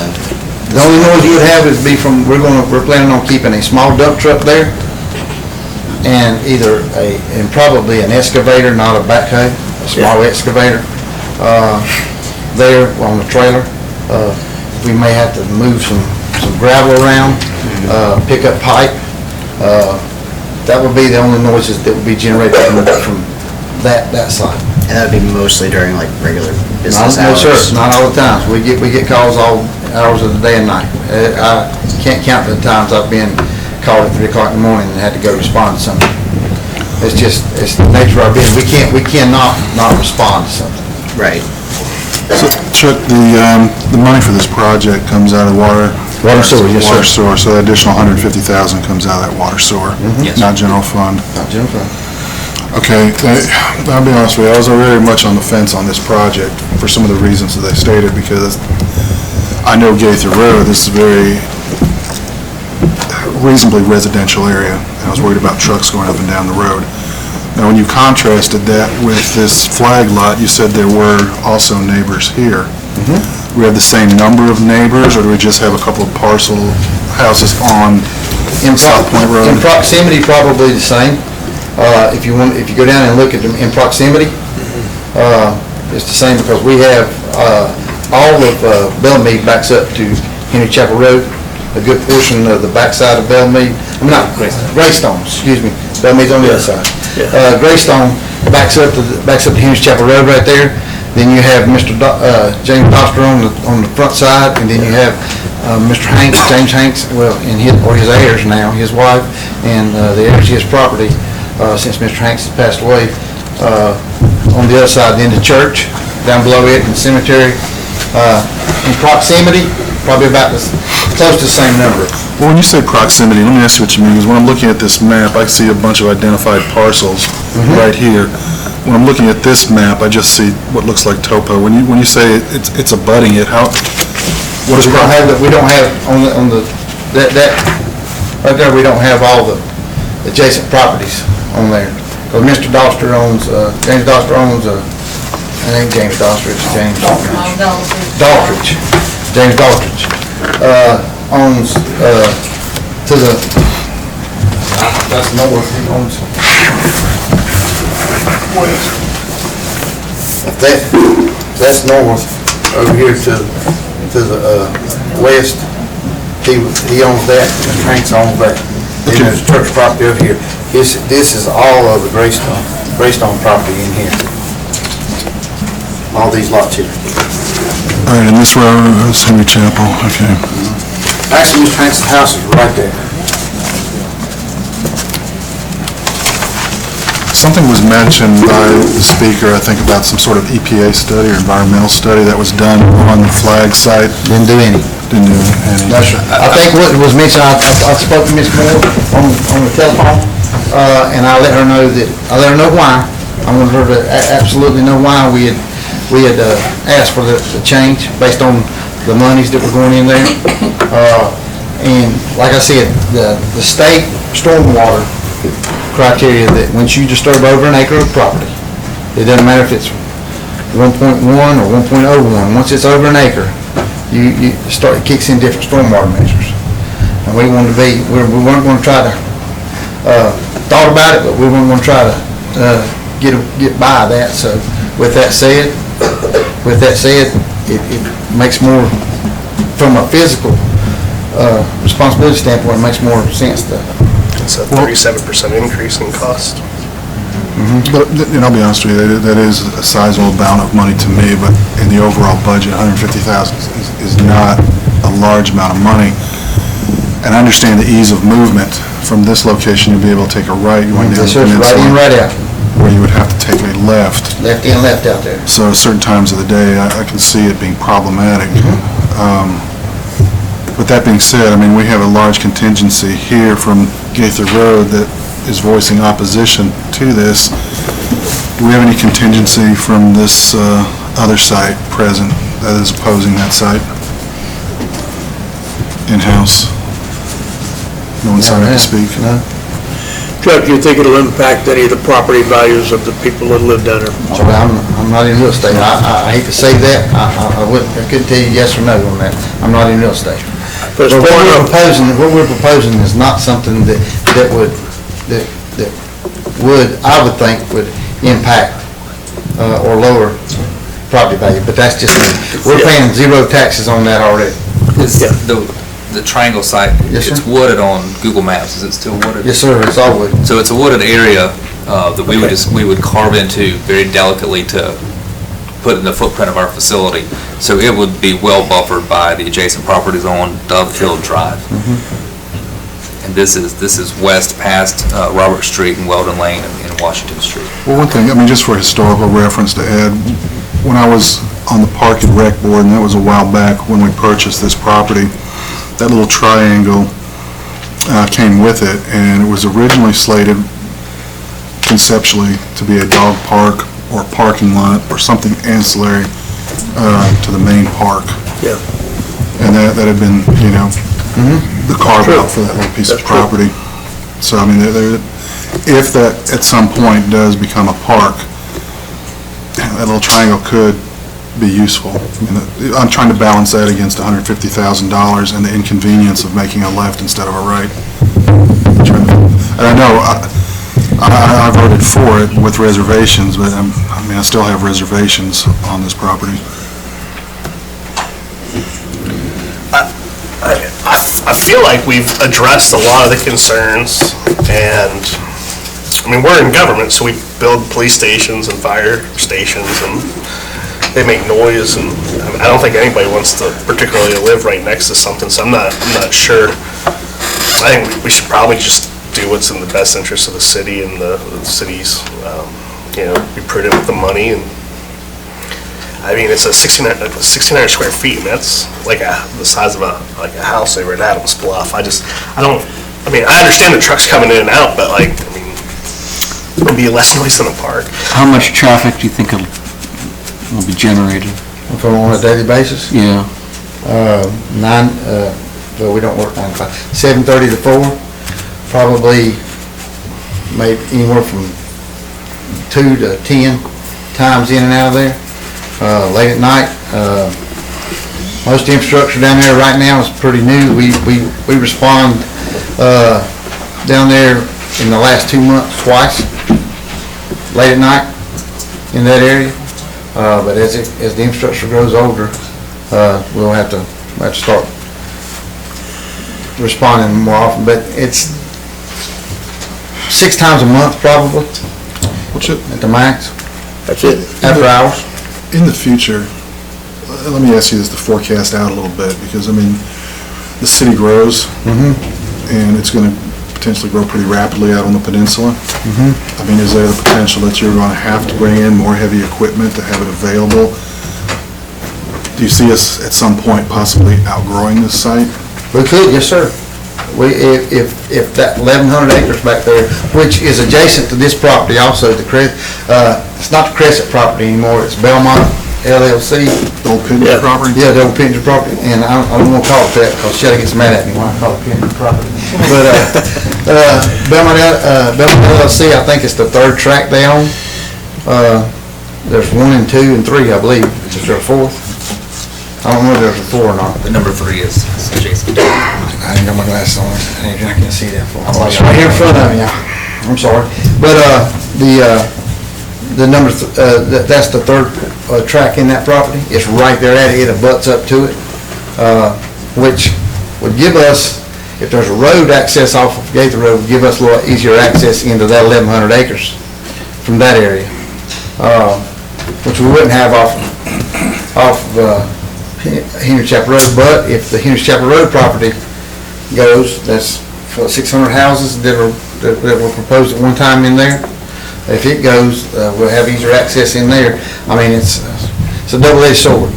[SPEAKER 14] The only noise you would have is be from, we're planning on keeping a small dump truck there, and and probably an excavator, not a backhoe, a small excavator, there on the trailer. We may have to move some gravel around, pick up pipe. That would be the only noises that would be generated from that side.
[SPEAKER 5] And that would be mostly during like regular business
[SPEAKER 14] No,
[SPEAKER 5] hours?
[SPEAKER 14] sir, not all the times. We get calls all hours of the day and night. I can't count the times I've been called at 3 o'clock in the morning and had to go respond to something. It's the nature of our business. We cannot not respond to something.
[SPEAKER 5] Right.
[SPEAKER 6] So Chuck, the money for this project comes out of water
[SPEAKER 14] sewer, yes, sir.
[SPEAKER 6] Water sewer, so the additional $150,000 comes out of that water sewer,
[SPEAKER 2] Yes.
[SPEAKER 6] not general fund.
[SPEAKER 14] Not Jennifer.
[SPEAKER 6] Okay, I'll be honest with you, I was very much on the fence on this project for some of the reasons that they stated, because I know Gaither Road, this is a very reasonably residential area, and I was worried about trucks going up and down the road. Now, when you contrasted that with this flag lot, you said there were also neighbors here. We have the same number of neighbors, or do we just have a couple of parcel houses on South Point Road?
[SPEAKER 14] In proximity, probably the same. If you go down and look at them in proximity, it's the same, because we have, all of Belmont backs up to Henry Chapel Road. A good portion of the backside of Belmont, Greystone, excuse me. Belmont's on the other side. Greystone backs up to Henry Chapel Road right there. Then you have Mr. James Doster on the front side, and then you have Mr. James Hanks, well, his heirs now, his wife, and the heirs of his property
[SPEAKER 16] since Mr. Hanks has passed away. On the other side, then the church, down below it, and the cemetery. In proximity, probably about close to the same number.
[SPEAKER 6] Well, when you say proximity, let me ask you what you mean, because when I'm looking at this map, I see a bunch of identified parcels right here. When I'm looking at this map, I just see what looks like topo. When you say it's abutting it, what is
[SPEAKER 16] We don't have, on the, that, right there, we don't have all the adjacent properties on there. Because Mr. Doster owns, James Doster owns, it ain't James Doster, it's James Daltridge. James Daltridge, owns, to the, that's north, he owns. That's north, over here to the, west, he owns that, and Frank's owns that. Then there's church property over here. This is all of the Greystone property in here. All these lots here.
[SPEAKER 6] All right, and this road is Henry Chapel, okay.
[SPEAKER 16] Actually, Mr. Hanks' house is right there.
[SPEAKER 6] Something was mentioned by the speaker, I think, about some sort of EPA study or environmental study that was done on the flag site.
[SPEAKER 16] Didn't do any.
[SPEAKER 6] Didn't do any.
[SPEAKER 16] That's right. I think what was mentioned, I spoke to Ms. Moore on the telephone, and I let her know why. I wanted her to absolutely know why we had asked for the change based on the monies that were going in there. And like I said, the state stormwater criteria that once you disturb over an acre of property, it doesn't matter if it's 1.1 or 1.01, once it's over an acre, it kicks in different stormwater measures. And we weren't going to try to, thought about it, but we weren't going to try to get by that. So with that said, it makes more, from a physical responsibility standpoint, it makes more sense to.
[SPEAKER 7] It's a 37% increase in cost.
[SPEAKER 6] But, I'll be honest with you, that is a sizable amount of money to me, but in the overall budget, $150,000 is not a large amount of money. And I understand the ease of movement. From this location, you'll be able to take a right going down the peninsula.
[SPEAKER 16] Right in, right out.
[SPEAKER 6] Where you would have to take a left.
[SPEAKER 16] Left in, left out there.
[SPEAKER 6] So certain times of the day, I can see it being problematic. But that being said, we have a large contingency here from Gaither Road that is voicing opposition to this. Do we have any contingency from this other site present that is opposing that site? In-house? No one signed up to speak?
[SPEAKER 16] No.
[SPEAKER 1] Chuck, do you think it'll impact any of the property values of the people that live down there?
[SPEAKER 16] I'm not in real estate. I hate to say that. I couldn't tell you yes or no on that. I'm not in real estate.
[SPEAKER 1] But
[SPEAKER 16] what we're proposing is not something that would, I would think, would impact or lower property value, but that's just, we're paying zero taxes on that already.
[SPEAKER 2] The triangle site,
[SPEAKER 16] Yes,
[SPEAKER 2] it's
[SPEAKER 16] sir.
[SPEAKER 2] wooded on Google Maps. Is it still wooded?
[SPEAKER 16] Yes, sir, it's all wood.
[SPEAKER 2] So it's a wooded area that we would carve into very delicately to put in the footprint of our facility. So it would be well buffered by the adjacent properties on Dovefield Drive. And this is west past Robert Street and Weldon Lane and Washington Street.
[SPEAKER 6] Well, one thing, just for historical reference to add, when I was on the Park and Rec Board, and that was a while back when we purchased this property, that little triangle came with it, and it was originally slated conceptually to be a dog park or parking lot or something ancillary to the main park.
[SPEAKER 1] Yeah.
[SPEAKER 6] And that had been, the carve out for that little piece of property. So, if that at some point does become a park, that little triangle could be useful. I'm trying to balance that against $150,000 and the inconvenience of making a left instead of a right. And I know I voted for it with reservations, but I still have reservations on this property.
[SPEAKER 7] I feel like we've addressed a lot of the concerns, and we're in government, so we build police stations and fire stations, and they make noise, and I don't think anybody wants to particularly live right next to something, so I'm not sure. I think we should probably just do what's in the best interest of the city and the city's, be prudent with the money. And I mean, it's a 1,600 square feet, and that's like the size of a house over at Adams Bluff. I understand the trucks coming in and out, but it'll be less noise in the park.
[SPEAKER 16] How much traffic do you think will be generated?
[SPEAKER 4] From on a daily basis?
[SPEAKER 16] Yeah.
[SPEAKER 4] Well, we don't work 9 to 5. 7:30 to 4, probably maybe anywhere from 2 to 10 times in and out of there. Late at night, most of the infrastructure down there right now is pretty new. We respond down there in the last 2 months twice, late at night in that area. But as the infrastructure grows older, we'll have to start responding more often. But it's 6 times a month probably at the max.
[SPEAKER 6] That's it.
[SPEAKER 4] After hours.
[SPEAKER 6] In the future, let me ask you this to forecast out a little bit, because the city grows, and it's going to potentially grow pretty rapidly out on the peninsula. Is there the potential that you're going to have to bring in more heavy equipment to have it available? Do you see us at some point possibly outgrowing this site?
[SPEAKER 4] We could, yes, sir. If that 1,100 acres back there, which is adjacent to this property also, it's not the Crescent property anymore, it's Belmont LLC.
[SPEAKER 6] The old Pinder property?
[SPEAKER 4] Yeah, the old Pinder property, and I don't want to call it that because Shelly gets mad at me when I call it Pinder property. But Belmont LLC, I think it's the 3rd tract they own. There's 1 and 2 and 3, I believe. Is there a 4th? I don't know if there's a 4 or not.
[SPEAKER 2] The number 3 is Jason.
[SPEAKER 4] I ain't got my glasses on. I can't see that far. It's right here in front of me. I'm sorry. But the number, that's the 3rd track in that property. It's right there at it. It abuts up to it, which would give us, if there's a road access off of Gaither Road, would give us a little easier access into that 1,100 acres from that area, which we wouldn't have off Henry Chapel Road. But if the Henry Chapel Road property goes, that's 600 houses that were proposed at one time in there. If it goes, we'll have easier access in there. It's a double-edged sword.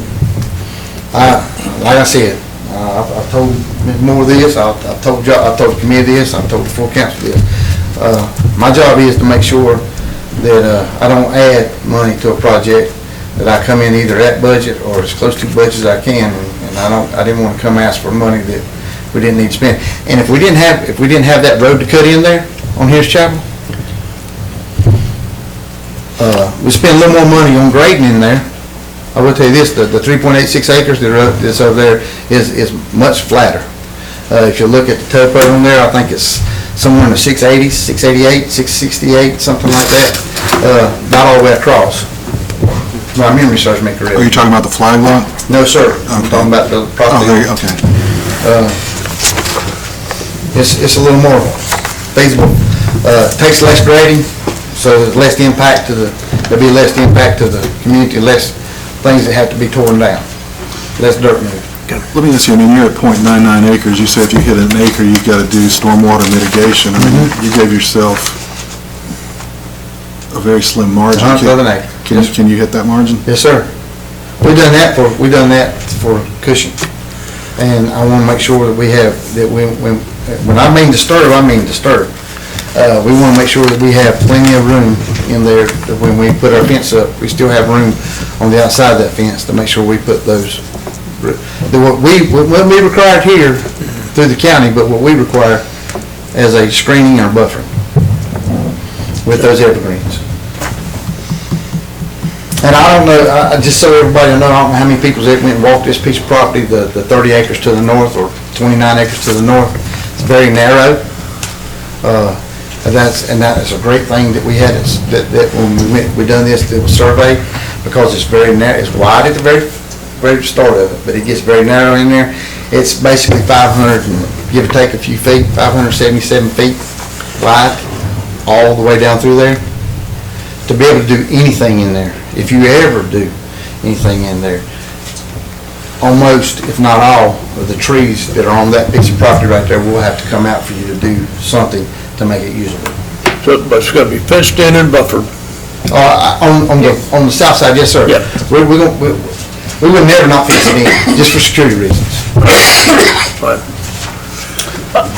[SPEAKER 4] Like I said, I've told Ms. Moore this, I've told the committee this, I've told the full council this. My job is to make sure that I don't add money to a project, that I come in either at budget or as close to budget as I can, and I didn't want to come ask for money that we didn't need to spend. And if we didn't have that road to cut in there on Henry Chapel, we spend a little more money on grading in there. I will tell you this, the 3.86 acres that's over there is much flatter. If you look at the topo on there, I think it's somewhere in the 680s, 688, 668, something like that. Not all the way across. My memory serves me correct.
[SPEAKER 6] Are you talking about the flag lot?
[SPEAKER 4] No, sir. I'm talking about the property.
[SPEAKER 6] Okay.
[SPEAKER 4] It's a little more feasible. Takes less grading, so there's less impact there'll be less impact to the community, less things that have to be torn down, less dirt moved.
[SPEAKER 6] Let me ask you, you're at .99 acres. You say if you hit an acre, you've got to do stormwater mitigation. You gave yourself a very slim margin. Can you hit that margin?
[SPEAKER 4] Yes, sir. We've done that for Cushing, and I want to make sure that we have when I mean disturb, I mean disturb. We want to make sure that we have plenty of room in there, that when we put our fence up, we still have room on the outside of that fence to make sure we put those. What we required here through the county, but what we require as a screening or buffering with those evergreens. And I don't know, just so everybody know, I don't know how many people that went and walked this piece of property, the 30 acres to the north or 29 acres to the north. It's very narrow. And that is a great thing that we had, that when we done this, it was surveyed, because it's very narrow, it's wide at the very start of it, but it gets very narrow in there. It's basically 500 and give or take a few feet, 577 feet wide, all the way down through there. To be able to do anything in there, if you ever do anything in there, almost, if not all, of the trees that are on that piece of property right there will have to come out for you to do something
[SPEAKER 14] to make it usable.
[SPEAKER 1] So, but it's gonna be fenced in and buffered.
[SPEAKER 14] On the south side, yes, sir.
[SPEAKER 1] Yeah.
[SPEAKER 14] We would never not fix it in, just for security reasons.
[SPEAKER 1] Right.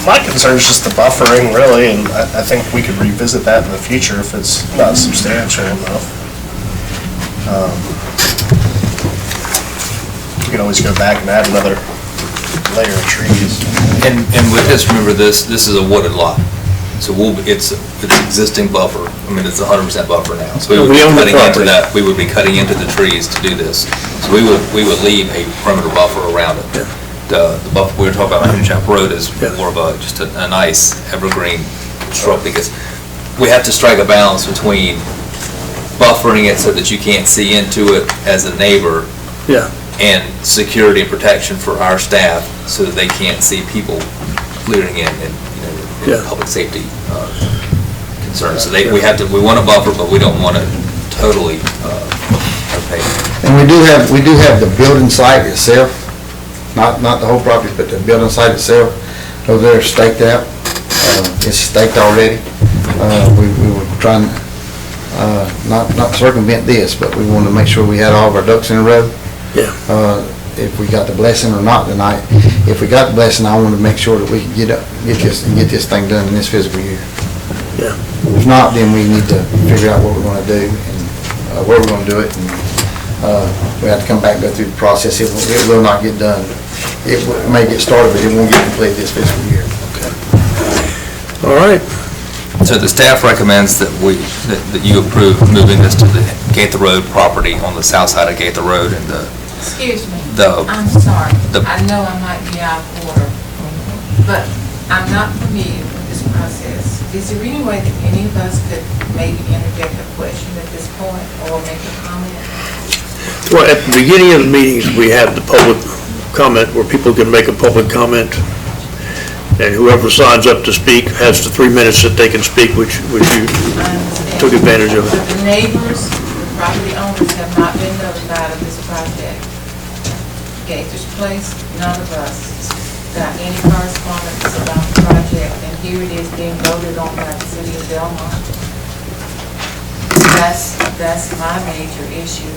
[SPEAKER 7] My concern is just the buffering, really, and I think we could revisit that in the future if it's not substantial enough. We can always go back and add another layer of trees.
[SPEAKER 2] And with this, remember this is a wooded lot. So it's existing buffer. I mean, it's 100% buffer now. So we would be cutting into that. We would be cutting into the trees to do this. So we would leave a perimeter buffer around it.
[SPEAKER 1] Yeah.
[SPEAKER 2] The buffer we were talking about on Untitled Chapter Road is more of just a nice evergreen shrub, because we have to strike a balance between buffering it so that you can't see into it as a neighbor,
[SPEAKER 1] Yeah.
[SPEAKER 2] and security and protection for our staff so that they can't see people clearing in and,
[SPEAKER 1] Yeah.
[SPEAKER 2] public safety concerns. So we want a buffer, but we don't want to totally opaque.
[SPEAKER 14] And we do have the building site itself, not the whole property, but the building site itself over there staked out. It's staked already. We were trying, not circumvent this, but we wanted to make sure we had all of our ducks in a row.
[SPEAKER 1] Yeah.
[SPEAKER 14] If we got the blessing or not tonight. If we got the blessing, I want to make sure that we can get this thing done in this fiscal year.
[SPEAKER 1] Yeah.
[SPEAKER 14] If not, then we need to figure out what we're going to do and where we're going to do it. And we have to come back and go through the process. It will not get done. It may get started, but it won't get completed this fiscal year.
[SPEAKER 1] All right.
[SPEAKER 2] So the staff recommends that that you approve moving this to the Gaither Road property on the south side of Gaither Road, and
[SPEAKER 9] Excuse me.
[SPEAKER 2] The-
[SPEAKER 9] I'm sorry.
[SPEAKER 2] the-
[SPEAKER 9] I know I might be out of order, but I'm not familiar with this process. Is there any way that any of us could maybe interject a question at this point or make a comment?
[SPEAKER 1] Well, at the beginning of the meetings, we have the public comment where people can make a public comment. And whoever signs up to speak has the 3 minutes that they can speak, which you
[SPEAKER 9] I understand.
[SPEAKER 1] took advantage of.
[SPEAKER 9] But the neighbors, the property owners have not been notified of this project. Gaither's Place, none of us got any correspondence about the project, and here it is being voted on by the city of Belmont. That's my major issue.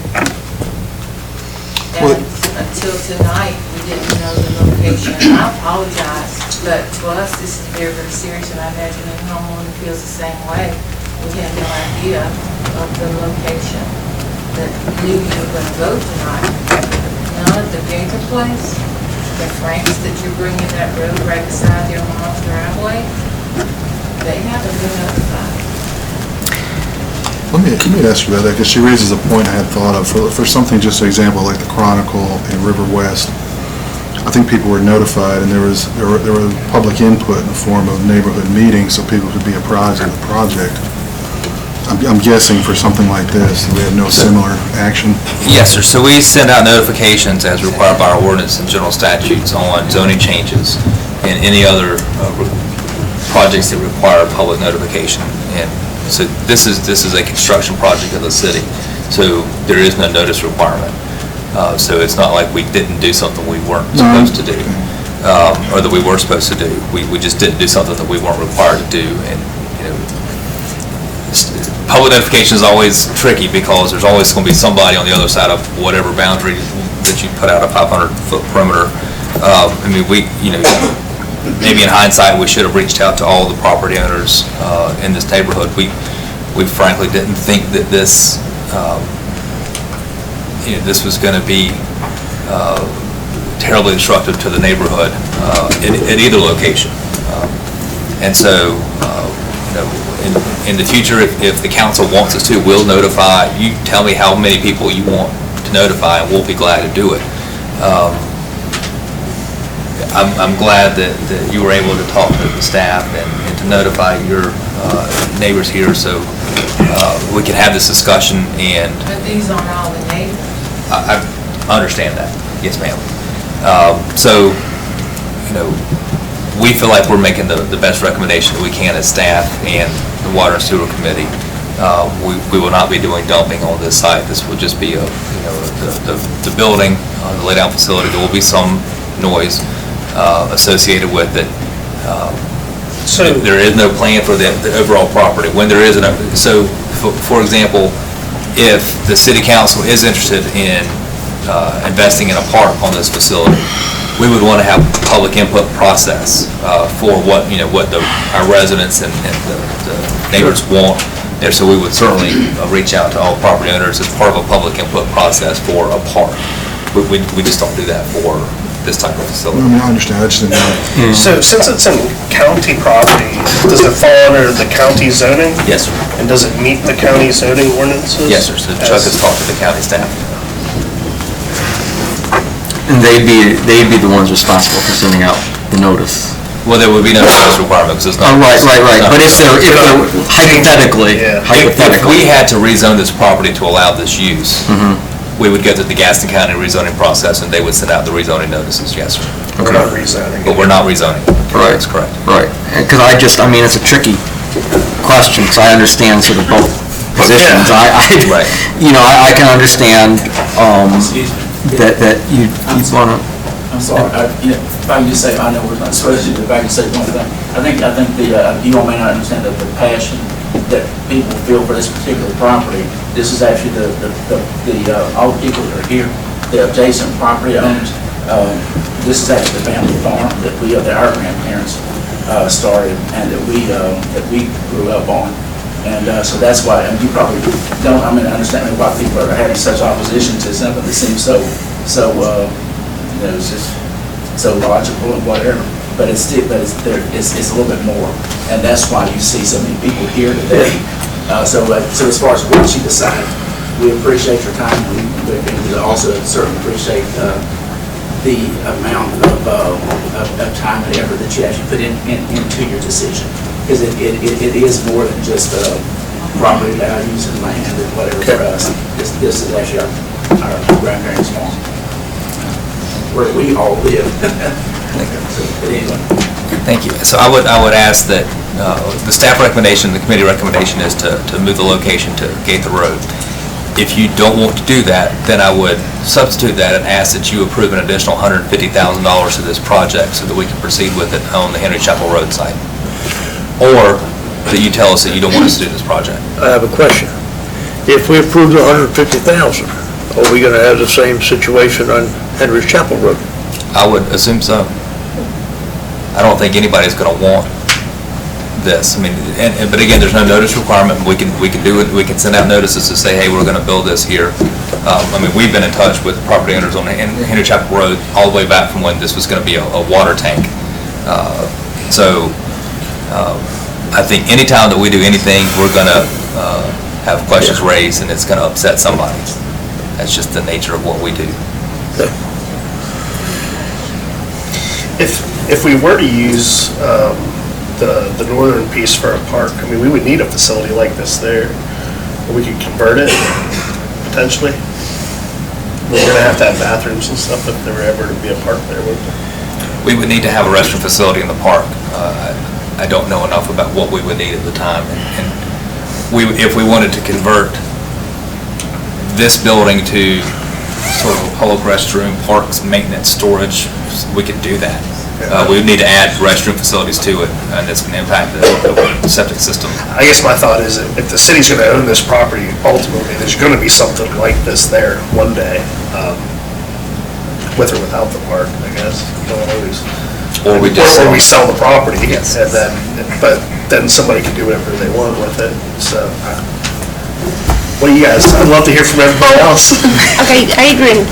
[SPEAKER 9] And until tonight, we didn't know the location. And I apologize, but to us, this is very, very serious, and I imagine any homeowner feels the same way. We had no idea of the location that knew you were going to vote tonight. None of the Gaither Place, the Franks that you're bringing that road right beside their mom's driveway, they haven't been notified.
[SPEAKER 6] Let me ask you about that, because she raises a point I had thought of. For something, just an example, like the Chronicle in River West, I think people were notified, and there was public input in the form of neighborhood meetings, so people could be apprised of the project. I'm guessing for something like this, we have no similar action.
[SPEAKER 2] Yes, sir. So we send out notifications as required by our ordinance and general statutes on zoning changes and any other projects that require public notification. And so this is a construction project of the city, so there is no notice requirement. So it's not like we didn't do something we weren't supposed to do, or that we were supposed to do. We just didn't do something that we weren't required to do. And public notification is always tricky because there's always going to be somebody on the other side of whatever boundary that you put out a 500-foot perimeter. I mean, maybe in hindsight, we should have reached out to all the property owners in this neighborhood. We frankly didn't think that this was going to be terribly disruptive to the neighborhood at either location. And so, in the future, if the council wants us to, we'll notify. You tell me how many people you want to notify, and we'll be glad to do it. I'm glad that you were able to talk to the staff and to notify your neighbors here, so we can have this discussion. And
[SPEAKER 9] But these aren't all the neighbors.
[SPEAKER 2] I understand that. Yes, ma'am. So, we feel like we're making the best recommendation that we can as staff and the Water and Sewer Committee. We will not be doing dumping on this site. This will just be the building, the lay-down facility. There will be some noise associated with it.
[SPEAKER 7] So-
[SPEAKER 2] There is no plan for the overall property. When there is so, for example, if the city council is interested in investing in a park on this facility, we would want to have a public input process for what, what our residents and the neighbors want there. So we would certainly reach out to all property owners as part of a public input process for a park. We just don't do that for this type of
[SPEAKER 6] I
[SPEAKER 2] facility.
[SPEAKER 6] mean, I understand, I just didn't know.
[SPEAKER 7] So since it's in county property, does it fall under the county zoning?
[SPEAKER 2] Yes, sir.
[SPEAKER 7] And does it meet the county zoning ordinances?
[SPEAKER 2] Yes, sir. So Chuck has talked to the county staff.
[SPEAKER 8] And they'd be the ones responsible for sending out the notice.
[SPEAKER 2] Well, there would be no notice requirement because it's not.
[SPEAKER 8] Oh, right. But if there, hypothetically,
[SPEAKER 2] If we had to rezone this property to allow this use, we would go through the Gaston County rezoning process and they would send out the rezoning notices, yes, sir.
[SPEAKER 7] We're not rezoning.
[SPEAKER 2] But we're not rezoning.
[SPEAKER 8] Right.
[SPEAKER 2] That's correct.
[SPEAKER 8] Right, because it's a tricky question, because I understand sort of both positions.
[SPEAKER 2] Right.
[SPEAKER 8] I can understand that you want to.
[SPEAKER 4] I'm sorry, if I can just say, I know we're not supposed to, if I can say one thing. I think you all may not understand the passion that people feel for this particular property. This is actually all the people that are here, the adjacent property owners. This is actually the family farm that our grandparents started and that we grew up on. And so that's why, and you probably don't, understand why people are having such opposition to something that seems so it's just so logical and whatever, but it's a little bit more, and that's why you see so many people here today. So as far as what you decide, we appreciate your time. We also certainly appreciate the amount of time and effort that you actually put into your decision, because it is more than just property values and land and whatever for us. This is actually our grandparents' farm, where we all live. But anyway.
[SPEAKER 2] Thank you. So I would ask that the staff recommendation, the committee recommendation is to move the location to Gate the Road. If you don't want to do that, then I would substitute that and ask that you approve an additional $150,000 to this project so that we can proceed with it on the Henry Chapel Road site. Or that you tell us that you don't want us to do this project.
[SPEAKER 1] I have a question. If we approve the $150,000, are we going to have the same situation on Henry's Chapel Road?
[SPEAKER 2] I would assume so. I don't think anybody's going to want this. But again, there's no notice requirement. We can do it. We can send out notices to say, hey, we're going to build this here. We've been in touch with property owners on Henry Chapel Road all the way back from when this was going to be a water tank. I think anytime that we do anything, we're going to have questions raised, and it's going to upset somebody. That's just the nature of what we do.
[SPEAKER 7] If we were to use the northern piece for a park, we would need a facility like this there. We could convert it, potentially. We're going to have bathrooms and stuff if there were ever to be a park there, wouldn't we?
[SPEAKER 2] We would need to have a restroom facility in the park. I don't know enough about what we would need at the time. And if we wanted to convert this building to sort of a public restroom, parks, maintenance, storage, we could do that. We would need to add restroom facilities to it, and it's going to impact the septic system.
[SPEAKER 7] I guess my thought is if the city's going to own this property, ultimately, there's going to be something like this there one day, with or without the park, I guess. You don't always.
[SPEAKER 2] Or we
[SPEAKER 7] sell the property,
[SPEAKER 2] yes.
[SPEAKER 7] But then somebody can do whatever they want with it. So, what do you guys? I'd love to hear from everybody else.
[SPEAKER 20] Okay, Adrian,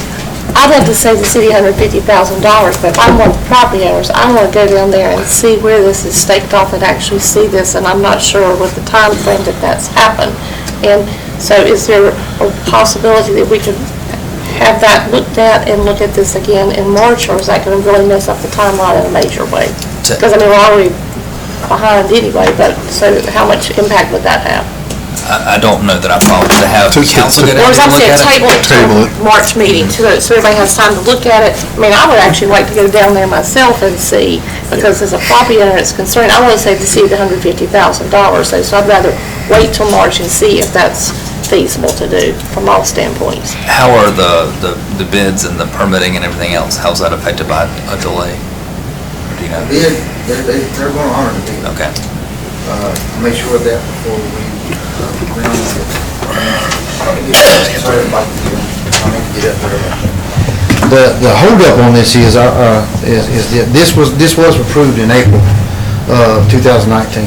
[SPEAKER 20] I'd love to save the city $150,000, but if I'm one of the property owners, I want to go down there and see where this is staked off and actually see this, and I'm not sure with the time frame that's happened. And so is there a possibility that we could have that looked at and look at this again in March, or is that going to really mess up the timeline in a major way? Because, we're already behind anyway, but so how much impact would that have?
[SPEAKER 2] I don't know that I follow to have council get out
[SPEAKER 20] Or as
[SPEAKER 2] and
[SPEAKER 20] I'm
[SPEAKER 2] look
[SPEAKER 20] saying,
[SPEAKER 2] at it.
[SPEAKER 20] table it till March meeting, so everybody has time to look at it. I would actually like to go down there myself and see, because as a property owner that's concerned, I want to save the city the $150,000, so I'd rather wait till March and see if that's feasible to do from all standpoints.
[SPEAKER 2] How are the bids and the permitting and everything else? How's that affected by a delay? Do you know?
[SPEAKER 14] Bid, they're gonna honor the bid.
[SPEAKER 2] Okay.
[SPEAKER 14] Make sure of that before we, sorry about I mean, to get up there. The holdup on this is that this was approved in April of 2019.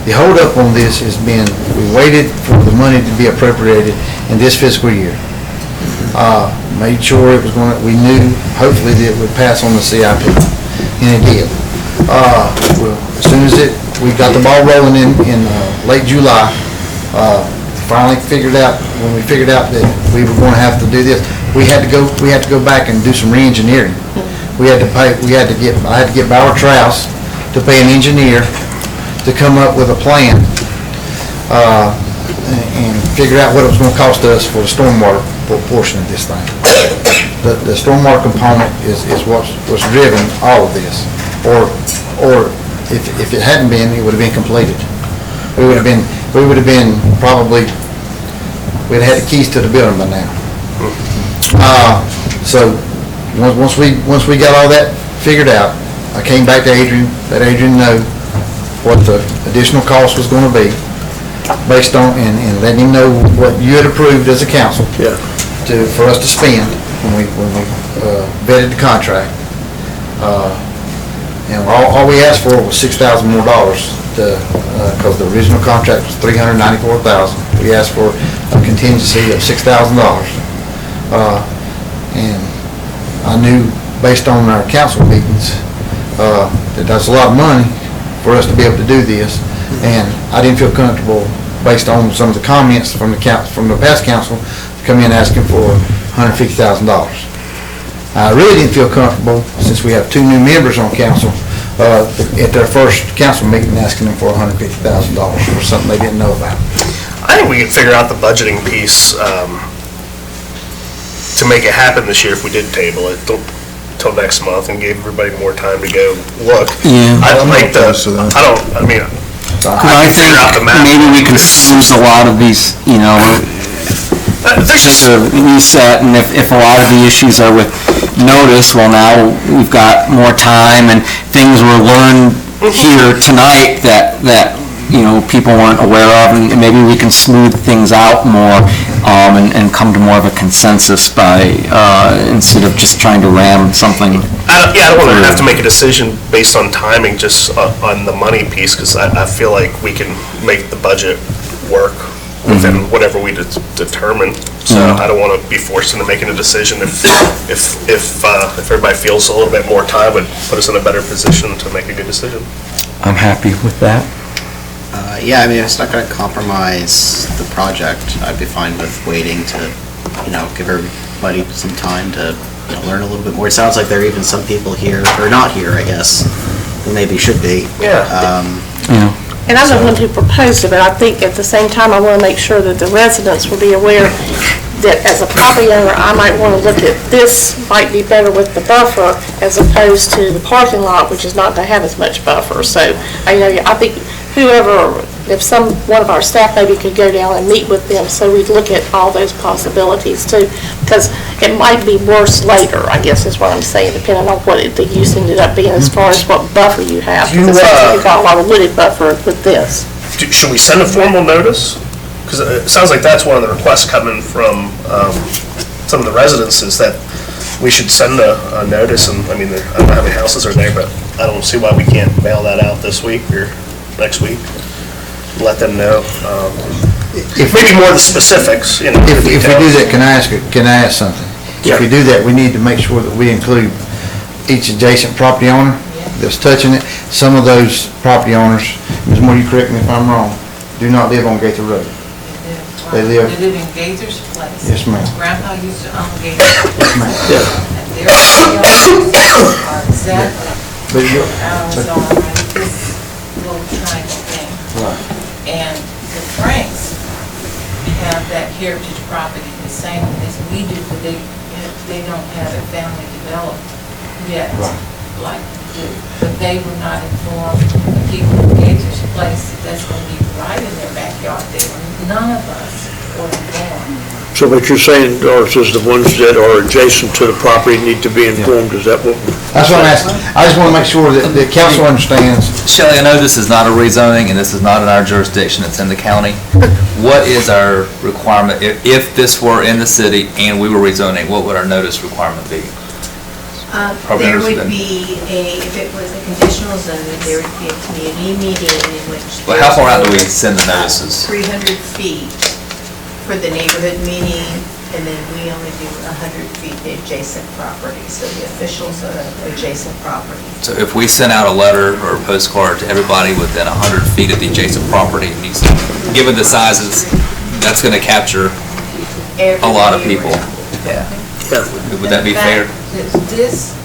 [SPEAKER 14] The holdup on this has been, we waited for the money to be appropriated in this fiscal year. Made sure it was going to, we knew hopefully that it would pass on the CIP, and it did. Well, as soon as we got the ball rolling in late July, finally figured out, when we figured out that we were going to have to do this, we had to go back and do some re-engineering. I had to get Bauer Traus to pay an engineer to come up with a plan and figure out what it was going to cost us for the stormwater portion of this thing. The stormwater component is what's driven all of this. Or if it hadn't been, it would have been completed. We would have been probably, we'd have had the keys to the building by now. So once we got all that figured out, I came back to Adrian, let Adrian know what the additional cost was going to be based on, and letting him know what you had approved as a council for us to spend when we vetted the contract. And all we asked for was $6,000 more because the original contract was $394,000. We asked for a contingency of $6,000. And I knew, based on our council meetings, that that's a lot of money for us to be able to do this. And I didn't feel comfortable, based on some of the comments from the past council, to come in asking for $150,000. I really didn't feel comfortable, since we have two new members on council, at their first council meeting, asking them for $150,000 for something they didn't know about.
[SPEAKER 7] I think we could figure out the budgeting piece to make it happen this year if we did table it till next month and gave everybody more time to go look.
[SPEAKER 16] Yeah.
[SPEAKER 7] I think
[SPEAKER 16] maybe we can use a lot of these, just a reset, and if a lot of the issues are with notice, well, now we've got more time, and things were learned here tonight that people weren't aware of, and maybe we can smooth things out more, and come to more of a consensus by, instead of just trying to ram something.
[SPEAKER 7] I don't want to have to make a decision based on timing, just on the money piece, because I feel like we can make the budget work within whatever we determine. So I don't want to be forced into making a decision if everybody feels a little bit more time would put us in a better position to make a good decision.
[SPEAKER 16] I'm happy with that.
[SPEAKER 5] Yeah, I mean, if it's not going to compromise the project, I'd be fine with waiting to, give everybody some time to learn a little bit more. It sounds like there are even some people here, or not here, I guess, who maybe should be.
[SPEAKER 7] Yeah.
[SPEAKER 20] And I'm the one who proposed it, but I think at the same time, I want to make sure that the residents will be aware that as a property owner, I might want to look at this might be better with the buffer as opposed to the parking lot, which is not going to have as much buffer. So, I think if one of our staff maybe could go down and meet with them, so we'd look at all those possibilities too, because it might be worse later, I guess is what I'm saying, depending on what the use ended up being as far as what buffer you have. Because you've got a lot of wooded buffer with this.
[SPEAKER 7] Should we send a formal notice? Because it sounds like that's one of the requests coming from some of the residents, is that we should send a notice, and I don't know how many houses are there, but I don't see why we can't mail that out this week or next week. Let them know. Maybe more of the specifics.
[SPEAKER 14] If we do that, can I ask something?
[SPEAKER 7] Yeah.
[SPEAKER 14] If we do that, we need to make sure that we include each adjacent property owner that's touching it. Some of those property owners, Ms. Moore, you correct me if I'm wrong, do not live on Gaither Road. They live
[SPEAKER 9] in Gaither's place.
[SPEAKER 14] Yes, ma'am.
[SPEAKER 9] Grandpa used to own Gaither's place.
[SPEAKER 14] Yes, ma'am.
[SPEAKER 9] And their yards are exactly on this little triangle thing.
[SPEAKER 14] Right.
[SPEAKER 9] And the Franks have that heritage property the same as we do, but they don't have it family developed yet, like we do. But they were not informed, the people in Gaither's place, that that's going to be right in their backyard. None of us were informed.
[SPEAKER 1] So what you're saying, Doris, is the ones that are adjacent to the property need to be informed, is that what?
[SPEAKER 14] That's what I'm asking. I just want to make sure that the council understands.
[SPEAKER 2] Shelley, I know this is not a rezoning, and this is not in our jurisdiction, it's in the county. What is our requirement, if this were in the city and we were rezoning, what would our notice requirement be?
[SPEAKER 4] There would be if it was a conditional zone, there would be a community meeting in which.
[SPEAKER 2] Well, how far out do we send the notices?
[SPEAKER 4] 300 feet for the neighborhood meeting, and then we only do 100 feet the adjacent property, so the officials are adjacent property.
[SPEAKER 2] So if we sent out a letter or a postcard to everybody within 100 feet of the adjacent property, and you said, given the sizes, that's going to capture a lot of people. Yeah. Would that be fair?
[SPEAKER 9] This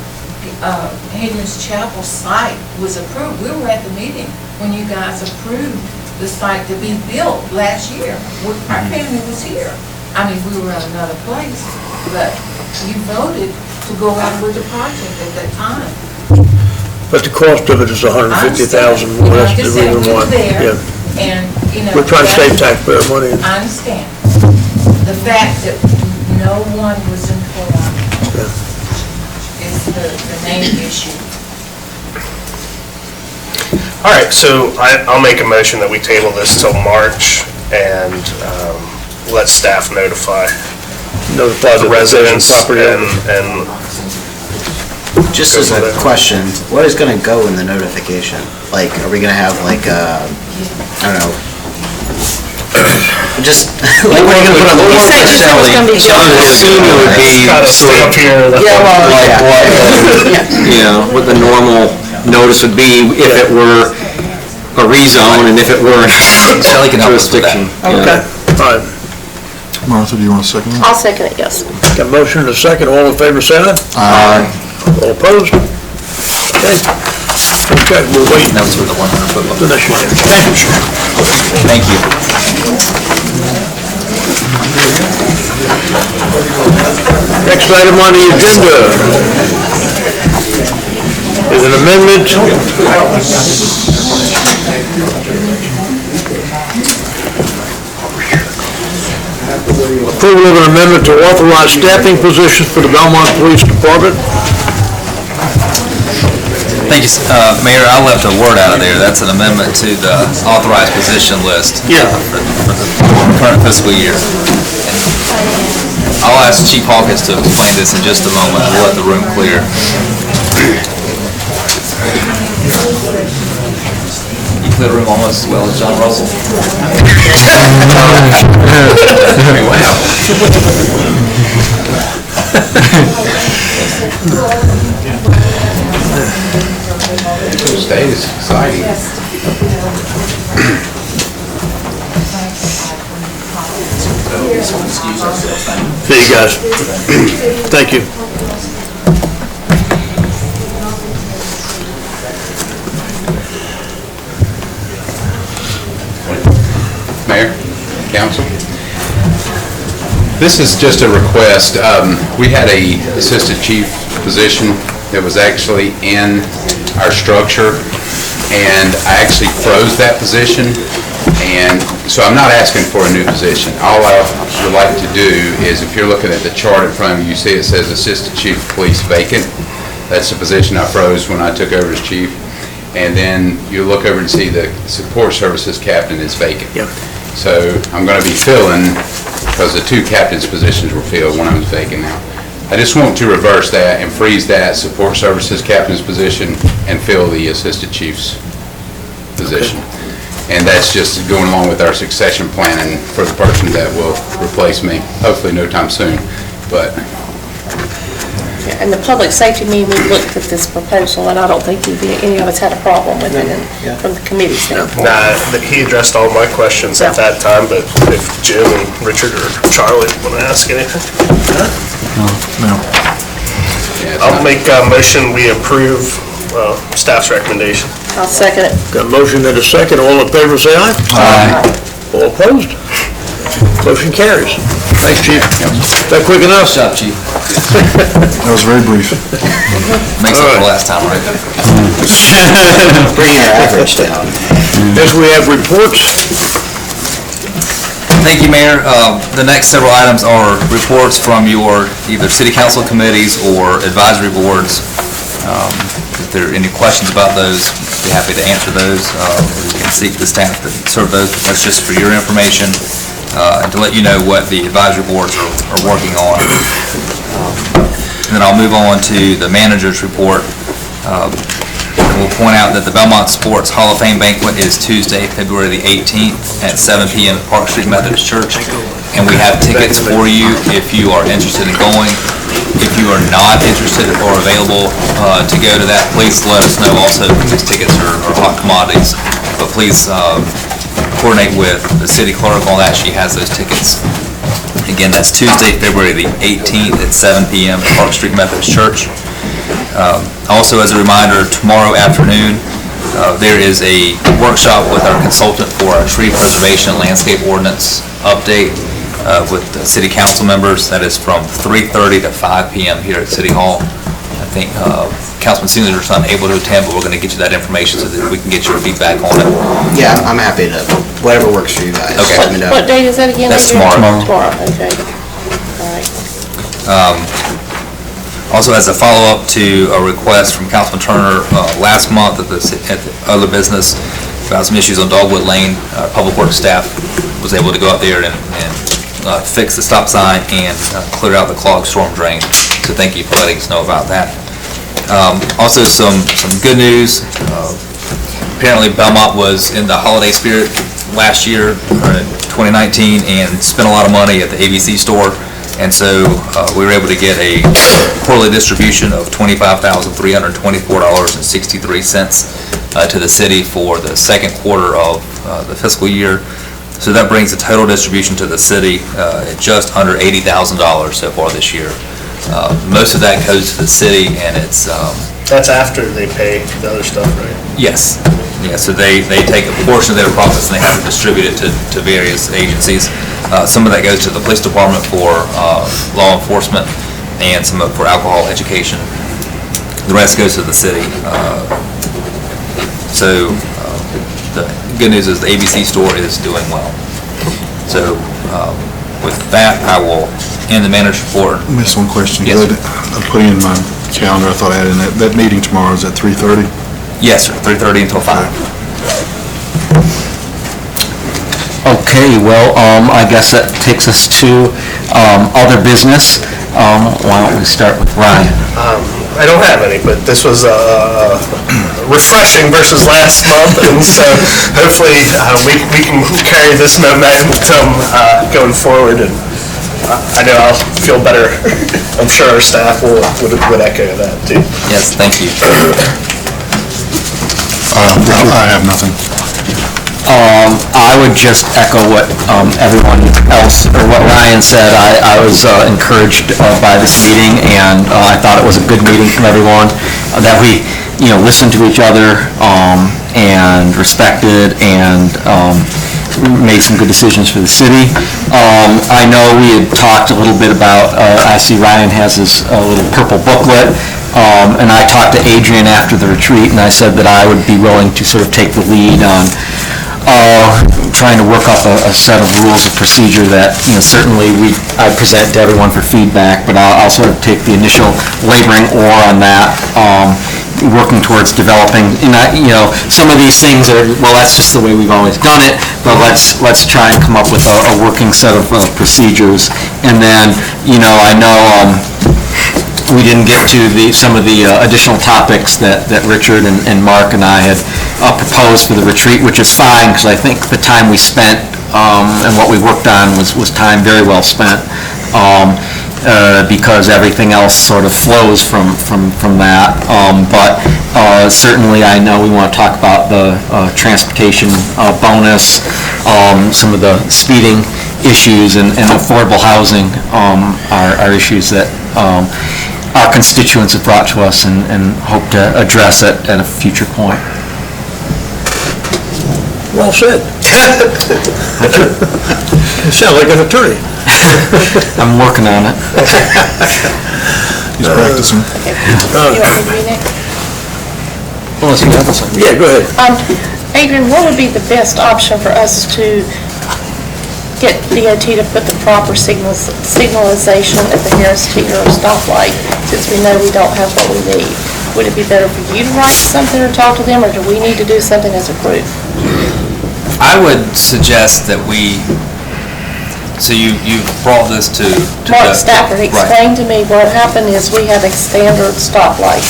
[SPEAKER 9] Hayden's Chapel site was approved. We were at the meeting when you guys approved the site to be built last year. Our family was here. I mean, we were at another place, but you voted to go on with the project at that time.
[SPEAKER 1] But the cost of it is $150,000 more, that's the reason why. Yeah.
[SPEAKER 9] And, you know.
[SPEAKER 1] We're trying to save taxpayer money.
[SPEAKER 9] I understand. The fact that no one was informed is the main issue.
[SPEAKER 7] All right, so I'll make a motion that we table this till March and let staff notify the residents and
[SPEAKER 5] Just as a question, what is gonna go in the notification? Like, are we gonna have like a, I don't know, just, like, what are you gonna put on the?
[SPEAKER 20] You said you said it was gonna be
[SPEAKER 8] I would assume it would be sort of like what, what the normal notice would be if it were a rezone and if it were
[SPEAKER 2] Shelley can help us with that.
[SPEAKER 8] jurisdiction.
[SPEAKER 1] Okay, all right.
[SPEAKER 6] Martha, do you want to second that?
[SPEAKER 20] I'll second it, yes.
[SPEAKER 1] Got a motion and a second, all in favor, say aye.
[SPEAKER 6] Aye.
[SPEAKER 1] All opposed? Okay. Okay, we'll wait.
[SPEAKER 2] That was for the 100-foot
[SPEAKER 1] The
[SPEAKER 2] level.
[SPEAKER 1] next one.
[SPEAKER 2] Thank you.
[SPEAKER 1] Next item on the agenda is an amendment approval of an amendment to authorize staffing positions for the Belmont Police Department.
[SPEAKER 2] Thank you, Mayor, I left a word out of there. That's an amendment to the authorized position list.
[SPEAKER 1] Yeah.
[SPEAKER 2] For the current fiscal year. I'll ask Chief Hawkins to explain this in just a moment. We'll let the room clear. You clear the room almost as well as John Russell.
[SPEAKER 19] Stays exciting.
[SPEAKER 1] See you guys. Thank you.
[SPEAKER 19] Mayor, council. This is just a request. We had a assistant chief position that was actually in our structure, and I actually froze that position, and so I'm not asking for a new position. All I would like to do is, if you're looking at the chart in front of you, you see it says Assistant Chief of Police vacant. That's the position I froze when I took over as chief. And then you look over and see the Support Services Captain is vacant.
[SPEAKER 1] Yep.
[SPEAKER 19] So I'm going to be filling, because the two captains' positions were filled, one of them's vacant now. I just want to reverse that and freeze that Support Services Captain's position and fill the Assistant Chief's position. And that's just going along with our succession planning for the person that will replace me, hopefully no time soon, but.
[SPEAKER 20] And the public safety meeting, we looked at this proposal, and I don't think any of us had a problem with it from the committee standpoint.
[SPEAKER 7] Nah, he addressed all my questions at that time, but if Jim and Richard or Charlie want to ask anything.
[SPEAKER 6] No.
[SPEAKER 7] I'll make a motion, we approve staff's recommendation.
[SPEAKER 20] I'll second it.
[SPEAKER 1] Got a motion and a second, all in favor, say aye.
[SPEAKER 2] Aye.
[SPEAKER 1] All opposed? Motion carries. Thanks, Chief. Is that quick enough?
[SPEAKER 2] Good job, Chief.
[SPEAKER 6] That was very brief.
[SPEAKER 2] Makes up for last time, right?
[SPEAKER 5] Bringing our average down.
[SPEAKER 1] As we have reports,
[SPEAKER 2] Thank you, Mayor. The next several items are reports from your either city council committees or advisory boards. If there are any questions about those, be happy to answer those. We can seek the staff to serve those. That's just for your information and to let you know what the advisory boards are working on. And then I'll move on to the manager's report. And we'll point out that the Belmont Sports Hall of Fame Banquet is Tuesday, February the 18th at 7 p.m. at Park Street Methodist Church. And we have tickets for you if you are interested in going. If you are not interested or available to go to that, please let us know also, because tickets are hot commodities. But please coordinate with the city clerk on that. She has those tickets. Again, that's Tuesday, February the 18th at 7 p.m. at Park Street Methodist Church. Also, as a reminder, tomorrow afternoon, there is a workshop with our consultant for our tree preservation and landscape ordinance update with the city council members. That is from 3:30 to 5 p.m. here at City Hall. I think Councilman Senior is unable to attend, but we're going to get you that information so that we can get your feedback on it.
[SPEAKER 5] Yeah, I'm happy to, whatever works for you guys.
[SPEAKER 2] Okay.
[SPEAKER 5] Let me know.
[SPEAKER 20] What date is that again?
[SPEAKER 2] That's tomorrow.
[SPEAKER 20] Tomorrow, okay. All right.
[SPEAKER 2] Also, as a follow-up to a request from Councilman Turner last month at the other business about some issues on Dogwood Lane, Public Works staff was able to go out there and fix the stop sign and clear out the clogged storm drain. So thank you for letting us know about that. Also, some good news. Apparently, Belmont was in the holiday spirit last year, 2019, and spent a lot of money at the ABC store. And so we were able to get a quarterly distribution of $25,324.63 to the city for the second quarter of the fiscal year. So that brings the total distribution to the city at just under $80,000 so far this year. Most of that goes to the city, and it's...
[SPEAKER 7] That's after they pay the other stuff, right?
[SPEAKER 2] Yes. Yeah, so they take a portion of their profits and they have to distribute it to various agencies. Some of that goes to the police department for law enforcement and some for alcohol education. The rest goes to the city. So the good news is the ABC store is doing well. So with that, I will end the manager's report.
[SPEAKER 6] Miss one question.
[SPEAKER 2] Yes,
[SPEAKER 6] Good. I'm putting in my calendar, I thought I had in that meeting tomorrow is at 3:30?
[SPEAKER 2] Yes, sir, 3:30 until 5.
[SPEAKER 8] Okay, well, I guess that takes us to other business. Why don't we start with Ryan?
[SPEAKER 7] I don't have any, but this was refreshing versus last month, and so hopefully we can carry this momentum going forward, and I know I'll feel better. I'm sure our staff would echo that too.
[SPEAKER 2] Yes, thank you.
[SPEAKER 6] I have nothing.
[SPEAKER 8] I would just echo what everyone else, or what Ryan said. I was encouraged by this meeting, and I thought it was a good meeting from everyone, that we, listened to each other and respected and made some good decisions for the city. I know we had talked a little bit about, I see Ryan has his little purple booklet, and I talked to Adrian after the retreat, and I said that I would be willing to sort of take the lead on trying to work up a set of rules of procedure that, certainly I present to everyone for feedback, but I'll sort of take the initial laboring oar on that, working towards developing, and some of these things are, well, that's just the way we've always done it, but let's try and come up with a working set of procedures. And then, I know we didn't get to some of the additional topics that Richard and Mark and I had proposed for the retreat, which is fine, because I think the time we spent and what we worked on was time very well spent, because everything else sort of flows from that. But certainly I know we want to talk about the transportation bonus, some of the speeding issues, and affordable housing are issues that our constituents have brought to us and hope to address it at a future point.
[SPEAKER 1] Well said. You sound like an attorney.
[SPEAKER 8] I'm working on it.
[SPEAKER 6] He's practicing.
[SPEAKER 20] You want me to be next?
[SPEAKER 8] Unless you have something.
[SPEAKER 1] Yeah, go ahead.
[SPEAKER 20] Adrian, what would be the best option for us to get DOT to put the proper signalization at the Harris Teeter stoplight, since we know we don't have what we need. Would it be better for you to write something or talk to them, or do we need to do something as a group?
[SPEAKER 2] I would suggest that so you brought this to
[SPEAKER 20] Mark
[SPEAKER 2] the...
[SPEAKER 20] Stafford
[SPEAKER 2] Right.
[SPEAKER 20] explained to me what happened is we have a standard stoplight.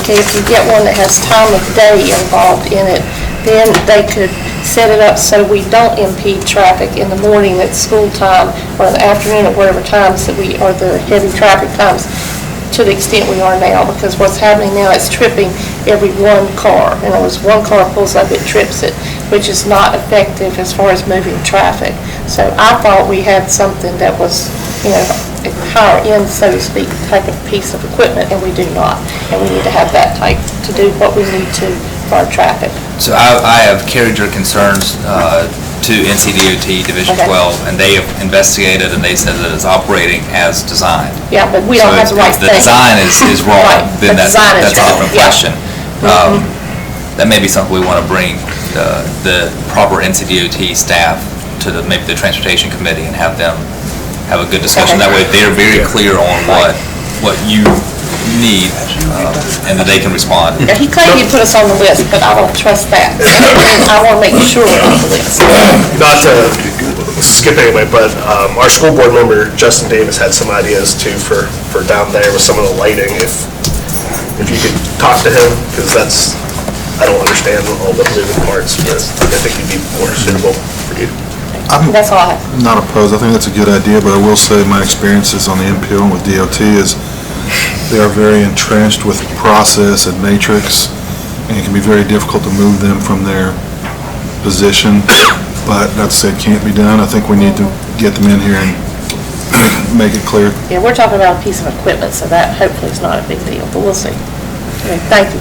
[SPEAKER 20] Okay, if you get one that has time of day involved in it, then they could set it up so we don't impede traffic in the morning at school time or in the afternoon or whatever times that are the heavy traffic times, to the extent we are now, because what's happening now is tripping every one car. In other words, one car pulls up, it trips it, which is not effective as far as moving traffic. So I thought we had something that was, a higher end, so to speak, type of piece of equipment, and we do not. And we need to have that type to do what we need to for our traffic.
[SPEAKER 2] So I have carried your concerns to NCDOT Division
[SPEAKER 20] Okay.
[SPEAKER 2] 12, and they have investigated, and they said that it's operating as designed.
[SPEAKER 20] Yeah, but we don't have the right
[SPEAKER 2] So
[SPEAKER 20] thing.
[SPEAKER 2] if the design is wrong,
[SPEAKER 20] Right,
[SPEAKER 2] then
[SPEAKER 20] the
[SPEAKER 2] that's
[SPEAKER 20] design
[SPEAKER 2] a
[SPEAKER 20] is wrong,
[SPEAKER 2] different
[SPEAKER 20] yeah.
[SPEAKER 2] question. That may be something we want to bring the proper NCDOT staff to maybe the Transportation Committee and have them have a good discussion.
[SPEAKER 20] Okay.
[SPEAKER 2] That way they're very clear on what you need, and that they can respond.
[SPEAKER 20] Yeah, he claimed he'd put us on the list, but I don't trust that. I want to make sure we're on the list.
[SPEAKER 7] Not to skip anyway, but our school board member, Justin Davis, had some ideas too for down there with some of the lighting, if you could talk to him, because I don't understand all the moving parts, but I think he'd be more suitable for you.
[SPEAKER 20] That's all I have.
[SPEAKER 6] I'm not opposed. I think that's a good idea, but I will say my experiences on the MPO and with DOT is they are very entrenched with process and matrix, and it can be very difficult to move them from their position, but not to say it can't be done. I think we need to get them in here and make it clear.
[SPEAKER 20] Yeah, we're talking about a piece of equipment, so that hopefully is not a big deal, but we'll see. Okay, thank you.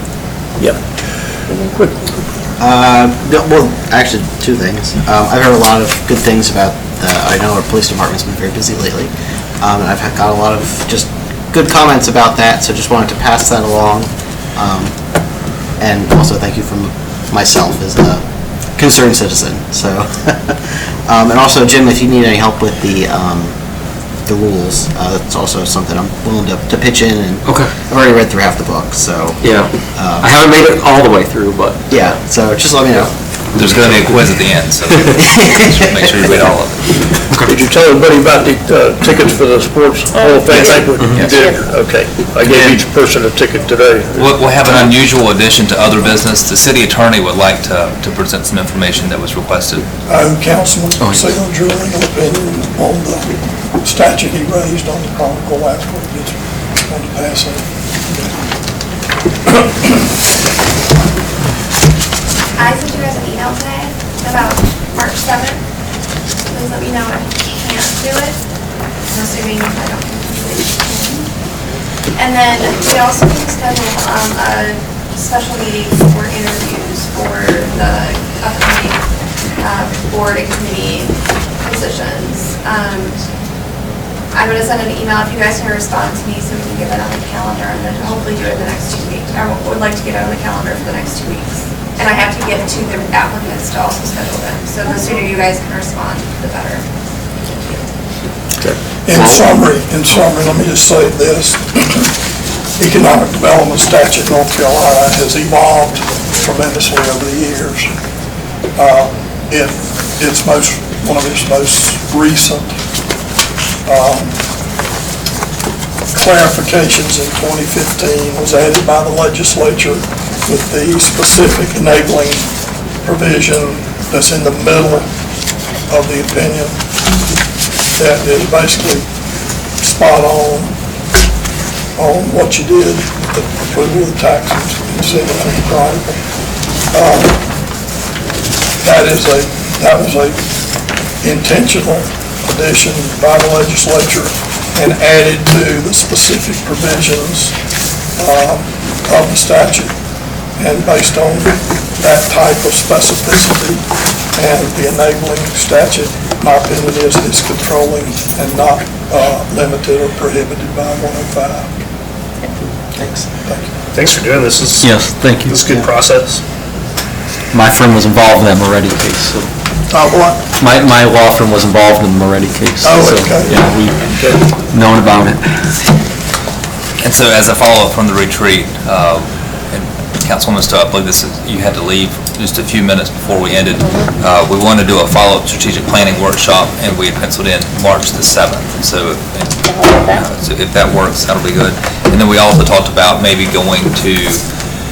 [SPEAKER 5] Well, actually, two things. I've heard a lot of good things about, I know our police department's been very busy lately, and I've got a lot of just good comments about that, so just wanted to pass that along. And also thank you from myself as a concerned citizen, so. And also, Jim, if you need any help with the rules, that's also something I'm willing to pitch in, and
[SPEAKER 8] Okay.
[SPEAKER 5] I've already read through half the book, so.
[SPEAKER 8] Yeah. I haven't made it all the way through, but...
[SPEAKER 5] Yeah, so just let me know.
[SPEAKER 2] There's going to be a quiz at the end, so make sure you read all of it.
[SPEAKER 1] Did you tell everybody about the tickets for the sports Hall of Fame banquet? You
[SPEAKER 2] Yes.
[SPEAKER 1] did? Okay. I gave each person a ticket today.
[SPEAKER 2] We'll have an unusual addition to other business. The city attorney would like to present some information that was requested.
[SPEAKER 18] Councilman Saylor Drilling opinion on the statute he raised on the Chronicle last week. Just wanted to pass that.
[SPEAKER 13] I sent you guys an email today about March 7th. Please let me know if you can't do it. I'm assuming I don't completely can. And then we also need to schedule a special meeting for interviews for the upcoming board and committee positions. I'm going to send an email if you guys can respond to me so we can get that on the calendar and then hopefully do it in the next 2 weeks. I would like to get it on the calendar for the next 2 weeks. And I have to get to the applicants to also schedule them. So the sooner you guys can respond, the better.
[SPEAKER 18] In summary, let me just say this. Economic Development Statute in North Carolina has evolved tremendously over the years. It's one of its most recent clarifications in 2015 was added by the legislature with the specific enabling provision that's in the middle of the opinion that is basically spot on what you did with the approval of the taxes and sending it to the Chronicle. That was a intentional addition by the legislature and added to the specific provisions of the statute. And based on that type of specificity and the enabling statute, my opinion is it's controlling and not limited or prohibited by 105.
[SPEAKER 5] Thanks.
[SPEAKER 18] Thank you.
[SPEAKER 7] Thanks for doing this.
[SPEAKER 8] Yes, thank you.
[SPEAKER 7] This is a good process.
[SPEAKER 8] My friend was involved in that already case, so
[SPEAKER 18] What?
[SPEAKER 8] My law firm was involved in the Moretti case.
[SPEAKER 18] Oh,
[SPEAKER 8] so,
[SPEAKER 18] okay.
[SPEAKER 8] Yeah, we've known about it.
[SPEAKER 2] And so as a follow-up from the retreat, and Councilwoman Stowe, I believe you had to leave just a few minutes before we ended. We wanted to do a follow-up strategic planning workshop, and we had penciled in March the 7th. And so if that works, that'll be good. And then we also talked about maybe going to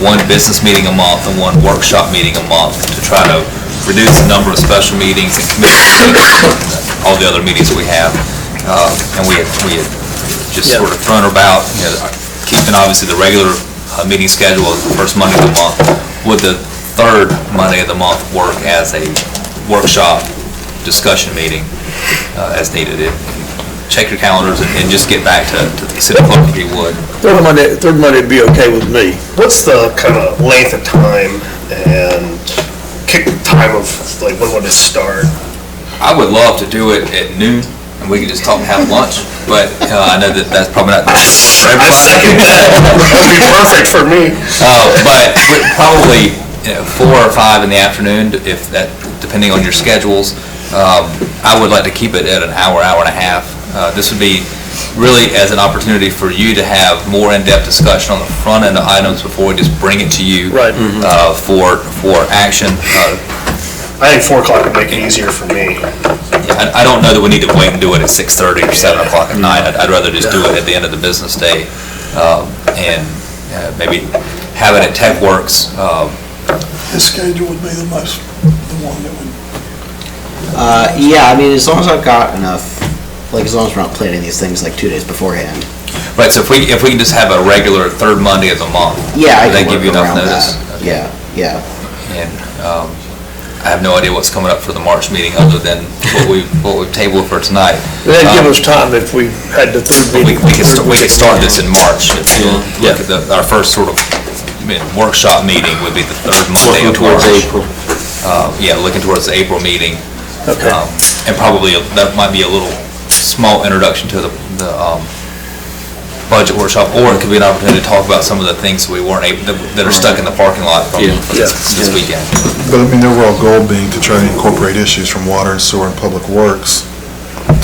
[SPEAKER 2] one business meeting a month and one workshop meeting a month to try to reduce the number of special meetings and committee meetings, all the other meetings we have. And we had just sort of thrown about, keeping obviously the regular meeting schedule as the first Monday of the month. Would the third Monday of the month work as a workshop discussion meeting as needed? Check your calendars and just get back to the city clerk if you would.
[SPEAKER 1] Third Monday would be okay with me.
[SPEAKER 7] What's the kind of length of time and kick time of, like, when would it start?
[SPEAKER 2] I would love to do it at noon, and we could just talk and have lunch, but I know that that's probably not for everybody.
[SPEAKER 7] I second that. That would be perfect for me.
[SPEAKER 2] But probably 4 or 5 in the afternoon, if that, depending on your schedules. I would like to keep it at an hour, hour and a half. This would be really as an opportunity for you to have more in-depth discussion on the front end of items before we just bring it to you
[SPEAKER 1] Right.
[SPEAKER 2] For action.
[SPEAKER 7] I think 4 o'clock would make it easier for me.
[SPEAKER 2] I don't know that we need to wait and do it at 6:30 or 7 o'clock at night. I'd rather just do it at the end of the business day, and maybe have it at TechWorks.
[SPEAKER 18] His schedule would be the one that would.
[SPEAKER 5] Yeah, I mean, as long as I've got enough, like, as long as we're not planning these things like 2 days beforehand.
[SPEAKER 2] Right, so if we can just have a regular third Monday of the month.
[SPEAKER 5] Yeah, I
[SPEAKER 2] would that
[SPEAKER 5] can
[SPEAKER 2] give you
[SPEAKER 5] work
[SPEAKER 2] enough
[SPEAKER 5] around
[SPEAKER 2] notice?
[SPEAKER 5] that. Yeah.
[SPEAKER 2] And I have no idea what's coming up for the March meeting other than what we've tabled for tonight.
[SPEAKER 1] That'd give us time if we had the third meeting.
[SPEAKER 2] We could start this in March. If you look at our first sort of workshop meeting would be the third Monday of March.
[SPEAKER 8] Towards April.
[SPEAKER 2] Looking towards the April meeting.
[SPEAKER 1] Okay.
[SPEAKER 2] And probably that might be a little small introduction to the budget workshop, or it could be an opportunity to talk about some of the things we weren't able, that are stuck in the parking lot from this weekend.
[SPEAKER 6] But I mean, the overall goal being to try to incorporate issues from water and sewer and public works,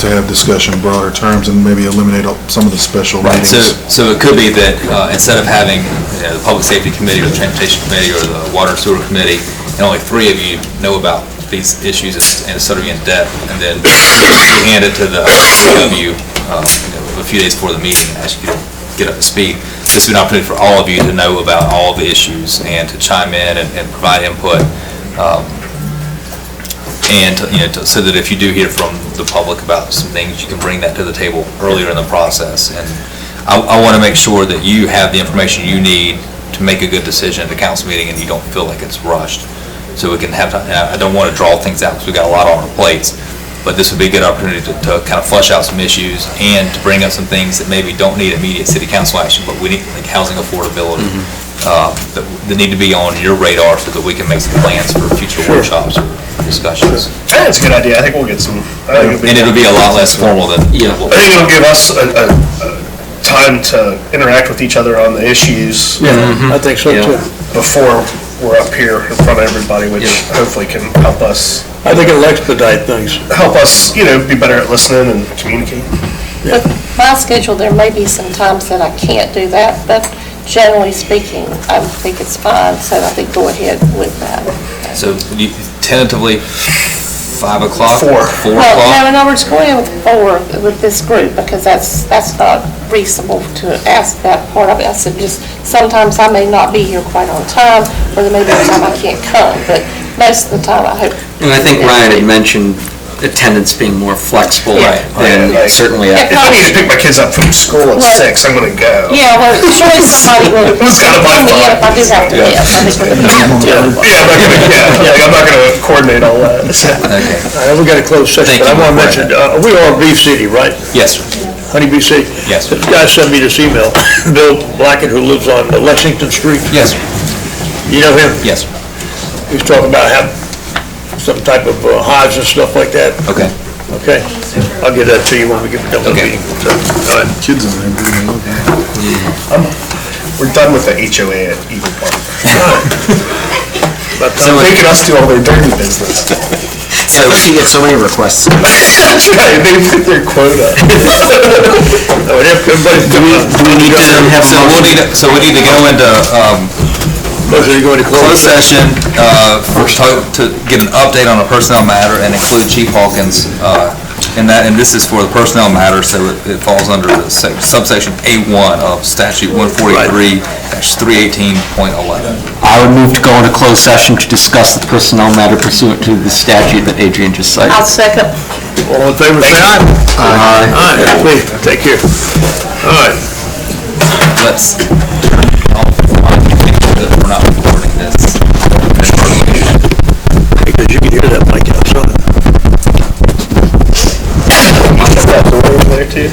[SPEAKER 6] to have discussion in broader terms and maybe eliminate some of the special
[SPEAKER 2] Right,
[SPEAKER 6] meetings.
[SPEAKER 2] so it could be that instead of having the Public Safety Committee or the Transportation Committee or the Water and Sewer Committee, and only 3 of you know about these issues and it's sort of in depth, and then you hand it to the 3 of you a few days before the meeting and ask you to get up to speed. This would be an opportunity for all of you to know about all the issues and to chime in and provide input. And so that if you do hear from the public about some things, you can bring that to the table earlier in the process. And I want to make sure that you have the information you need to make a good decision at the council meeting and you don't feel like it's rushed. So we can have time. I don't want to draw things out because we've got a lot on our plates, but this would be a good opportunity to kind of flesh out some issues and to bring up some things that maybe don't need immediate city council action, but we need, like housing affordability, that need to be on your radar so that we can make some plans for future workshops or discussions.
[SPEAKER 7] I think it's a good idea. I think we'll get some.
[SPEAKER 2] And it'll be a lot less formal than.
[SPEAKER 7] I think it'll give us a time to interact with each other on the issues.
[SPEAKER 1] I think so too.
[SPEAKER 7] Before we're up here in front of everybody, which hopefully can help us.
[SPEAKER 1] I think it'll expedite things.
[SPEAKER 7] Help us, be better at listening and communicating.
[SPEAKER 20] With my schedule, there may be some times that I can't do that, but generally speaking, I think it's fine, so I think go ahead with that.
[SPEAKER 2] So tentatively, 5 o'clock? 4
[SPEAKER 20] Well,
[SPEAKER 2] o'clock?
[SPEAKER 20] no, in other words, go ahead with 4 with this group, because that's not reasonable to ask that part of it. I said, just sometimes I may not be here quite on time, or there may be a time I can't come, but most of the time I hope.
[SPEAKER 8] And I think Ryan had mentioned attendance being more flexible than certainly.
[SPEAKER 7] If I need to pick my kids up from school at 6, I'm going to go.
[SPEAKER 20] Yeah, well, surely somebody will
[SPEAKER 7] It was kind of my
[SPEAKER 20] me
[SPEAKER 7] fault.
[SPEAKER 20] if I do have to miss. I think we're going to
[SPEAKER 7] I'm not going to coordinate all that.
[SPEAKER 2] Okay.
[SPEAKER 1] All right, we got a closed session,
[SPEAKER 2] Thank
[SPEAKER 1] but I
[SPEAKER 2] you.
[SPEAKER 1] want to mention, we are Beef City, right?
[SPEAKER 2] Yes, sir.
[SPEAKER 1] Honey Beef City.
[SPEAKER 2] Yes.
[SPEAKER 1] This guy sent me this email, Bill Blackett, who lives on Lexington Street.
[SPEAKER 2] Yes, sir.
[SPEAKER 1] You know him?
[SPEAKER 2] Yes, sir.
[SPEAKER 1] He's talking about having some type of hives and stuff like that.
[SPEAKER 2] Okay.
[SPEAKER 1] Okay? I'll get that to you when we get done with the
[SPEAKER 2] Okay.
[SPEAKER 1] meeting. So, all right.
[SPEAKER 6] Kids in there, really look at it.
[SPEAKER 7] We're done with the HOA at Eagle Park.
[SPEAKER 1] But,
[SPEAKER 7] So making us do all their dirty business.
[SPEAKER 12] She gets so many requests.
[SPEAKER 7] That's right, they put their quota.
[SPEAKER 8] Do we need to have
[SPEAKER 2] So we need to go into,
[SPEAKER 1] Motion to go into
[SPEAKER 2] closed session, to get an update on a personnel matter and include Chief Hawkins, in that, and this is for the personnel matter, so it falls under the subsection A1 of statute 143-318.11.
[SPEAKER 8] I would move to go into closed session to discuss the personnel matter pursuant to the statute that Adrian just cited.
[SPEAKER 20] I'll second.
[SPEAKER 1] All in favor, say aye. Aye. Aye, please, take care. All right.
[SPEAKER 2] Let's, we're not recording this.
[SPEAKER 1] Because you can hear that mic outside.
[SPEAKER 7] That's the way in there too.